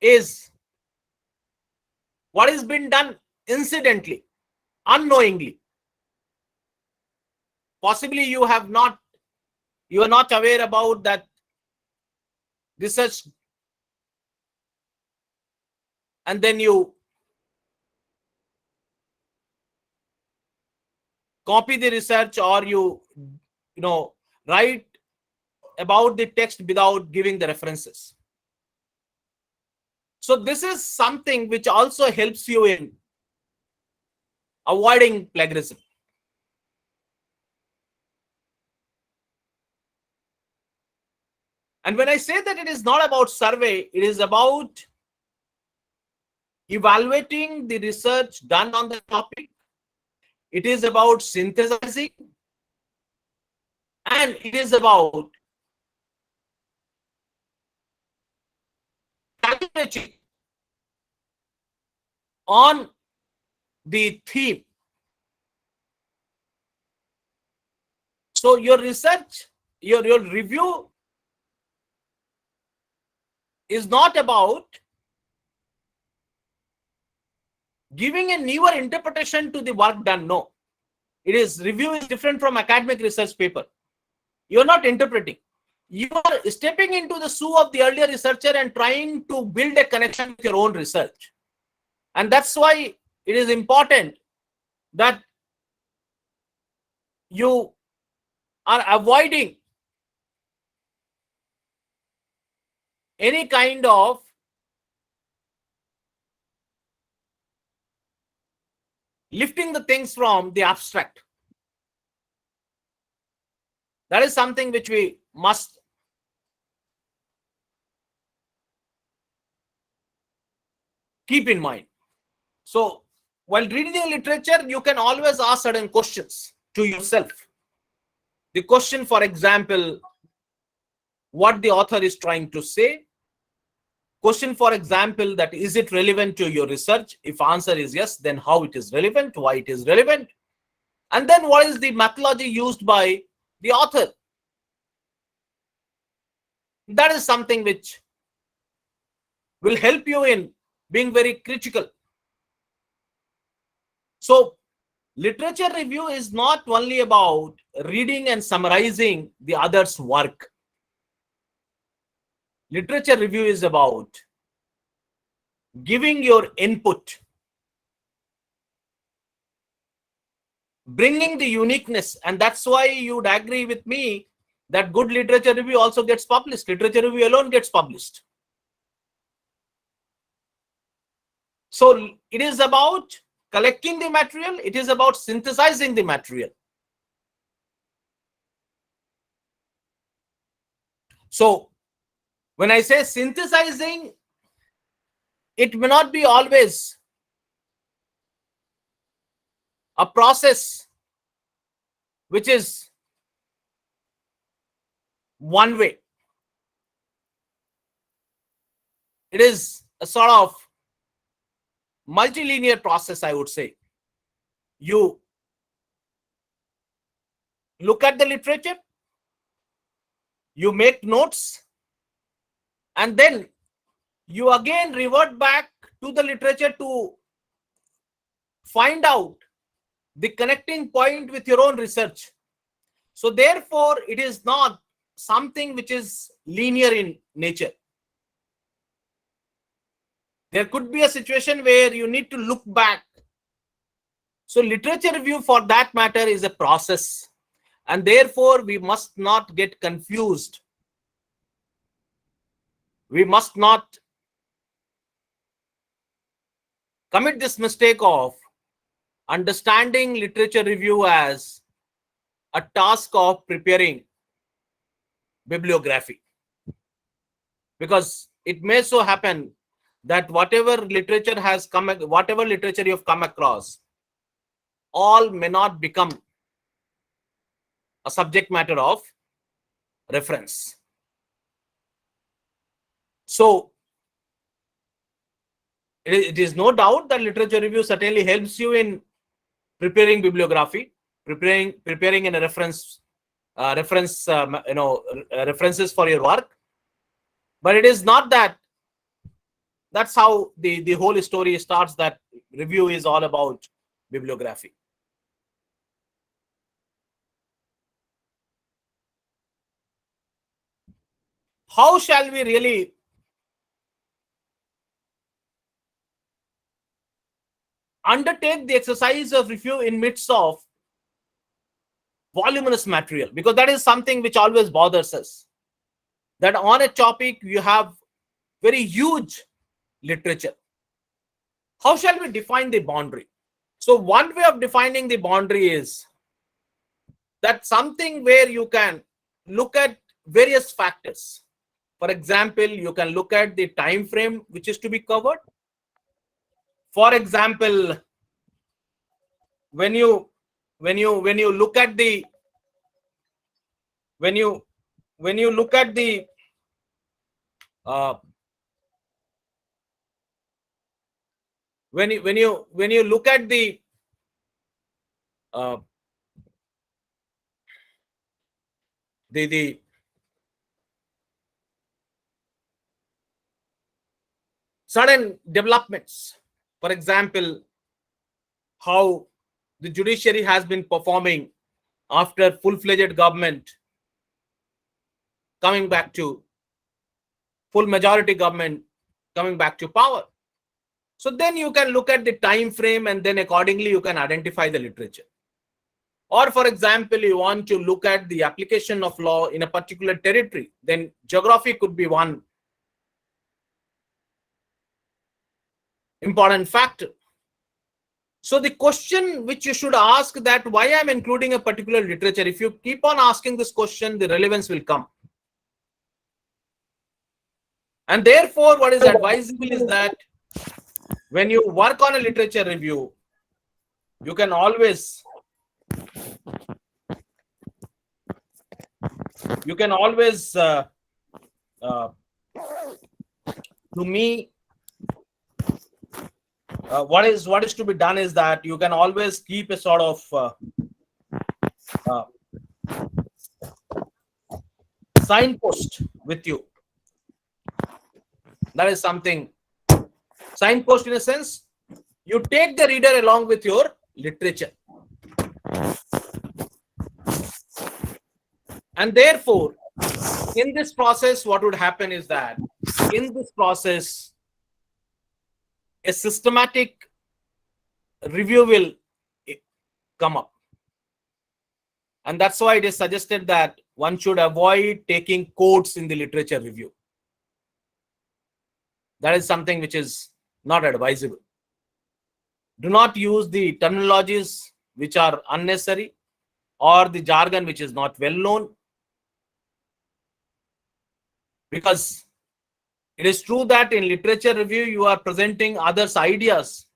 is what is been done incidentally, unknowingly. Possibly you are not aware about that research, and then you copy the research, or you write about the text without giving the references. So this is something which also helps you in avoiding plagiarism. And when I say that it is not about survey, it is about evaluating the research done on the topic. It is about synthesizing, and it is about calculating on the theme. So your research, your review is not about giving a newer interpretation to the work done. No. Review is different from academic research paper. You are not interpreting. You are stepping into the shoe of the earlier researcher and trying to build a connection with your own research. And that's why it is important that you are avoiding any kind of lifting the things from the abstract. That is something which we must keep in mind. So while reading the literature, you can always ask certain questions to yourself. The question, for example, what the author is trying to say. Question, for example, that is it relevant to your research? If answer is yes, then how it is relevant, why it is relevant, and then what is the methodology used by the author. That is something which will help you in being very critical. So literature review is not only about reading and summarizing the other's work. Literature review is about giving your input, bringing the uniqueness, and that's why you'd agree with me that good literature review also gets published. Literature review alone gets published. So it is about collecting the material, it is about synthesizing the material. So when I say synthesizing, it may not be always a process which is one way. It is a sort of multilinear process, I would say. You look at the literature, you make notes, and then you again revert back to the literature to find out the connecting point with your own research. So therefore, it is not something which is linear in nature. There could be a situation where you need to look back. So literature review, for that matter, is a process, and therefore we must not get confused. We must not commit this mistake of understanding literature review as a task of preparing bibliography, because it may so happen that whatever literature you've come across, all may not become a subject matter of reference. So it is no doubt that literature review certainly helps you in preparing bibliography, preparing in a references for your work. But it is not that that's how the whole story starts, that review is all about bibliography. How shall we really undertake the exercise of review in midst of voluminous material? Because that is something which always bothers us, that on a topic you have very huge literature. How shall we define the boundary? So one way of defining the boundary is that something where you can look at various factors. For example, you can look at the time frame which is to be covered. For example, when you look at the when you look at the when you look at the sudden developments, for example, how the judiciary has been performing after full-fledged government coming back to full majority government coming back to power. So then you can look at the time frame, and then accordingly you can identify the literature. Or for example, you want to look at the application of law in a particular territory, then geography could be one important factor. So the question which you should ask, that why I'm including a particular literature, if you keep on asking this question, the relevance will come. And therefore, what is advisable is that when you work on a literature review, you can always to me, what is to be done is that you can always keep a sort of signpost with you. That is something. Signpost in a sense, you take the reader along with your literature. And therefore, in this process, what would happen is that in this process, a systematic review will come up. And that's why it is suggested that one should avoid taking quotes in the literature review. That is something which is not advisable. Do not use the terminologies which are unnecessary or the jargon which is not well known. Because it is true that in literature review, you are presenting others' ideas.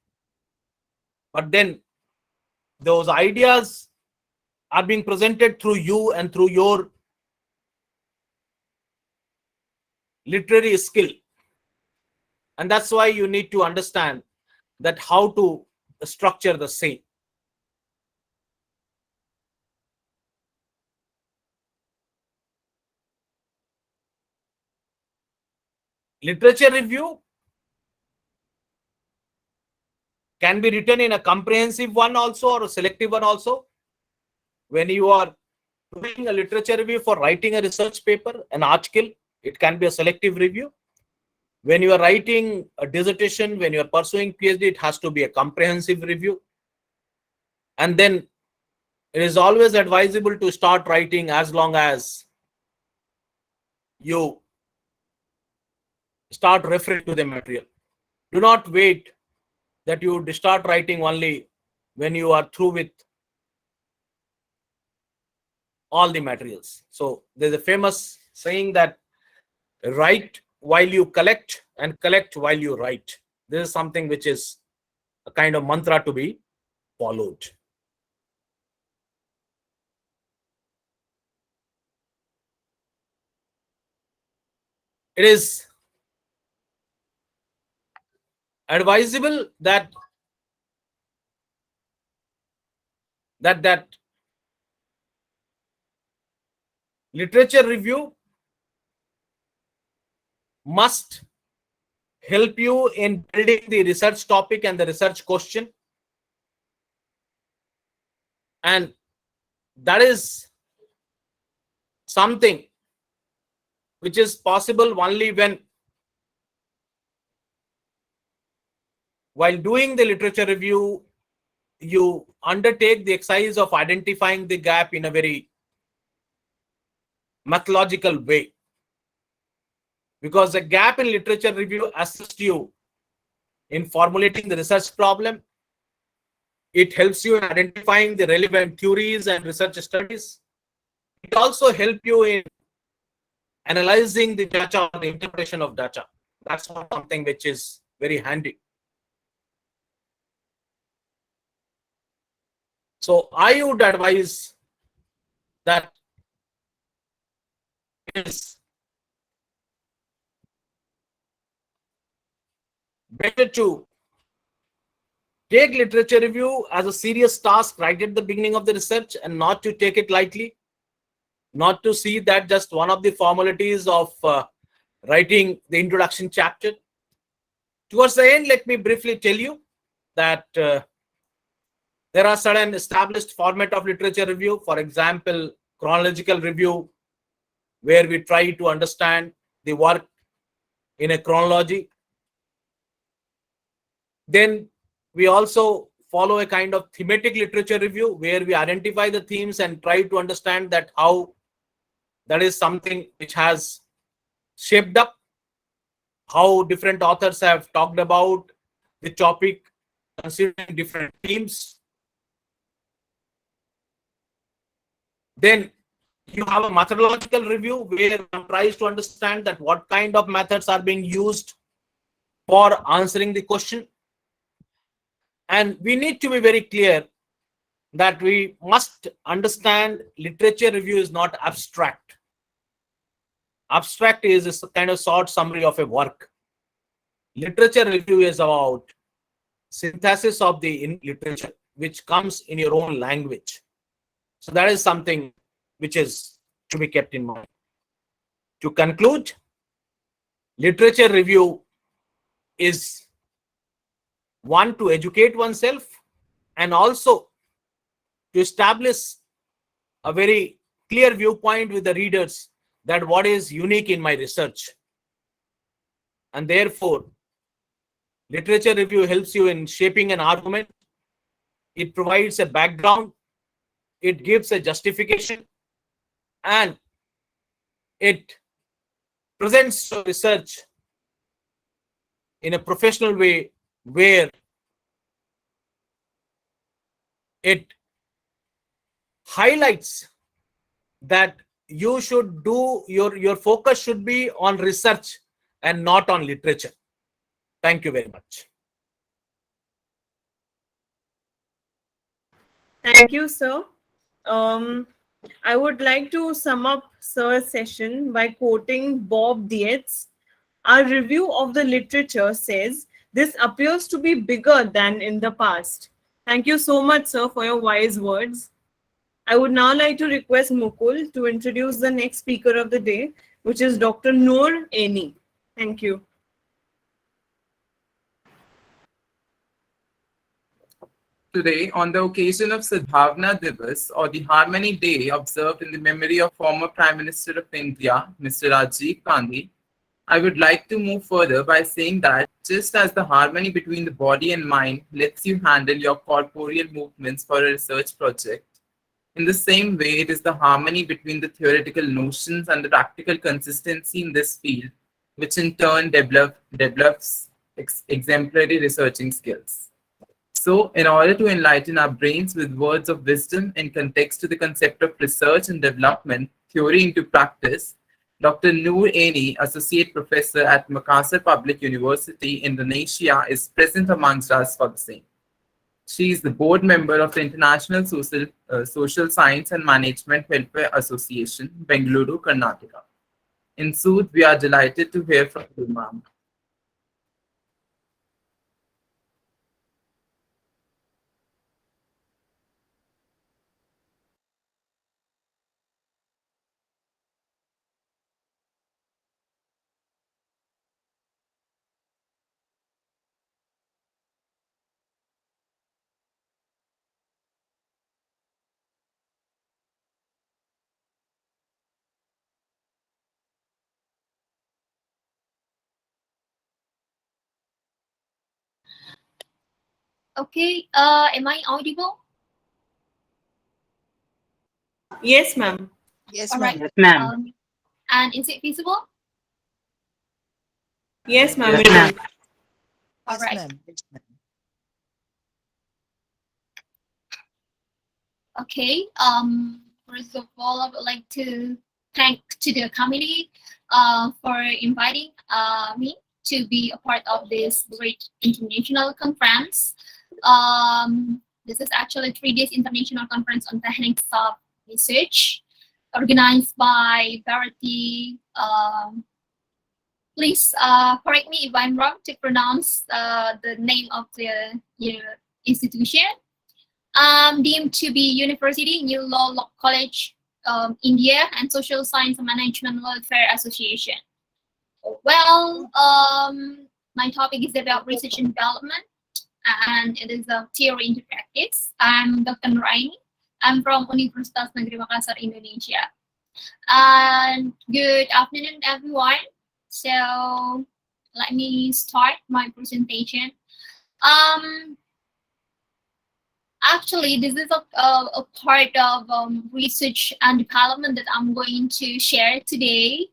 But then those ideas are being presented through you and through your literary skill. And that's why you need to understand that how to structure the same. Literature review can be written in a comprehensive one also or a selective one also. When you are doing a literature review for writing a research paper, an article, it can be a selective review. When you are writing a dissertation, when you are pursuing PhD, it has to be a comprehensive review. And then it is always advisable to start writing as long as you start referring to the material. Do not wait that you start writing only when you are through with all the materials. So there's a famous saying that write while you collect and collect while you write. This is something which is a kind of mantra to be followed. It is advisable that literature review must help you in building the research topic and the research question. And that is something which is possible only when, while doing the literature review, you undertake the exercise of identifying the gap in a very methodological way. Because the gap in literature review assists you in formulating the research problem. It helps you in identifying the relevant theories and research studies. It also helps you in analyzing the data or the interpretation of data. That's something which is very handy. So I would advise that it is better to take literature review as a serious task right at the beginning of the research and not to take it lightly, not to see that just one of the formalities of writing the introduction chapter. Towards the end, let me briefly tell you that there are certain established format of literature review. For example, chronological review, where we try to understand the work in a chronology. Then we also follow a kind of thematic literature review, where we identify the themes and try to understand that how that is something which has shaped up, how different authors have talked about the topic, considering different themes. Then you have a methodological review, where one tries to understand that what kind of methods are being used for answering the question. And we need to be very clear that we must understand literature review is not abstract. Abstract is a kind of short summary of a work. Literature review is about synthesis of the literature, which comes in your own language. So that is something which is to be kept in mind. To conclude, literature review is one, to educate oneself, and also to establish a very clear viewpoint with the readers that what is unique in my research. And therefore, literature review helps you in shaping an argument. It provides a background. It gives a justification, and it presents your research in a professional way where it highlights that you should do your focus should be on research and not on literature. Thank you very much. Thank you, sir. I would like to sum up Sir's session by quoting Bob Dietz. Our review of the literature says this appears to be bigger than in the past. Thank you so much, sir, for your wise words. I would now like to request Mukul to introduce the next speaker of the day, which is Dr. Noor Aini. Thank you. Today, on the occasion of Sadbhavna Divas, or the Harmony Day observed in the memory of former Prime Minister of India, Mr. Rajiv Gandhi, I would like to move further by saying that just as the harmony between the body and mind lets you handle your corporeal movements for a research project, in the same way it is the harmony between the theoretical notions and the practical consistency in this field, which in turn develops exemplary researching skills. So, in order to enlighten our brains with words of wisdom in context to the concept of research and development, theory into practice, Dr. Noor Aini, Associate Professor at Makassar Public University, Indonesia, is present amongst us for the same. She is the board member of the International Social Science and Management Welfare Association, Bengaluru, Karnataka. In sooth, we are delighted to hear from you, ma'am. Okay, am I audible? Yes, ma'am. Yes, All ma'am. right. Yes, ma'am. And is it visible? Yes, ma'am. Yes, it ma'am. is. All Yes, right. ma'am. Yes, ma'am. Okay. First of all, I would like to thank to the committee for inviting me to be a part of this great international conference. This is actually 3 days international conference on techniques of research organized by Bharati. Please correct me if I'm wrong to pronounce the name of the institution. Deemed to be University, New Law College, India, and Social Science and Management Welfare Association. Well, my topic is about research and development, and it is a theory into practice. I'm Dr. Nuraini. I'm from Universitas Negeri Makassar, Indonesia. And good afternoon, everyone. So let me start my presentation. Actually, this is a part of research and development that I'm going to share today.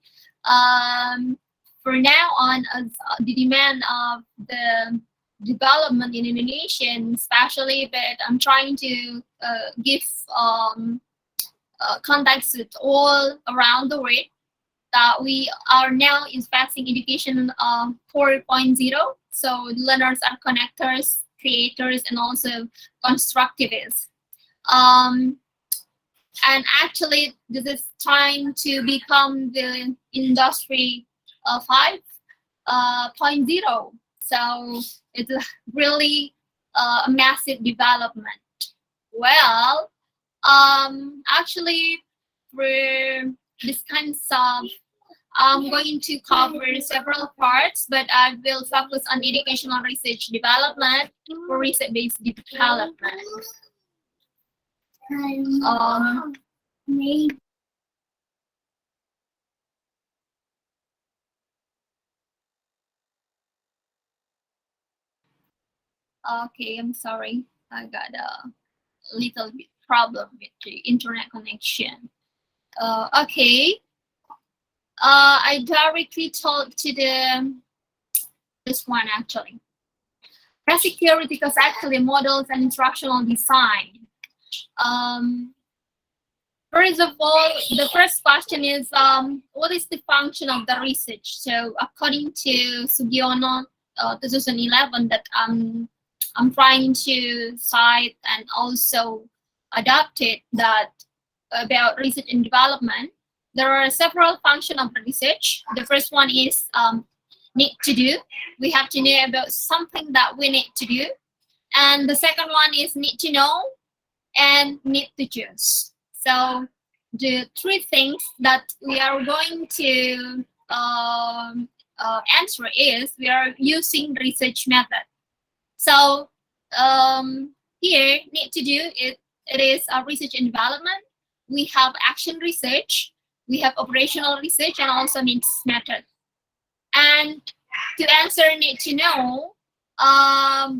For now on, as the demand of the development in Indonesia, especially, but I'm trying to give context with all around the world that we are now investing education 4.0. So learners are connectors, creators, and also constructivists. And actually, this is time to become the industry 5.0. So it's really a massive development. Well, actually, for this kind of stuff, I'm going to cover several parts, but I will focus on educational research development for research-based development. Okay, I'm sorry. I got a little bit problem with the internet connection. Okay. I directly talk to this one actually. Security, because actually models and instructional design. First of all, the first question is what is the function of the research? So according to Sugiono 2011 that I'm trying to cite and also adapt it, that about research and development, there are several functions of the research. The first one is need to do. We have to know about something that we need to do. And the second one is need to know and need to choose. So the three things that we are going to answer is we are using research method. So here need to do it is a research and development. We have action research, we have operational research, and also needs method. And to answer need to know,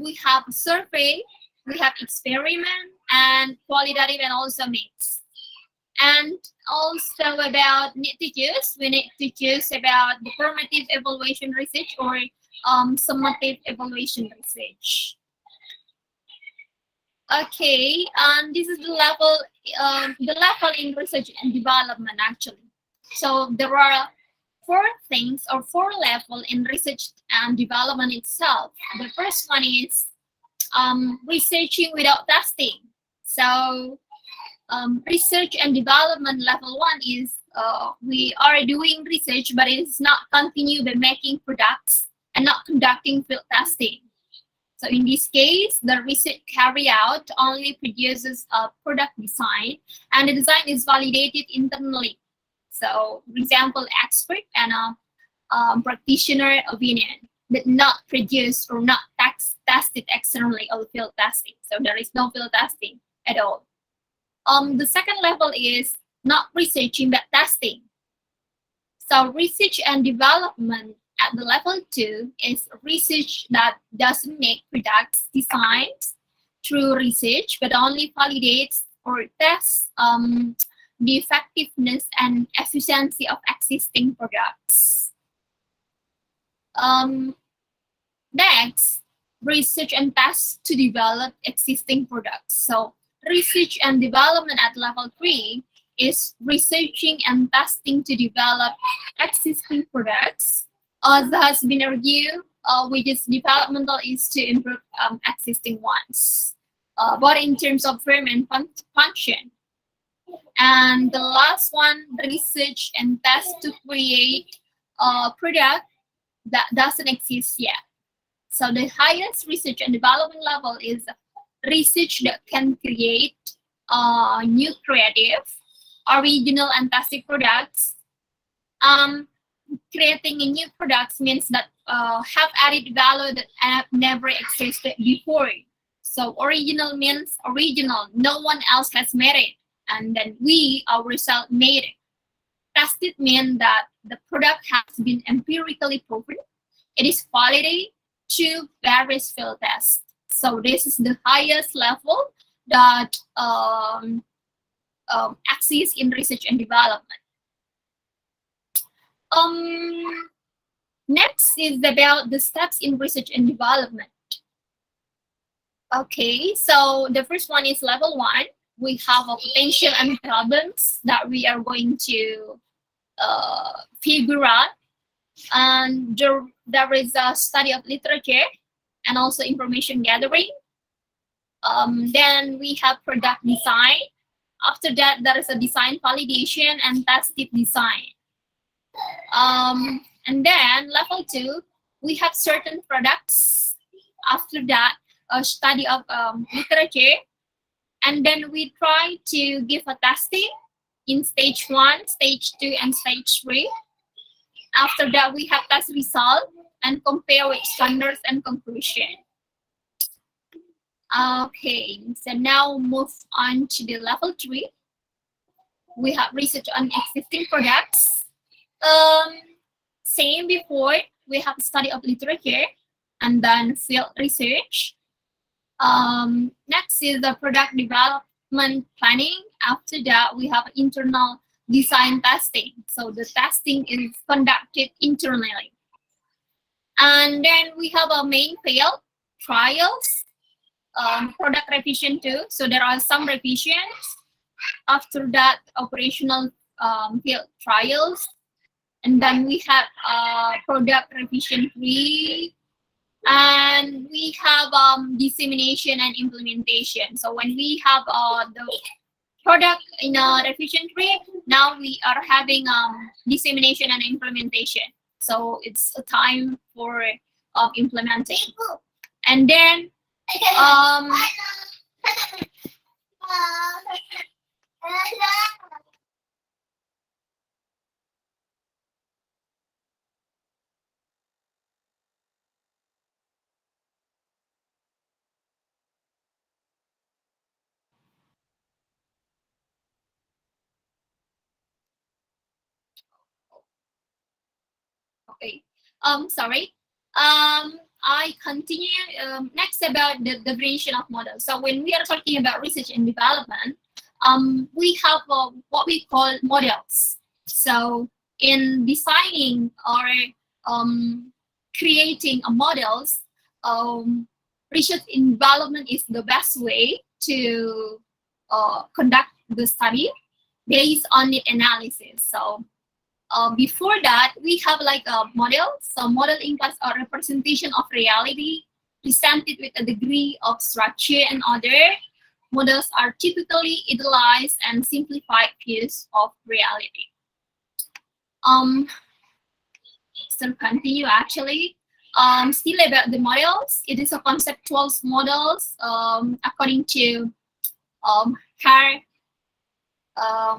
we have survey, we have experiment, and qualitative, and also mix. And also about need to choose, we need to choose about the formative evaluation research or summative evaluation research. Okay, and this is the level in research and development actually. So there are four things or four levels in research and development itself. The first one is researching without testing. So research and development level 1 is we are doing research, but it is not continue by making products and not conducting field testing. So in this case, the research carried out only produces a product design, and the design is validated internally. So, for example, expert and a practitioner opinion, but not produced or not tested externally or field testing. So there is no field testing at all. The second level is not researching but testing. So research and development at the level 2 is research that doesn't make products designs through research, but only validates or tests the effectiveness and efficiency of existing products. Next, research and test to develop existing products. So research and development at level 3 is researching and testing to develop existing products. As has been argued, which is developmental is to improve existing ones, but in terms of form and function. And the last one, research and test to create a product that doesn't exist yet. So the highest research and development level is research that can create new creative, original and tested products. Creating a new products means that have added value that have never existed before. So original means original, no one else has made it, and then we ourselves made it. Tested means that the product has been empirically proven. It is quality to various field tests. So this is the highest level that exists in research and development. Next is about the steps in research and development. Okay, so the first one is level 1. We have a potential and problems that we are going to figure out. And there is a study of literature and also information gathering. Then we have product design. After that, there is a design validation and tested design. And then level 2, we have certain products. After that, a study of literature. And then we try to give a testing in stage 1, stage 2, and stage 3. After that, we have test result and compare with standards and conclusion. Okay, so now move on to the level 3. We have research on existing products. Same before, we have study of literature and then field research. Next is the product development planning. After that, we have internal design testing. So the testing is conducted internally. And then we have a main field trials, product revision too. So there are some revisions. After that, operational field trials. And then we have product revision 3. And we have dissemination and implementation. So when we have the product in revision 3, now we are having dissemination and implementation. So it's a time for implementing. And then okay. Sorry. I continue next about the definition of model. So when we are talking about research and development, we have what we call models. So in designing or creating a models, research and development is the best way to conduct the study based on the analysis. So before that, we have like a model. So model implies a representation of reality presented with a degree of structure and order. Models are typically idealized and simplified views of reality. So continue actually. Still about the models, it is a conceptual models according to her.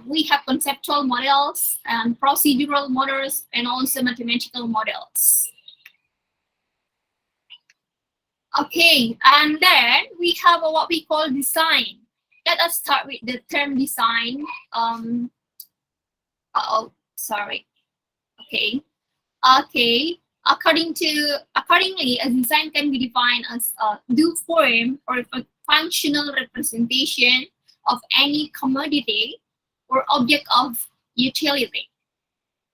We have conceptual models and procedural models and also mathematical models. Okay, and then we have what we call design. Let us start with the term design. Sorry. Okay. Accordingly, a design can be defined as a due form or a functional representation of any commodity or object of utility.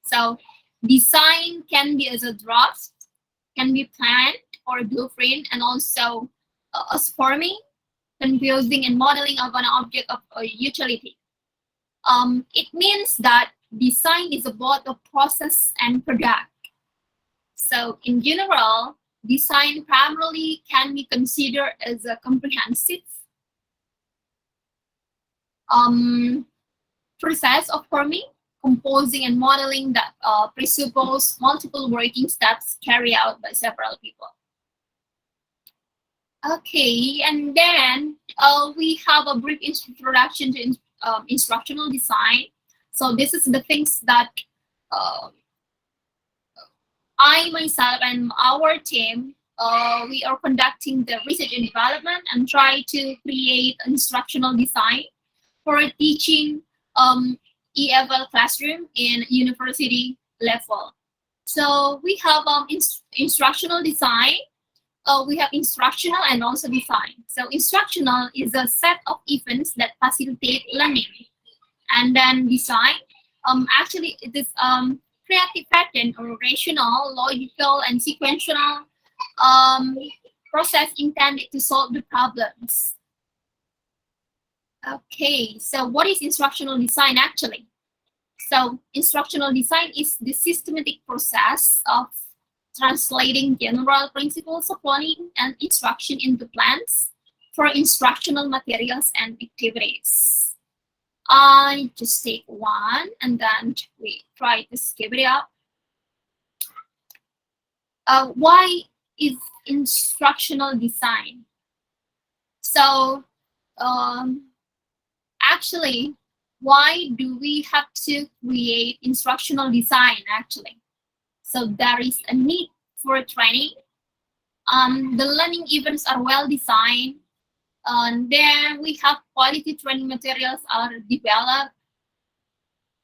So design can be as a draft, can be planned or blueprint, and also as forming, composing, and modeling of an object of utility. It means that design is about the process and product. So in general, design primarily can be considered as a comprehensive process of forming, composing, and modeling that presuppose multiple working steps carried out by several people. Okay, and then we have a brief introduction to instructional design. So this is the things that I myself and our team, we are conducting the research and development and try to create instructional design for teaching EFL classroom in university level. So we have instructional design. We have instructional and also design. So instructional is a set of events that facilitate learning. And then design, actually it is creative pattern or rational, logical, and sequential process intended to solve the problems. Okay, so what is instructional design actually? So instructional design is the systematic process of translating general principles of learning and instruction into plans for instructional materials and activities. I just take one and then we try to skip it up. Why is instructional design? So actually, why do we have to create instructional design actually? So there is a need for training. The learning events are well designed. And then we have quality training materials are developed.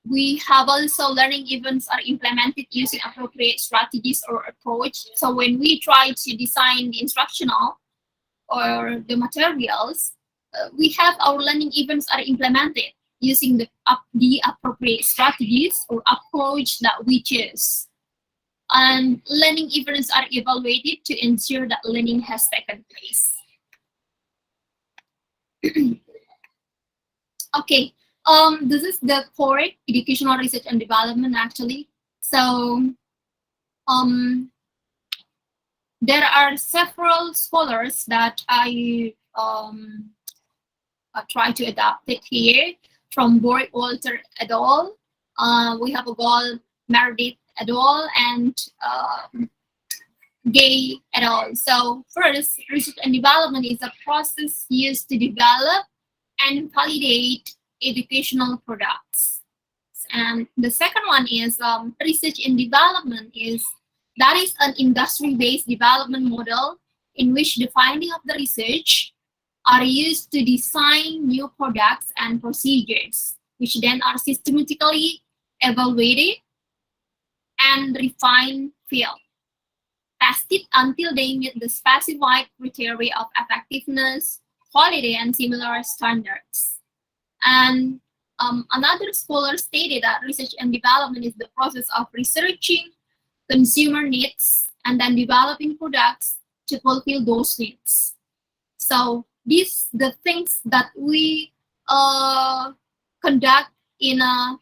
We have also learning events are implemented using appropriate strategies or approach. So when we try to design the instructional, or the materials, we have our learning events are implemented using the appropriate strategies or approach that we choose. And learning events are evaluated to ensure that learning has taken place. Okay, this is the core educational research and development actually. So there are several scholars that I try to adapt it here from Borg Walter et al. We have a Gall Meredith et al. And Gay et al. So first, research and development is a process used to develop and validate educational products. And the second one is research and development is an industry-based development model in which the finding of the research are used to design new products and procedures, which then are systematically evaluated and refined field, tested until they meet the specified criteria of effectiveness, quality, and similar standards. And another scholar stated that research and development is the process of researching consumer needs and then developing products to fulfill those needs. So these the things that we conduct in a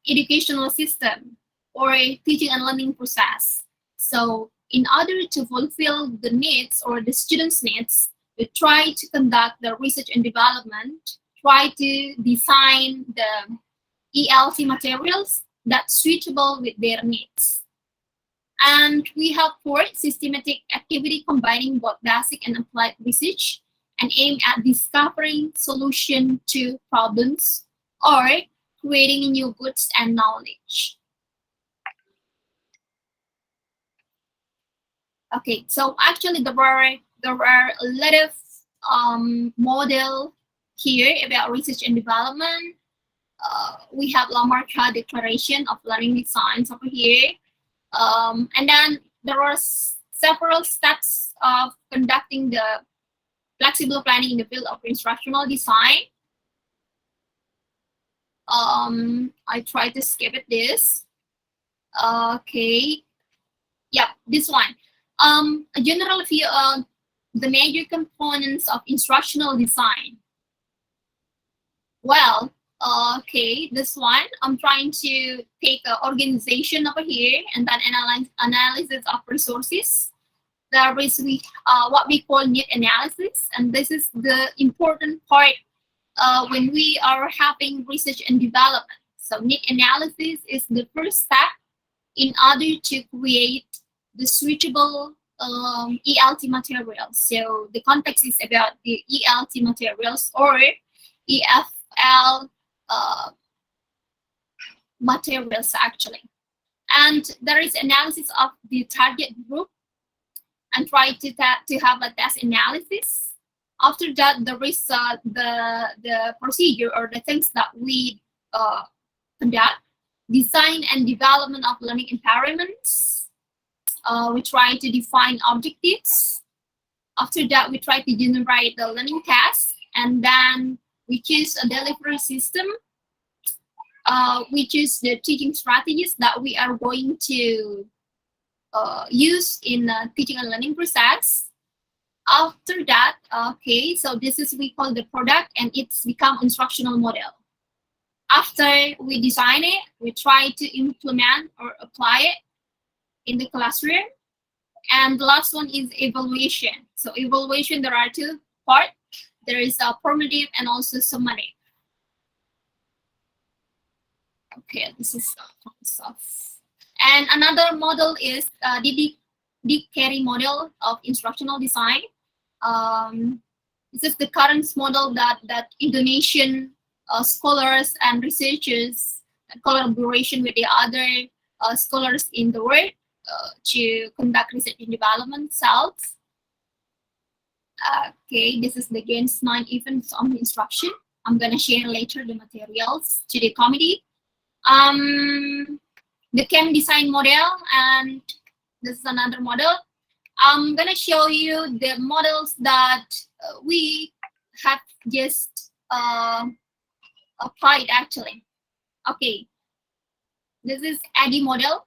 educational system or a teaching and learning process. So in order to fulfill the needs or the students' needs, we try to conduct the research and development, try to design the ELT materials that's suitable with their needs. And we have fourth, systematic activity combining both basic and applied research and aim at discovering solution to problems or creating new goods and knowledge. Okay, so actually there were a lot of model here about research and development. We have Lamarck Declaration of Learning Designs over here. And then there are several steps of conducting the flexible planning in the field of instructional design. I try to skip it this. Okay. Yeah, this one. A general view of the major components of instructional design. Well, okay, this one, I'm trying to take an organization over here and then analysis of resources. There is what we call need analysis, and this is the important part when we are having research and development. So need analysis is the first step in order to create the suitable ELT materials. So the context is about the ELT materials or EFL materials actually. And there is analysis of the target group and try to have a test analysis. After that, there is the procedure or the things that we conduct, design and development of learning environments. We try to define objectives. After that, we try to generate the learning tasks, and then we choose a delivery system. We choose the teaching strategies that we are going to use in teaching and learning process. After that, okay, so this is we call the product, and it's become instructional model. After we design it, we try to implement or apply it in the classroom. And the last one is evaluation. So evaluation, there are two parts. There is a formative and also summative. Okay, this is stuff. And another model is the Dick Carey model of instructional design. This is the current model that Indonesian scholars and researchers in collaboration with the other scholars in the world to conduct research and development cells. Okay, this is the Gains 9 events on instruction. I'm gonna share later the materials to the committee. The CAM design model, and this is another model. I'm gonna show you the models that we have just applied actually. Okay, this is ADDIE model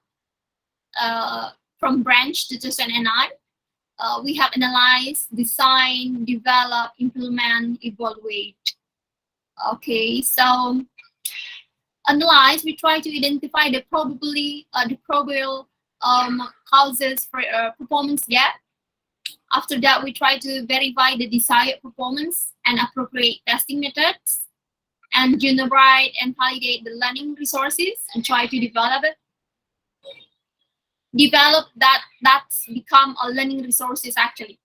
from branch 2009. We have analyzed, design, develop, implement, evaluate. Okay, so analyze, we try to identify the probable causes for performance gap. After that, we try to verify the desired performance and appropriate testing methods, and generate and validate the learning resources and try to develop it. Develop that's become a learning resources actually.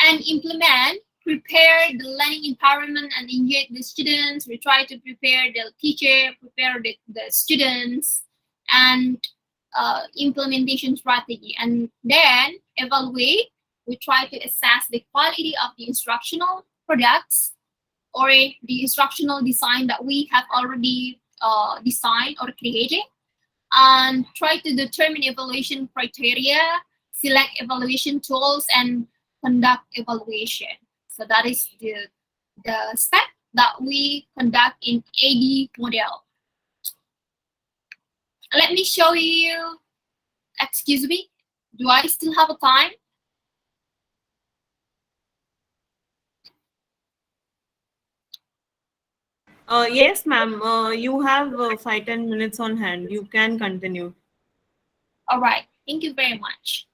And implement, prepare the learning environment and engage the students. We try to prepare the teacher, prepare the students, and implementation strategy. And then evaluate, we try to assess the quality of the instructional products or the instructional design that we have already designed or created, and try to determine evaluation criteria, select evaluation tools, and conduct evaluation. So that is the step that we conduct in ADDIE model. Let me show you, excuse me, do I still have a time? Yes, ma'am. You have 5-10 minutes on hand. You can continue. All right, thank you very much.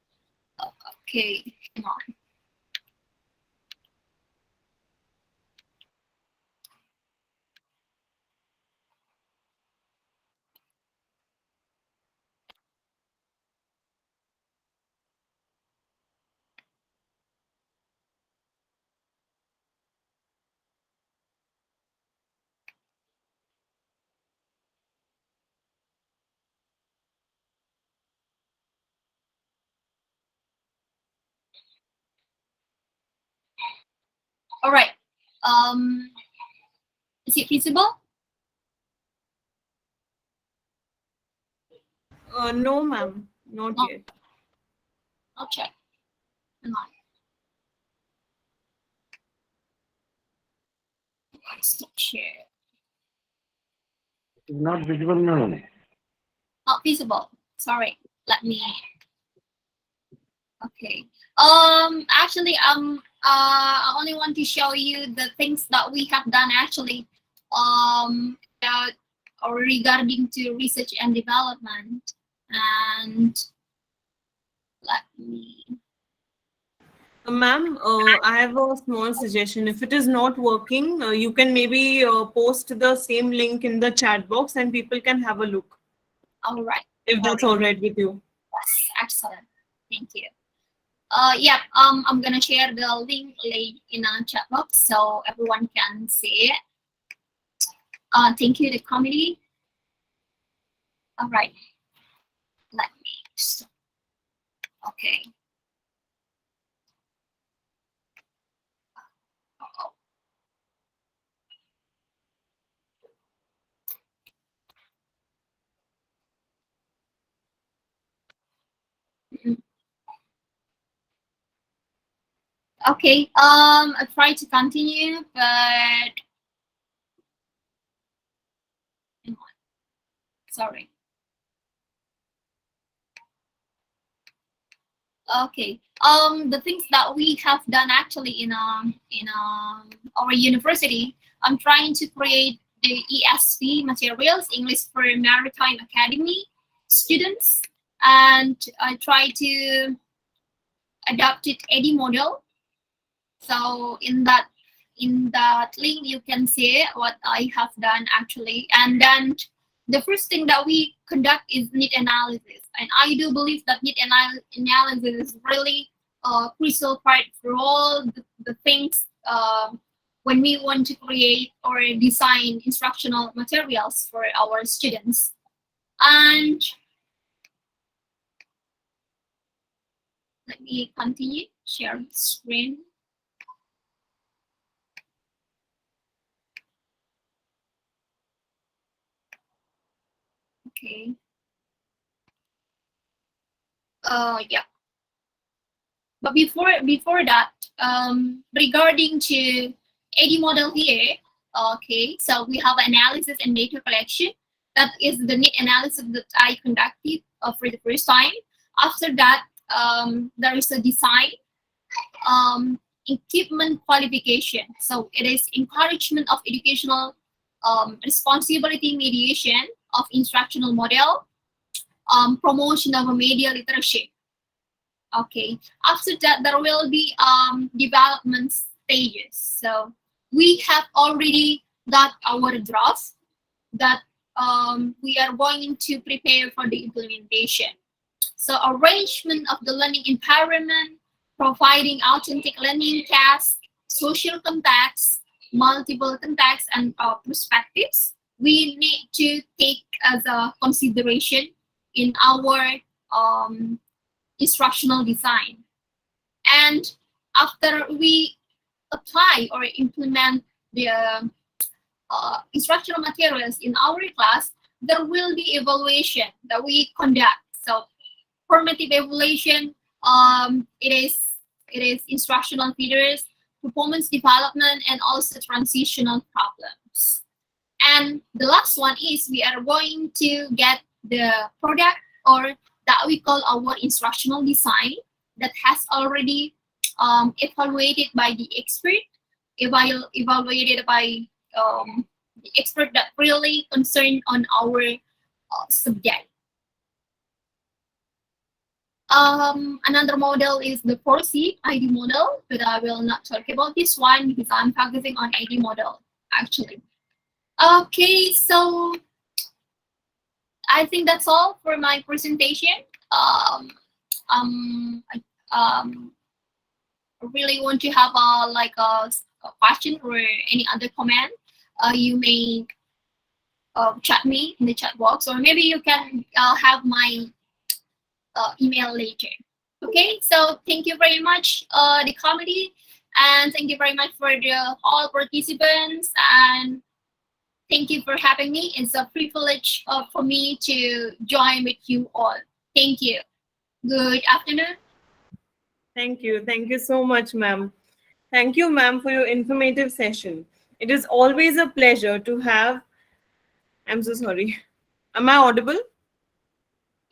Okay, come on. All right. Is it feasible? No, ma'am. Not No. yet. I'll check. Hang on. Stop share. Not visible now. Not feasible. Sorry. Let me. Okay. Actually, I only want to show you the things that we have done actually, or regarding to research and development. And let me. Ma'am, I have a small suggestion. If it is not working, you can maybe post the same link in the chat box and people can have a look. All right. If that's all right with you. Yes, excellent. Thank you. Yeah, I'm gonna share the link in a chat box so everyone can see it. Thank you, the committee. All right, let me. Okay. Okay. I try to continue, but sorry. Okay. The things that we have done actually in our university, I'm trying to create the ESV materials, English for Maritime Academy students, and I try to adopt it ADDIE model. So in that link, you can see what I have done actually, and then the first thing that we conduct is need analysis. And I do believe that need analysis is really a crucial part for all the things when we want to create or design instructional materials for our students. And let me continue, share the screen. Okay. Yeah. But before that, regarding to AD model here, okay, so we have analysis and data collection. That is the need analysis that I conducted for the first time. After that, there is a design, equipment qualification. So it is encouragement of educational responsibility mediation of instructional model, promotion of a media literacy. Okay, after that, there will be development stages. So we have already got our draft that we are going to prepare for the implementation. So arrangement of the learning environment, providing authentic learning tasks, social contacts, multiple contacts, and perspectives, we need to take as a consideration in our instructional design. And after we apply or implement the instructional materials in our class, there will be evaluation that we conduct. So formative evaluation, it is instructional feeders, performance development, and also transitional problems. And the last one is we are going to get the product or that we call our instructional design that has already evaluated by the expert, evaluated by the expert that really concerned on our subject. Another model is the 4C ID model, but I will not talk about this one because I'm focusing on ID model actually. Okay, so I think that's all for my presentation. I really want to have a question or any other comment. You may chat me in the chat box, or maybe you can have my email later. Okay, so thank you very much, the committee, and thank you very much for the all participants, and thank you for having me. It's a privilege for me to join with you all. Thank you. Good afternoon. Thank you. Thank you so much, ma'am. Thank you, ma'am, for your informative session. It is always a pleasure to have. I'm so sorry. Am I audible?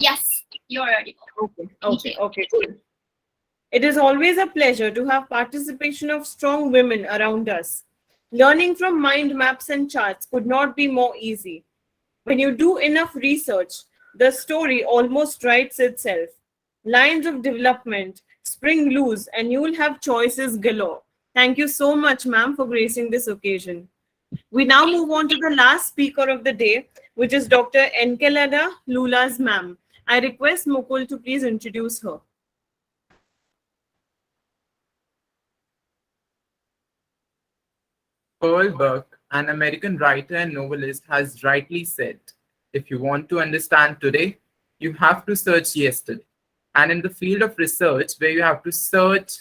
Yes, you're audible. Okay, cool. It is always a pleasure to have participation of strong women around us. Learning from mind maps and charts could not be more easy. When you do enough research, the story almost writes itself. Lines of development spring loose and you will have choices galore. Thank you so much, ma'am, for gracing this occasion. We now move on to the last speaker of the day, which is Dr. Enkelada Lulas, ma'am. I request Mukul to please introduce her. Pearl Buck, an American writer and novelist, has rightly said, if you want to understand today, you have to search yesterday. And in the field of research, where you have to search,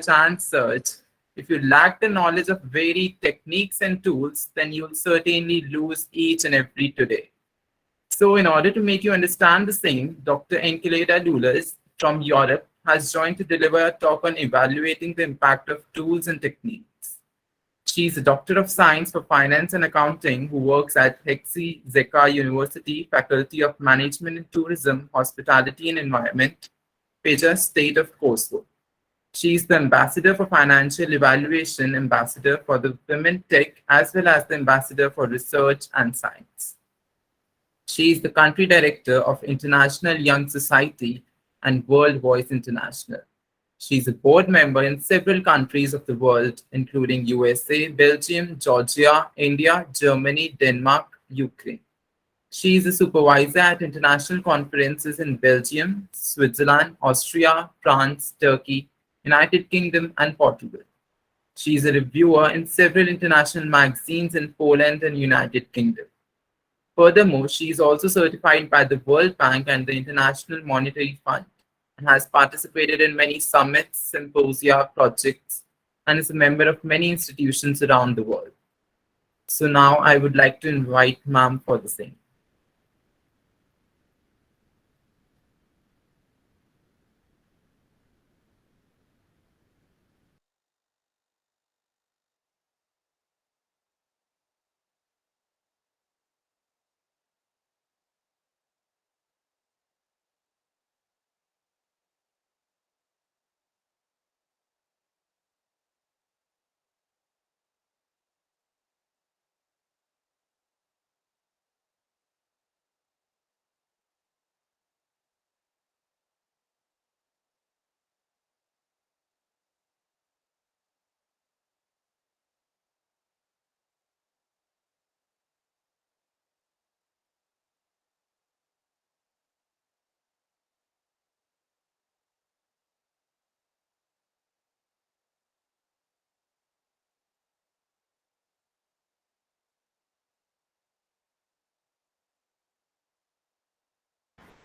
and search, if you lack the knowledge of varied techniques and tools, then you'll certainly lose each and every today. So in order to make you understand the same, Dr. Enkelada Lulas from Europe has joined to deliver a talk on evaluating the impact of tools and techniques. She is a Doctor of Science for Finance and Accounting who works at Hexi Zeka University, Faculty of Management and Tourism, Hospitality and Environment, Peja State of Kosovo. She is the Ambassador for Financial Evaluation, Ambassador for the Women Tech, as well as the Ambassador for Research and Science. She is the Country Director of International Young Society and World Voice International. She is a board member in several countries of the world, including USA, Belgium, Georgia, India, Germany, Denmark, Ukraine. She is a supervisor at international conferences in Belgium, Switzerland, Austria, France, Turkey, United Kingdom, and Portugal. She is a reviewer in several international magazines in Poland and United Kingdom. Furthermore, she is also certified by the World Bank and the International Monetary Fund, and has participated in many summits, symposia, projects, and is a member of many institutions around the world. So now I would like to invite ma'am for the same.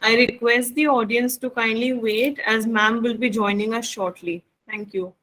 I request the audience to kindly wait as ma'am will be joining us shortly. Thank you.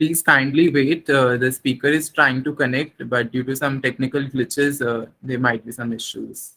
Please kindly wait. The speaker is trying to connect, but due to some technical glitches, there might be some issues.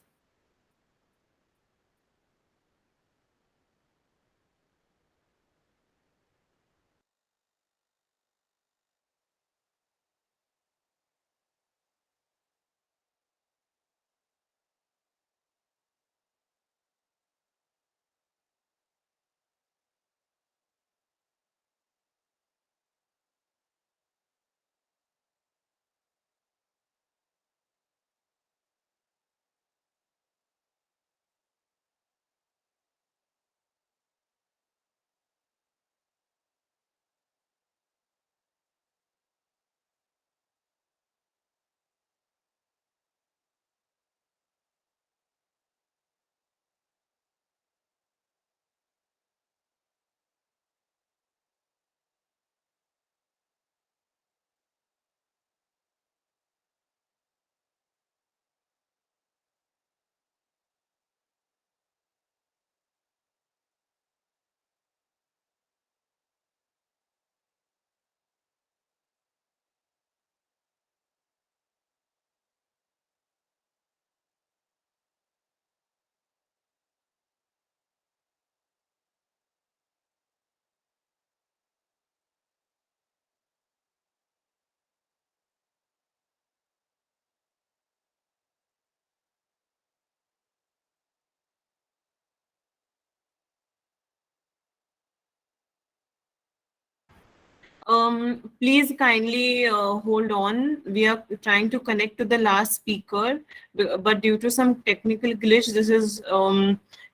Please kindly hold on. We are trying to connect to the last speaker, but due to some technical glitch, this is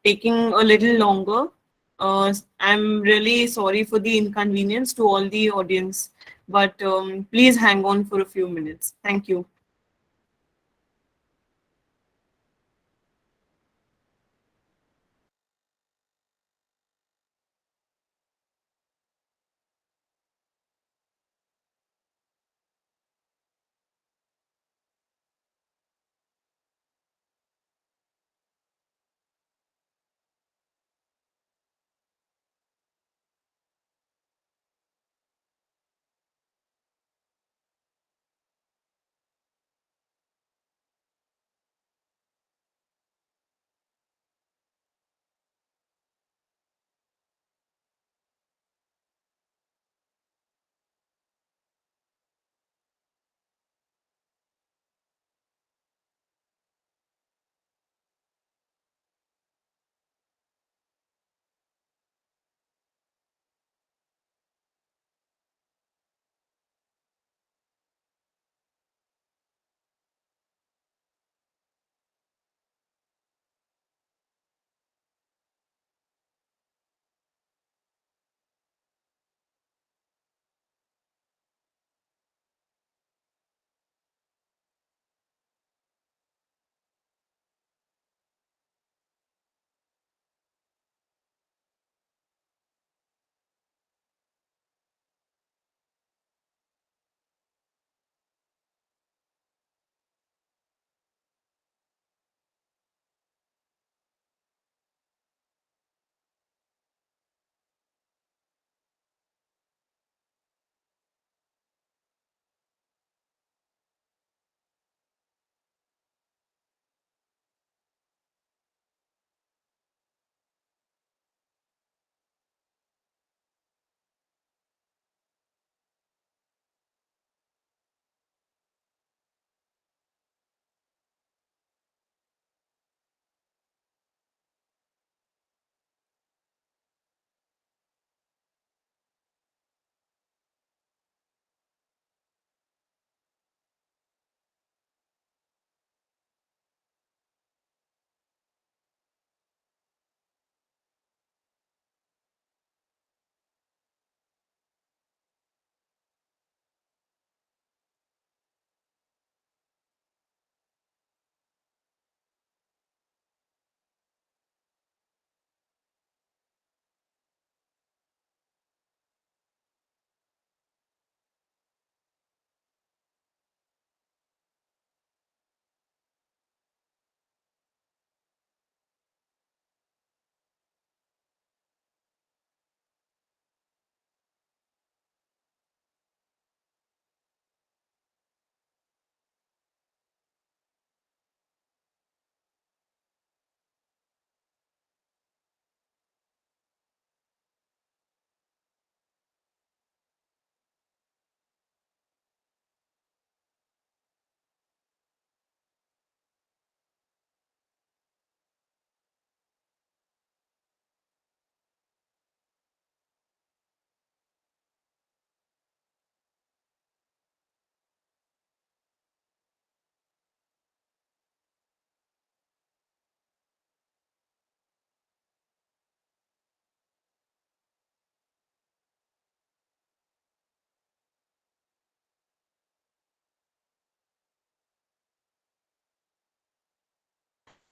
taking a little longer. I'm really sorry for the inconvenience to all the audience, but please hang on for a few minutes. Thank you.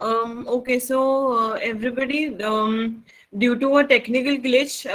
Okay, so everybody, due to a technical glitch,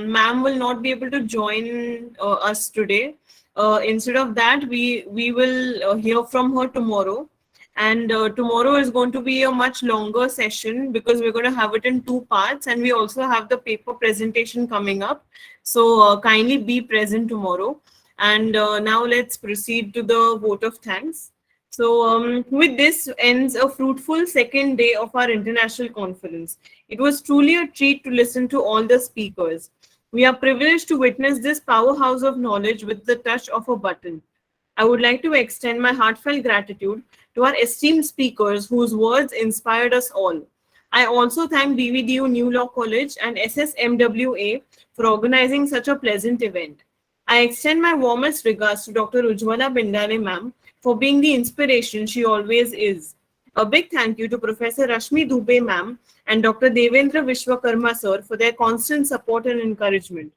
ma'am will not be able to join us today. Instead of that, we will hear from her tomorrow. And tomorrow is going to be a much longer session because we're going to have it in two parts, and we also have the paper presentation coming up. So kindly be present tomorrow. And now let's proceed to the vote of thanks. So, with this ends a fruitful second day of our international conference. It was truly a treat to listen to all the speakers. We are privileged to witness this powerhouse of knowledge with the touch of a button. I would like to extend my heartfelt gratitude to our esteemed speakers whose words inspired us all. I also thank BVDU New Law College and ISSMWA for organizing such a pleasant event. I extend my warmest regards to Dr. Ujwala Bindale ma'am for being the inspiration she always is. A big thank you to Professor Rashmi Dubey ma'am and Dr. Devendra Vishwakarma sir for their constant support and encouragement.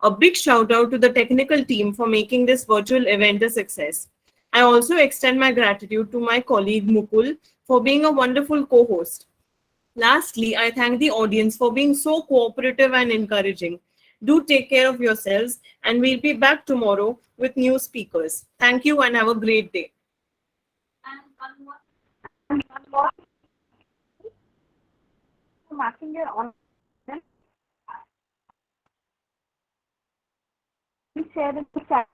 A big shout out to the technical team for making this virtual event a success. I also extend my gratitude to my colleague Mukul for being a wonderful co host. Lastly, I thank the audience for being so cooperative and encouraging. Do take care of yourselves, and we'll be back tomorrow with new speakers. Thank you and have a great day. Marking your on share in the chat.